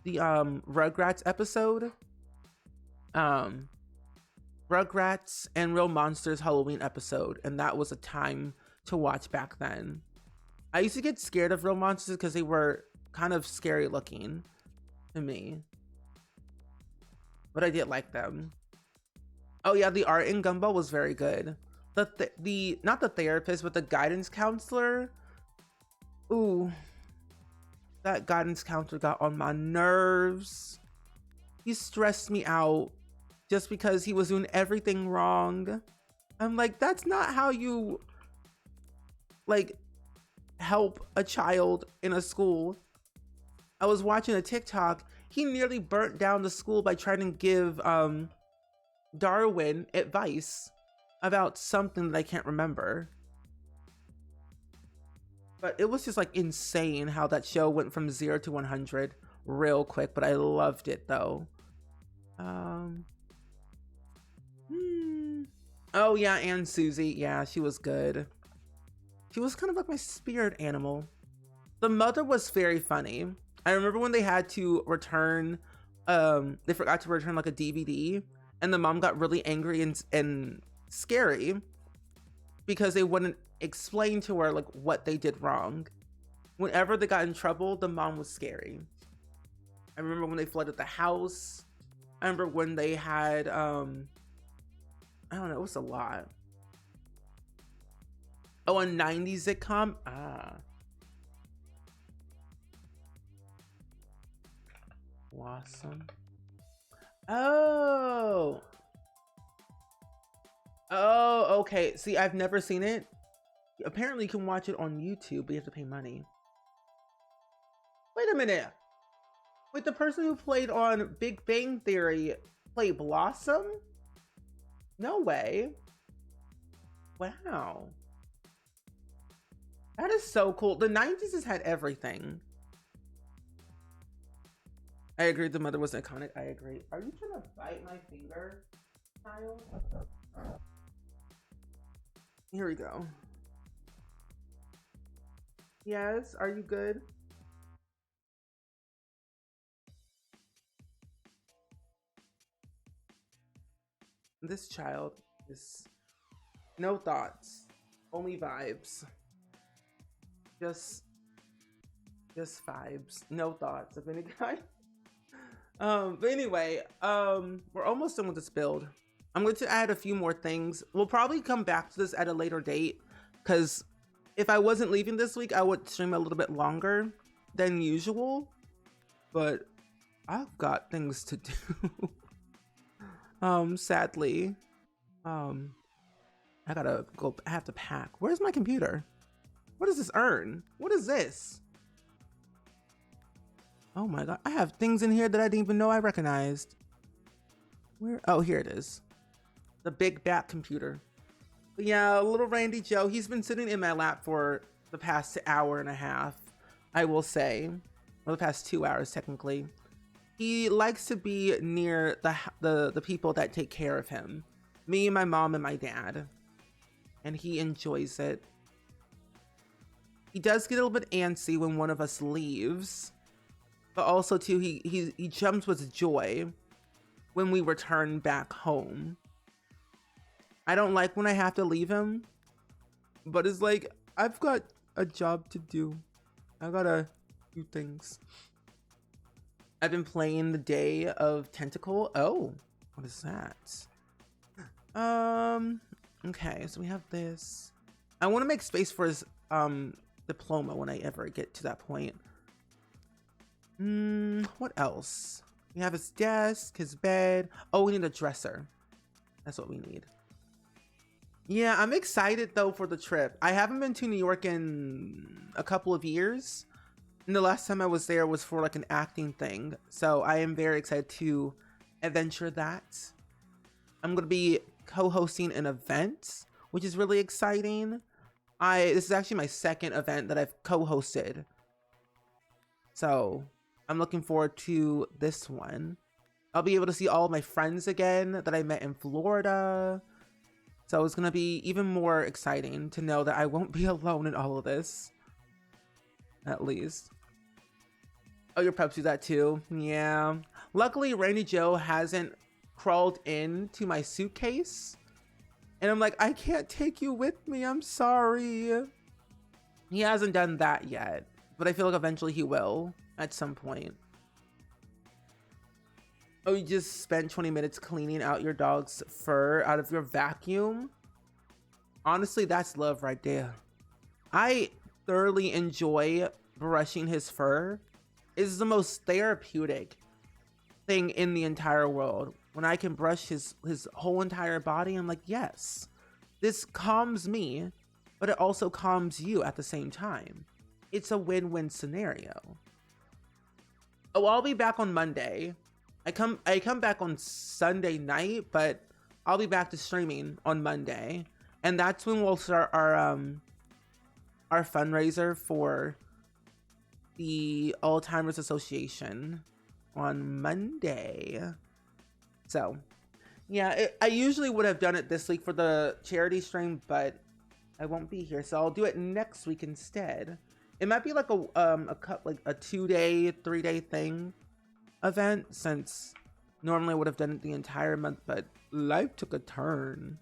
Rugrats episode. Rugrats and Real Monsters Halloween episode, and that was a time to watch back then. I used to get scared of Real Monsters because they were kind of scary looking to me, but I did like them. Oh yeah, the art in Gumball was very good. The not the therapist, but the guidance counselor. Ooh, that guidance counselor got on my nerves. He stressed me out just because he was doing everything wrong. I'm like, that's not how you like help a child in a school. I was watching a TikTok. He nearly burnt down the school by trying to give Darwin advice about something that I can't remember. But it was just like insane how that show went from 0 to 100 real quick, but I loved it though. Oh yeah, and Susie. Yeah, she was good. She was kind of like my spirit animal. The mother was very funny. I remember when they had to return, they forgot to return like a DVD, and the mom got really angry and scary because they wouldn't explain to her like what they did wrong. Whenever they got in trouble, the mom was scary. I remember when they flooded the house. I remember when they had, I don't know, it was a lot. Oh, a 90s sitcom? Blossom. Oh, okay. See, I've never seen it. Apparently you can watch it on YouTube, but you have to pay money. Wait a minute. Wait, the person who played on Big Bang Theory played Blossom? No way. Wow. That is so cool. The 90s has had everything. I agree, the mother was iconic. I agree. Are you trying to bite my finger, child? Here we go. Yes, are you good? This child is no thoughts, only vibes. Just vibes, no thoughts of any kind. But anyway, we're almost done with this build. I'm going to add a few more things. We'll probably come back to this at a later date, because if I wasn't leaving this week, I would stream a little bit longer than usual, but I've got things to do. Sadly, I gotta go. I have to pack. Where's my computer? What does this earn? What is this? Oh my god, I have things in here that I didn't even know I recognized. Where? Oh, here it is. The big bat computer. But yeah, little Randy Joe, he's been sitting in my lap for the past hour and a half, I will say. Or the past 2 hours, technically. He likes to be near the people that take care of him. Me, my mom, and my dad. And he enjoys it. He does get a little bit antsy when one of us leaves. But also, too, he jumps with joy when we return back home. I don't like when I have to leave him. But it's like, I've got a job to do. I gotta do things. I've been playing the Day of Tentacle. Oh, what is that? Okay, so we have this. I want to make space for his diploma when I ever get to that point. What else? We have his desk, his bed. Oh, we need a dresser. That's what we need. Yeah, I'm excited though for the trip. I haven't been to New York in a couple of years. And the last time I was there was for like an acting thing. So I am very excited to adventure that. I'm going to be co-hosting an event, which is really exciting. This is actually my second event that I've co-hosted. So I'm looking forward to this one. I'll be able to see all of my friends again that I met in Florida. So it's going to be even more exciting to know that I won't be alone in all of this. At least. Oh, your pups do that too? Yeah. Luckily, Randy Joe hasn't crawled into my suitcase. And I'm like, I can't take you with me. I'm sorry. He hasn't done that yet. But I feel like eventually he will at some point. Oh, you just spent 20 minutes cleaning out your dog's fur out of your vacuum? Honestly, that's love right there. I thoroughly enjoy brushing his fur. It's the most therapeutic thing in the entire world. When I can brush his whole entire body, I'm like, yes, this calms me, but it also calms you at the same time. It's a win-win scenario. Oh, I'll be back on Monday. I come back on Sunday night, but I'll be back to streaming on Monday, and that's when we'll start our fundraiser for the Alzheimer's Association on Monday. So, yeah, I usually would have done it this week for the charity stream, but I won't be here, so I'll do it next week instead. It might be like a 2-day, 3-day thing event, since normally I would have done it the entire month, but life took a turn.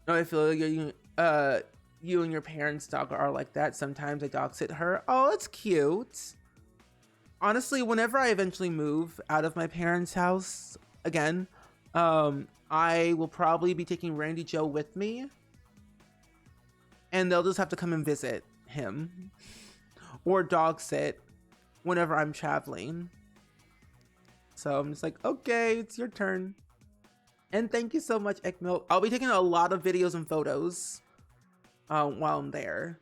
No, I feel like you and your parents' dog are like that. Sometimes I dog sit her. Oh, it's cute. Honestly, whenever I eventually move out of my parents' house again, I will probably be taking Randy Joe with me, and they'll just have to come and visit him or dog sit whenever I'm traveling. So I'm just like, okay, it's your turn. And thank you so much, Ekmil. I'll be taking a lot of videos and photos while I'm there.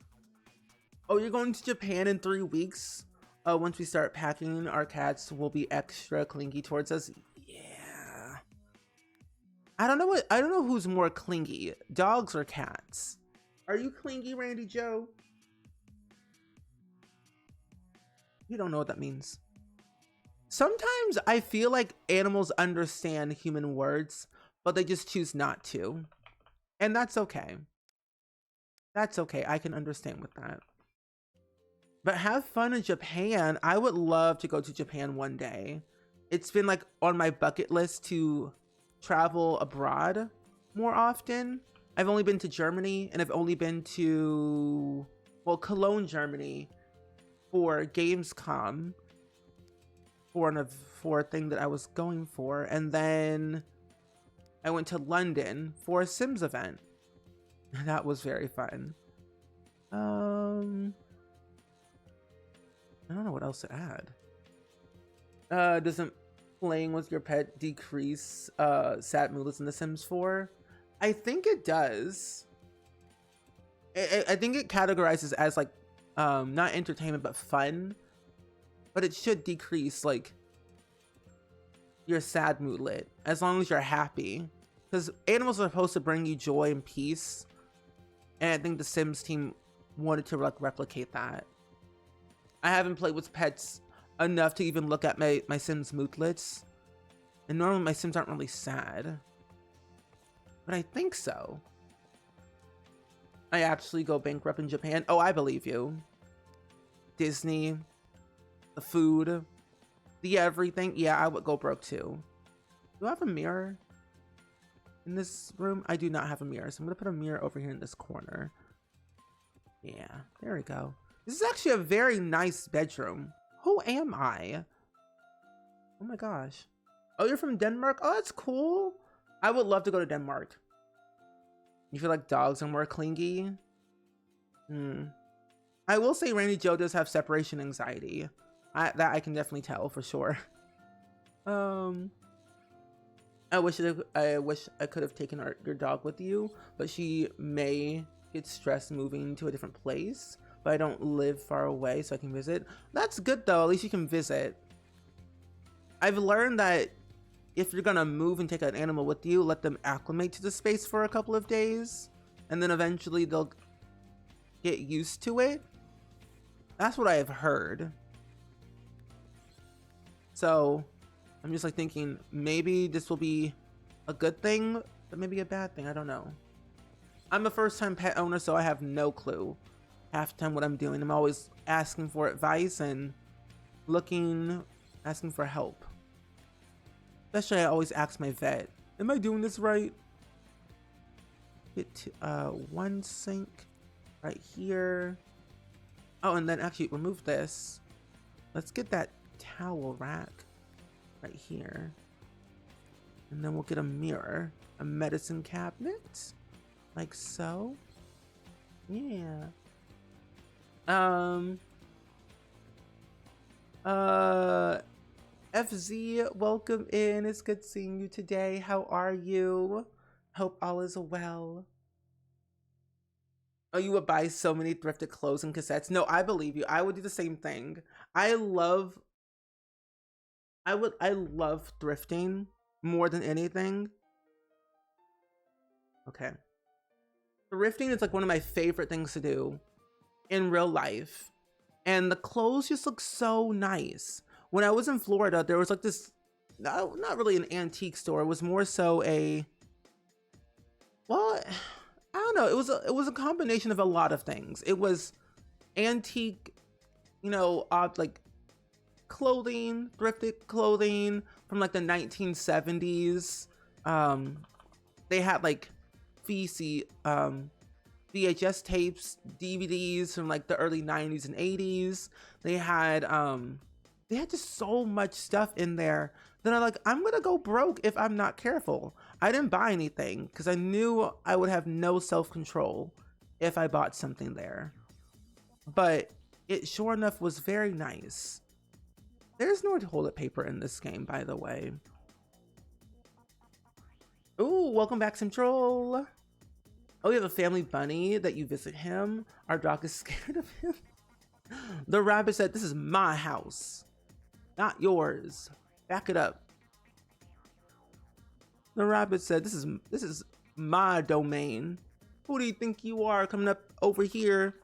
Oh, you're going to Japan in 3 weeks? Once we start packing, our cats will be extra clingy towards us. Yeah. I don't know who's more clingy, dogs or cats. Are you clingy, Randy Joe? You don't know what that means. Sometimes I feel like animals understand human words, but they just choose not to. And that's okay. That's okay. I can understand with that. But have fun in Japan. I would love to go to Japan one day. It's been like on my bucket list to travel abroad more often. I've only been to Germany, and I've only been to, well, Cologne, Germany for Gamescom for a thing that I was going for. And then I went to London for a Sims event. That was very fun. I don't know what else to add. Doesn't playing with your pet decrease sad moodless in The Sims 4? I think it does. I think it categorizes as like not entertainment but fun, but it should decrease like your sad moodlet as long as you're happy, because animals are supposed to bring you joy and peace, and I think the Sims team wanted to like replicate that. I haven't played with pets enough to even look at my Sims moodlets, and normally my Sims aren't really sad, but I think so. I actually go bankrupt in Japan. Oh, I believe you. Disney, the food, the everything. Yeah, I would go broke too. Do I have a mirror in this room? I do not have a mirror, so I'm gonna put a mirror over here in this corner. Yeah, there we go. This is actually a very nice bedroom. Who am I? Oh my gosh. Oh, you're from Denmark? Oh, that's cool. I would love to go to Denmark. You feel like dogs are more clingy? I will say Randy Joe does have separation anxiety. That I can definitely tell for sure. I wish I could have taken your dog with you, but she may get stressed moving to a different place. But I don't live far away, so I can visit. That's good though. At least you can visit. I've learned that if you're gonna move and take an animal with you, let them acclimate to the space for a couple of days, and then eventually they'll get used to it. That's what I have heard. So I'm just like thinking maybe this will be a good thing, but maybe a bad thing. I don't know. I'm a first-time pet owner, so I have no clue half the time what I'm doing. I'm always asking for advice and asking for help. Especially I always ask my vet, am I doing this right? Get to, one sink right here. Oh, and then actually remove this. Let's get that towel rack right here. And then we'll get a mirror, a medicine cabinet, like so. Yeah. FZ, welcome in. It's good seeing you today. How are you? Hope all is well. Oh, you would buy so many thrifted clothes and cassettes. No, I believe you. I would do the same thing. I love thrifting more than anything. Okay. Thrifting is like one of my favorite things to do in real life. And the clothes just look so nice. When I was in Florida, there was like this, not really an antique store. It was more so well, I don't know. It was a combination of a lot of things. It was antique, like clothing, thrifted clothing from like the 1970s. They had like VHS tapes, DVDs from like the early 90s and 80s. They had just so much stuff in there that I'm gonna go broke if I'm not careful. I didn't buy anything because I knew I would have no self-control if I bought something there. But it sure enough was very nice. There's no toilet paper in this game, by the way. Ooh, welcome back, Central. Oh, you have a family bunny that you visit him. Our dog is scared of him. The rabbit said, "This is my house, not yours. Back it up." The rabbit said, "This is my domain. Who do you think you are coming up over here,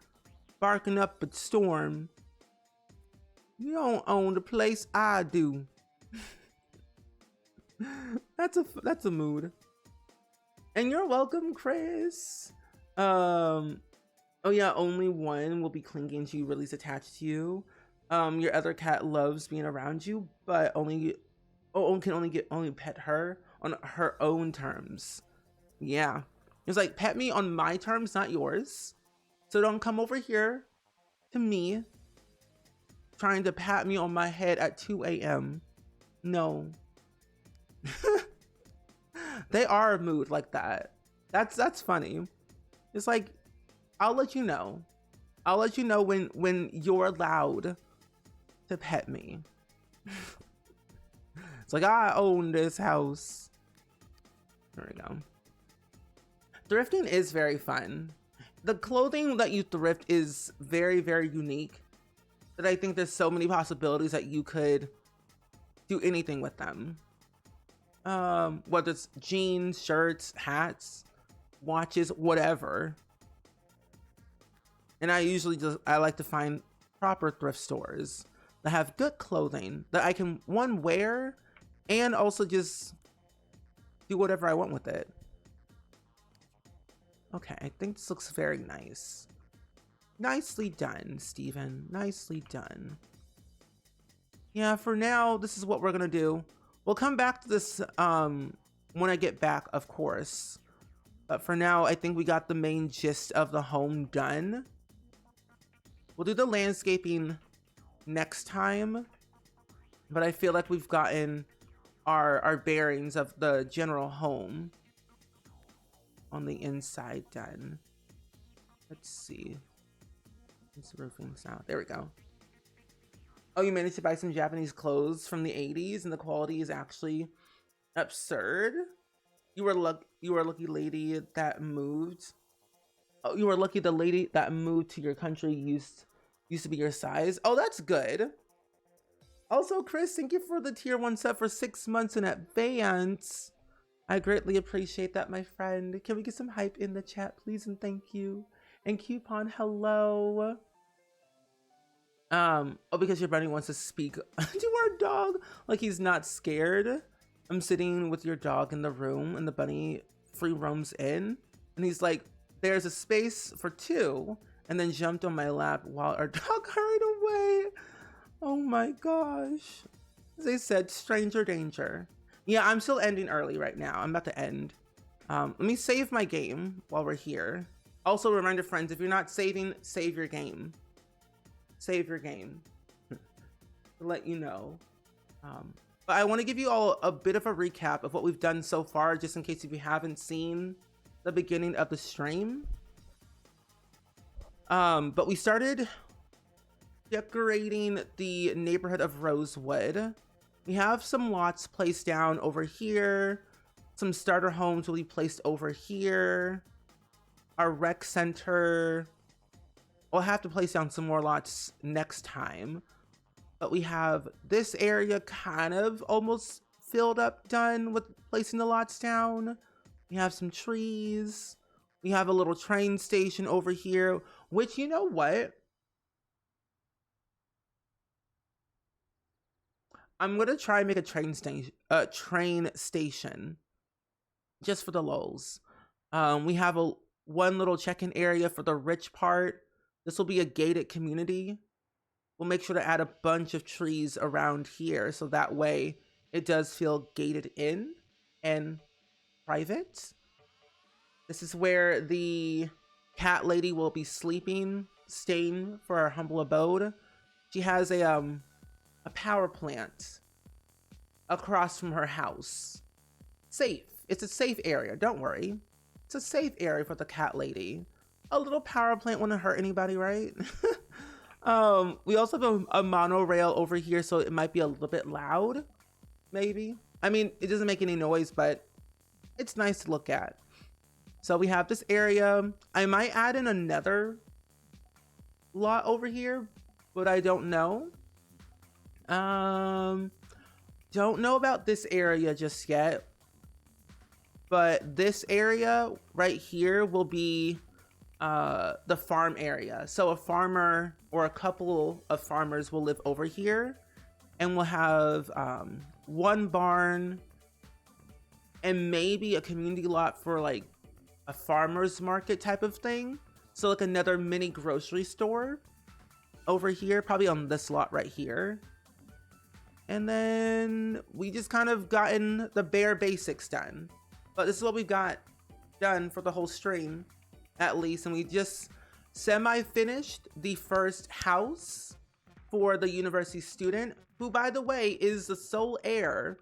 barking up a storm? You don't own the place, I do." That's a mood. And you're welcome, Chris. Oh yeah, only one will be clinging to you, really attached to you. Your other cat loves being around you, but can only pet her on her own terms. Yeah. It's like, pet me on my terms, not yours. So don't come over here to me trying to pat me on my head at 2 a.m. No. They are a mood like that. That's funny. It's like, I'll let you know. I'll let you know when you're allowed to pet me. It's like, I own this house. There we go. Thrifting is very fun. The clothing that you thrift is very, very unique. That I think there's so many possibilities that you could do anything with them. Whether it's jeans, shirts, hats, watches, whatever. And I like to find proper thrift stores that have good clothing that I can, one, wear and also just do whatever I want with it. Okay, I think this looks very nice. Nicely done, Steven. Nicely done. Yeah, for now, this is what we're gonna do. We'll come back to this when I get back, of course. But for now, I think we got the main gist of the home done. We'll do the landscaping next time. But I feel like we've gotten our bearings of the general home on the inside done. Let's see. This roofing sound. There we go. Oh, you managed to buy some Japanese clothes from the 80s and the quality is actually Absurd. You were a lucky lady that moved. Oh, you were lucky the lady that moved to your country used to be your size. Oh, that's good. Also, Chris, thank you for the tier 1 sub for 6 months in advance. I greatly appreciate that, my friend. Can we get some hype in the chat, please? And thank you. And Coupon, hello. Oh, because your bunny wants to speak to our dog like he's not scared. I'm sitting with your dog in the room and the bunny free roams in and he's like, there's a space for 2, and then jumped on my lap while our dog hurried away. Oh my gosh. As I said, stranger danger. Yeah, I'm still ending early right now. I'm about to end. Let me save my game while we're here. Also, reminder, friends, if you're not saving, save your game. Save your game. To let you know. But I want to give you all a bit of a recap of what we've done so far, just in case if you haven't seen the beginning of the stream. But we started decorating the neighborhood of Rosewood. We have some lots placed down over here. Some starter homes will be placed over here. Our rec center. We'll have to place down some more lots next time. But we have this area kind of almost filled up, done with placing the lots down. We have some trees. We have a little train station over here, which, you know what? I'm gonna try and make a train station just for the lulz. We have one little check-in area for the rich part. This will be a gated community. We'll make sure to add a bunch of trees around here so that way it does feel gated in and private. This is where the cat lady will be sleeping, staying for our humble abode. She has a power plant across from her house. Safe. It's a safe area, don't worry. It's a safe area for the cat lady. A little power plant wouldn't hurt anybody, right? We also have a monorail over here, so it might be a little bit loud, maybe. I mean, it doesn't make any noise, but it's nice to look at. So we have this area. I might add in another lot over here, but I don't know. Don't know about this area just yet, but this area right here will be the farm area. So a farmer or a couple of farmers will live over here, and we'll have one barn and maybe a community lot for like a farmer's market type of thing. So like another mini grocery store over here, probably on this lot right here. And then we just kind of gotten the bare basics done. But this is what we've got done for the whole stream, at least. And we just semi-finished the first house for the university student, who, by the way, is the sole heir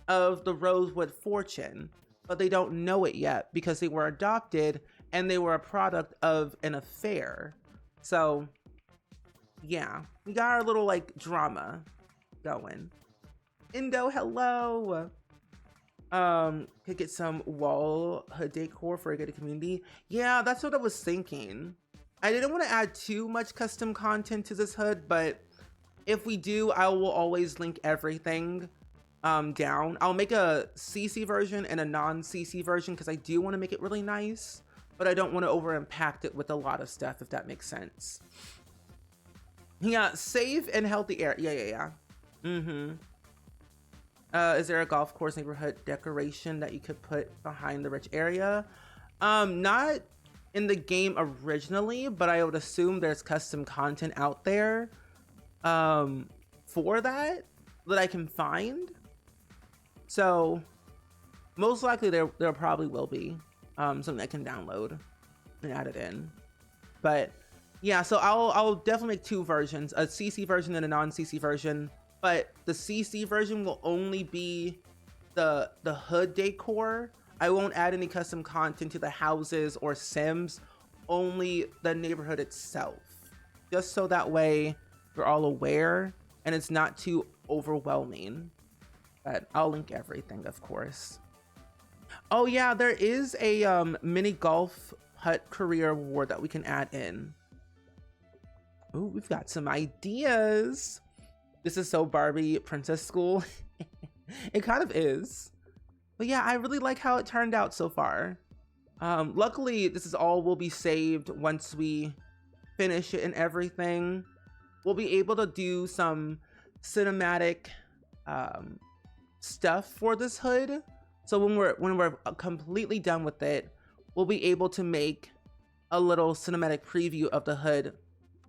of the Rosewood fortune. But they don't know it yet because they were adopted and they were a product of an affair. So, yeah, we got our little like drama going. Indo, hello. Could get some wall hood decor for a gated community. Yeah, that's what I was thinking. I didn't want to add too much custom content to this hood, but if we do, I will always link everything down. I'll make a CC version and a non-CC version because I do want to make it really nice, but I don't want to over impact it with a lot of stuff, if that makes sense. Yeah, safe and healthy air. Yeah. Is there a golf course neighborhood decoration that you could put behind the rich area? Not in the game originally, but I would assume there's custom content out there for that I can find. So most likely there probably will be something I can download and add it in. But yeah, so I'll definitely make 2 versions, a CC version and a non-CC version. But the CC version will only be the hood decor. I won't add any custom content to the houses or Sims, only the neighborhood itself. Just so that way you're all aware and it's not too overwhelming. but I'll link everything, of course. Oh yeah, there is a mini golf putt career award that we can add in. Oh, we've got some ideas. This is so Barbie Princess School. It kind of is. But yeah, I really like how it turned out so far. Luckily, this is all will be saved once we finish it and everything. We'll be able to do some cinematic stuff for this hood. So when we're completely done with it, we'll be able to make a little cinematic preview of the hood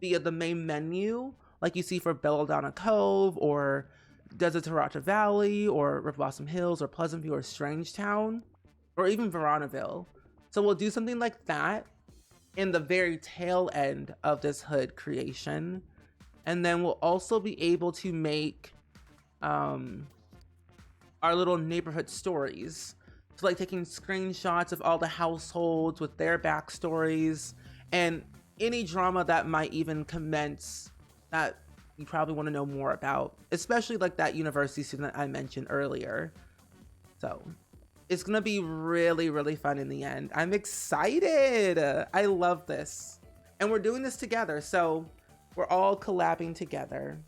via the main menu, like you see for Belladonna Cove or Desiderata Valley or River Blossom Hills or Pleasant View or Strangetown or even Veronaville. So we'll do something like that in the very tail end of this hood creation. And then we'll also be able to make our little neighborhood stories. So like taking screenshots of all the households with their backstories and any drama that might even commence that you probably want to know more about, especially like that university student that I mentioned earlier. So it's gonna be really, really fun in the end. I'm excited. I love this. And we're doing this together, so we're all collabing together.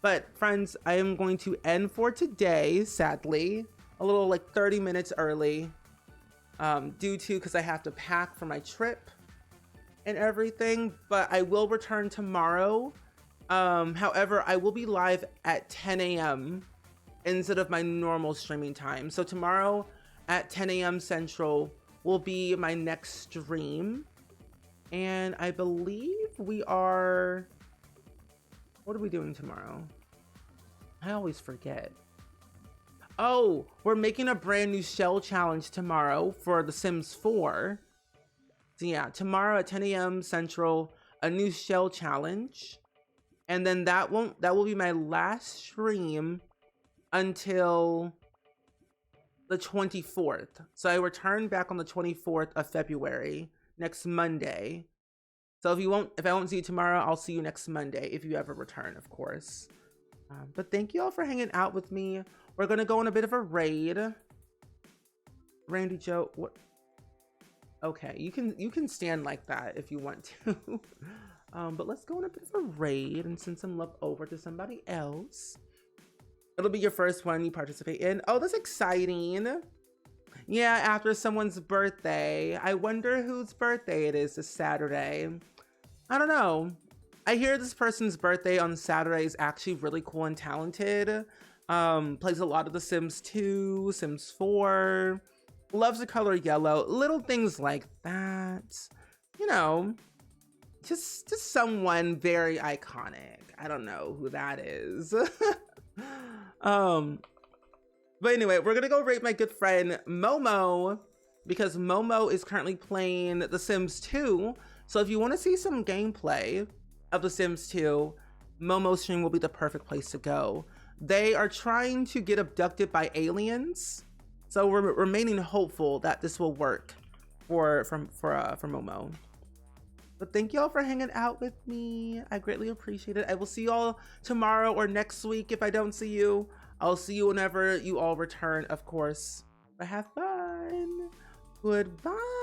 But friends, I am going to end for today, sadly. A little like 30 minutes early, because I have to pack for my trip and everything, but I will return tomorrow. However, I will be live at 10 a.m. instead of my normal streaming time. So tomorrow at 10 a.m. Central will be my next stream. And I believe we are... What are we doing tomorrow? I always forget. Oh, we're making a brand new shell challenge tomorrow for The Sims 4. So yeah, tomorrow at 10 a.m. Central, a new shell challenge. And then that will be my last stream until the 24th. So I return back on the 24th of February, next Monday. So if I won't see you tomorrow, I'll see you next Monday if you ever return, of course. But thank you all for hanging out with me. We're gonna go on a bit of a raid. Randy Joe, what? Okay, you can stand like that if you want to. But let's go on a bit of a raid and send some love over to somebody else. It'll be your first one you participate in. Oh, that's exciting. Yeah, after someone's birthday. I wonder whose birthday it is this Saturday. I don't know. I hear this person's birthday on Saturday is actually really cool and talented. Plays a lot of The Sims 2, Sims 4. Loves the color yellow. Little things like that. You know, just someone very iconic. I don't know who that is. But anyway, we're gonna go rate my good friend Momo because Momo is currently playing The Sims 2. So if you want to see some gameplay of The Sims 2, Momo's stream will be the perfect place to go. They are trying to get abducted by aliens, so we're remaining hopeful that this will work for Momo. But thank y'all for hanging out with me. I greatly appreciate it. I will see y'all tomorrow or next week if I don't see you. I'll see you whenever you all return, of course. But have fun. Goodbye.